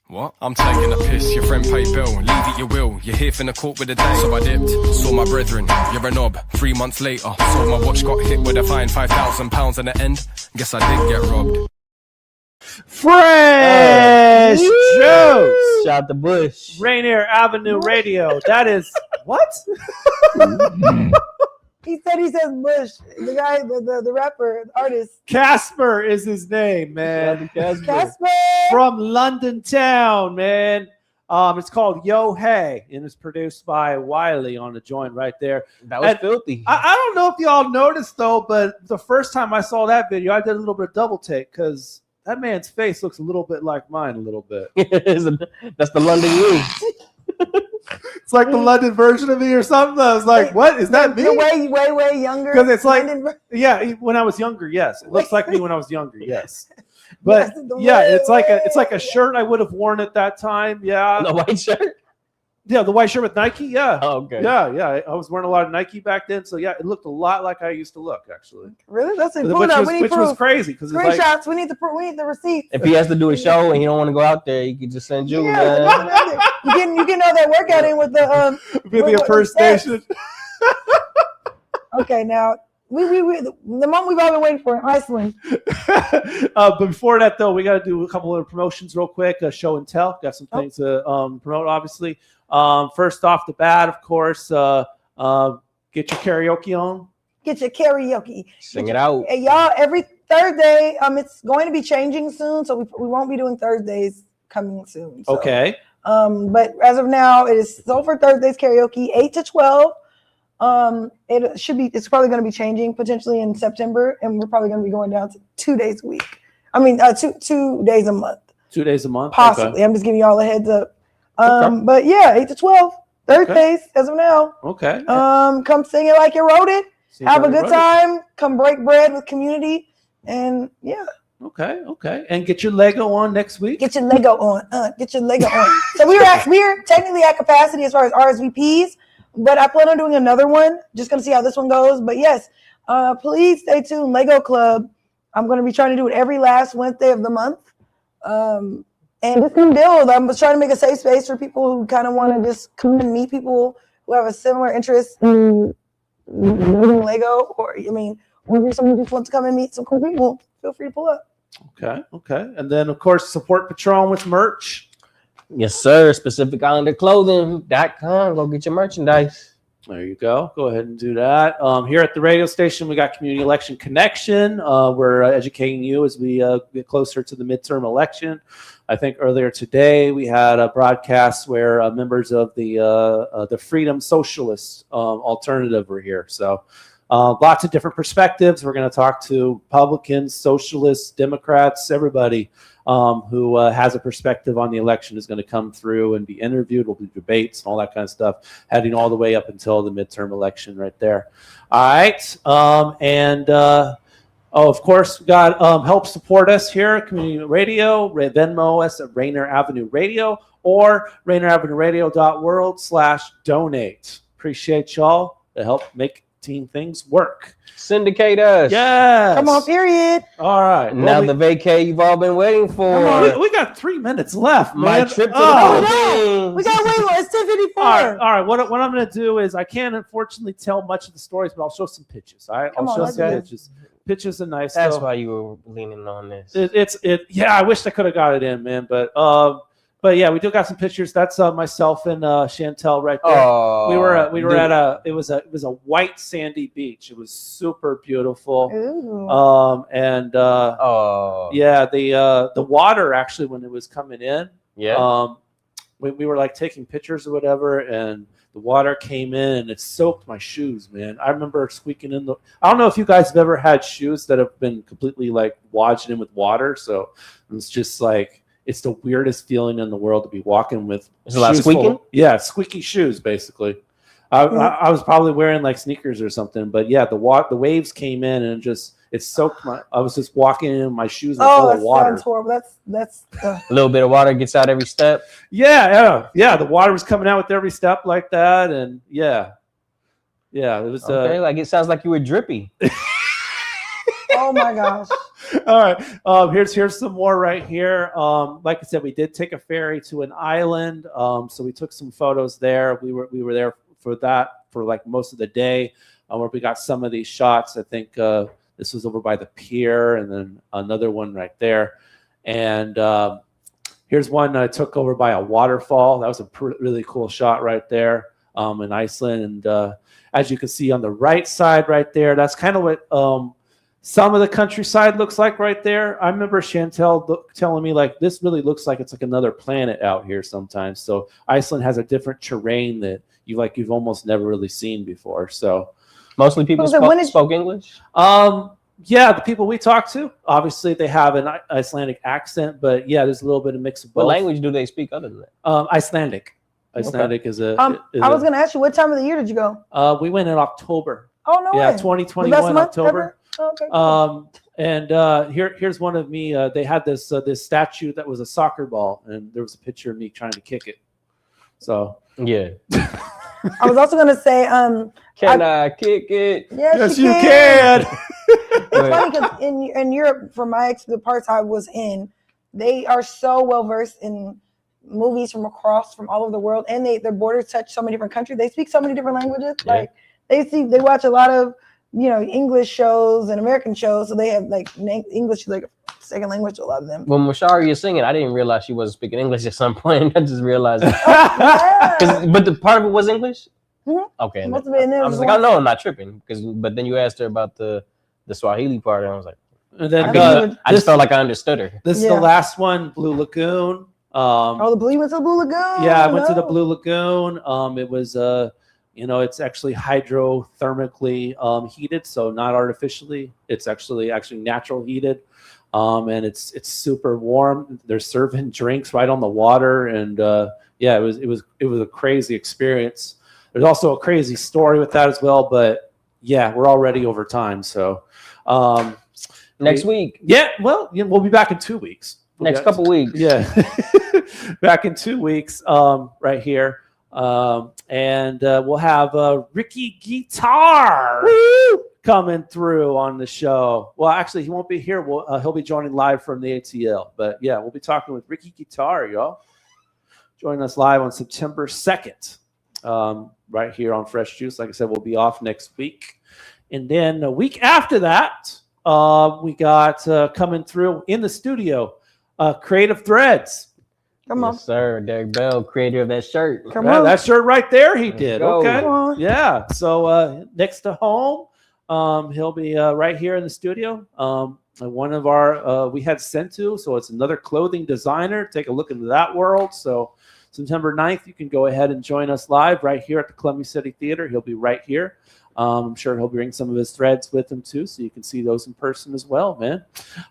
What? I'm taking a piss, your friend paid bill. Leave it you will, you're here from the court with a day. So I dipped, saw my brethren, you're a knob. 3 months later, saw my watch got hit with a fine, £5,000 on the end. Guess I did get robbed. Fresh Juice. Shout the Bush. Rainier Avenue Radio. That is what? He says Bush. The guy, the rapper, the artist. Casper is his name, man. Casper from London town, man. It's called Yo Hey, and it's produced by Wiley on the joint right there. That was filthy. I don't know if y'all noticed though, but the first time I saw that video, I did a little bit of double take because that man's face looks a little bit like mine, a little bit. That's the London you. It's like the London version of me or something. I was like, what? Is that me? Way younger. Because it's like, yeah, when I was younger, yes. It looks like me when I was younger, yes. But yeah, it's like a shirt I would have worn at that time. Yeah. The white shirt? Yeah, the white shirt with Nike. Yeah. Oh, okay. Yeah. I was wearing a lot of Nike back then. So yeah, it looked a lot like I used to look, actually. Really? That's it. Which was crazy. Because screenshots. Like, we need the receipts. If he has to do a show and he don't want to go out there, he can just send you. Yeah, you can know that workout in with the with the impersonation. Okay, now the moment we've all been waiting for in Iceland. But before that, though, we got to do a couple of promotions real quick. Show and tell. Got some things to promote, obviously. First off the bat, of course, get your karaoke on. Get your karaoke. Sing it out. Hey, y'all, every Thursday, it's going to be changing soon, so we won't be doing Thursdays coming soon. So. Okay. But as of now, it is for Thursdays karaoke, 8 to 12. It's probably going to be changing potentially in September, and we're probably going to be going down to 2 days a week. I mean, 2 days a month. 2 days a month? Possibly. Okay. I'm just giving y'all a heads up. But yeah, 8 to 12 Thursdays as of now. Okay. Come sing it like you wrote it. Have a good time. Come break bread with community, and yeah. Okay. And get your Lego on next week. Get your Lego on. So we're technically at capacity as far as RSVPs, but I plan on doing another one. Just gonna see how this one goes. But yes, please stay tuned. Lego Club. I'm gonna be trying to do it every last Wednesday of the month. And just come build. I'm just trying to make a safe space for people who kind of want to just come and meet people who have a similar interest in building Lego, or I mean, whenever someone just wants to come and meet some cool people, feel free to pull up. Okay. And then, of course, support Patron with merch. Yes, sir. SpacificIslandClothing.com. Go get your merchandise. There you go. Go ahead and do that. Here at the radio station, we got Community Election Connection. We're educating you as we get closer to the midterm election. I think earlier today we had a broadcast where members of the Freedom Socialist Alternative were here. So lots of different perspectives. We're going to talk to Republicans, Socialists, Democrats, everybody who has a perspective on the election is going to come through and be interviewed. We'll do debates and all that kind of stuff, heading all the way up until the midterm election right there. All right. Of course, we got help support us here at Community Radio, Venmo us at Rainier Avenue Radio or RainierAvenueRadio.world/donate. Appreciate y'all to help make things work. Syndicate us. Yes. Come on, period. All right. Now the vacay you've all been waiting for. We got 3 minutes left, man. My trip to the no. We got way more. It's 10:54. All right. What I'm going to do is I can't unfortunately tell much of the stories, but I'll show some pictures. All right. I'll show some pictures. Pictures are nice. That's why you were leaning on this. Yeah, I wish I could have got it in, man. But yeah, we do got some pictures. That's myself and Chantel right there. Oh, we were at it was a white sandy beach. It was super beautiful. Ooh. Yeah, the water actually when it was coming in. Yeah. We were like taking pictures or whatever, and the water came in and it soaked my shoes, man. I remember squeaking in I don't know if you guys have ever had shoes that have been completely like washed in with water. So it's just like, it's the weirdest feeling in the world to be walking with. Is it a lot of squeaking? Squeaky shoes, basically. I was probably wearing like sneakers or something, but yeah, the waves came in and it soaked I was just walking in my shoes full of water. Sounds horrible. That's a little bit of water gets out every step. Yeah. The water was coming out with every step like that, and yeah, it was. Okay, like it sounds like you were drippy. Oh my gosh. All right. Here's some more right here. Like I said, we did take a ferry to an island. So we took some photos there. We were there for like most of the day, where we got some of these shots. I think this was over by the pier, and then another one right there. And here's one I took over by a waterfall. That was a really cool shot right there in Iceland. And as you can see on the right side right there, that's kind of what some of the countryside looks like right there. I remember Chantel telling me like this really looks like it's like another planet out here sometimes. So Iceland has a different terrain that you've almost never really seen before. So mostly people spoke English. Yeah, the people we talked to, obviously they have an Icelandic accent, but yeah, there's a little bit of mix of both. What language do they speak other than that? Icelandic. Icelandic is a. I was going to ask you, what time of the year did you go? We went in October. Oh no! Yeah, way. 2021 October. Oh, okay. Cool. And here's one of me. They had this statue that was a soccer ball, and there was a picture of me trying to kick it. So yeah. I was also gonna say, can I kick it? Yes, you can. It's funny because in Europe, from the parts I was in, they are so well versed in movies from all over the world, and their borders touch so many different countries. They speak so many different languages. Yeah. Like they watch a lot of English shows and American shows, so they have like English is like a second language to a lot of them. When Macharia is singing, I didn't realize she wasn't speaking English at some point. I just realized it. But the part of it was English. Mm-hmm. Okay. I was like, oh no, I'm not tripping. But then you asked her about the Swahili part, and I was like, and then I just felt like I understood her. This is the last one, Blue Lagoon. You went to the Blue Lagoon. Yeah, I went to the Blue Lagoon. It was it's actually hydrothermically heated, so not artificially. It's actually natural heated, and it's super warm. They're serving drinks right on the water, and it was a crazy experience. There's also a crazy story with that as well, but yeah, we're already over time, so next week. Yeah, well, we'll be back in 2 weeks. Next couple weeks. Yeah, back in 2 weeks, right here. And we'll have Ricky Guitar coming through on the show. Well, actually, he won't be here. He'll be joining live from the ATL. But yeah, we'll be talking with Ricky Guitar, y'all. Joining us live on September 2nd. right here on Fresh Juice. Like I said, we'll be off next week. And then a week after that, we got coming through in the studio, Creative Threads. Come on. Yes, sir. Derek Bell, creator of that shirt. Come on. That shirt right there, he did. go. Okay. Come on. Yeah. So next to home, he'll be right here in the studio. One of our we had sent to, so it's another clothing designer. Take a look into that world. So September 9th, you can go ahead and join us live right here at the Columbia City Theater. He'll be right here. I'm sure he'll bring some of his threads with him too, so you can see those in person as well, man.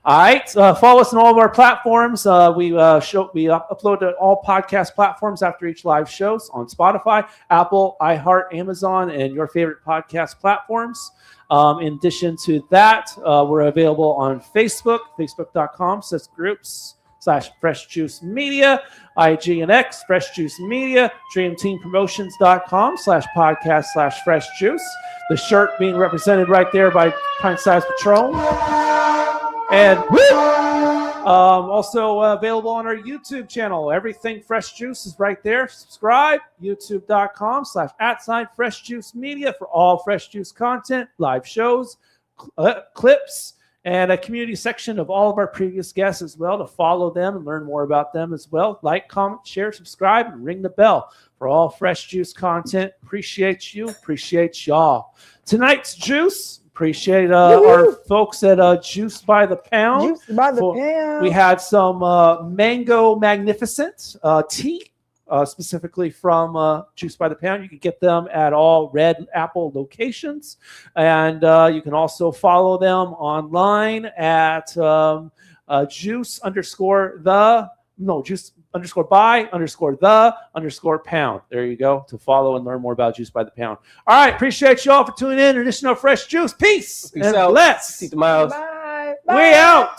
All right, follow us on all of our platforms. We upload to all podcast platforms after each live shows on Spotify, Apple, iHeart, Amazon, and your favorite podcast platforms. In addition to that, we're available on Facebook, facebook.com/groups/Fresh Juice Media, IG and X, Fresh Juice Media, DreamTeamPromotions.com/podcast/Fresh Juice. The shirt being represented right there by Pint Size Patron. And also available on our YouTube channel. Everything Fresh Juice is right there. Subscribe, youtube.com/@Fresh Juice Media for all Fresh Juice content, live shows, clips, and a community section of all of our previous guests as well, to follow them and learn more about them as well. Like, comment, share, subscribe, and ring the bell for all Fresh Juice content. Appreciate you. Appreciate y'all. Tonight's juice. Appreciate our folks at Juice by the Pound. Juice by the Pound. We had some Mango Magnificent tea. Specifically from Juice by the Pound. You can get them at all Red Apple locations. And you can also follow them online at juice_by_the_pound. There you go, to follow and learn more about Juice by the Pound. All right, appreciate y'all for tuning in. Additional Fresh Juice. Peace and out. bless. See you tomorrow. Bye. We out.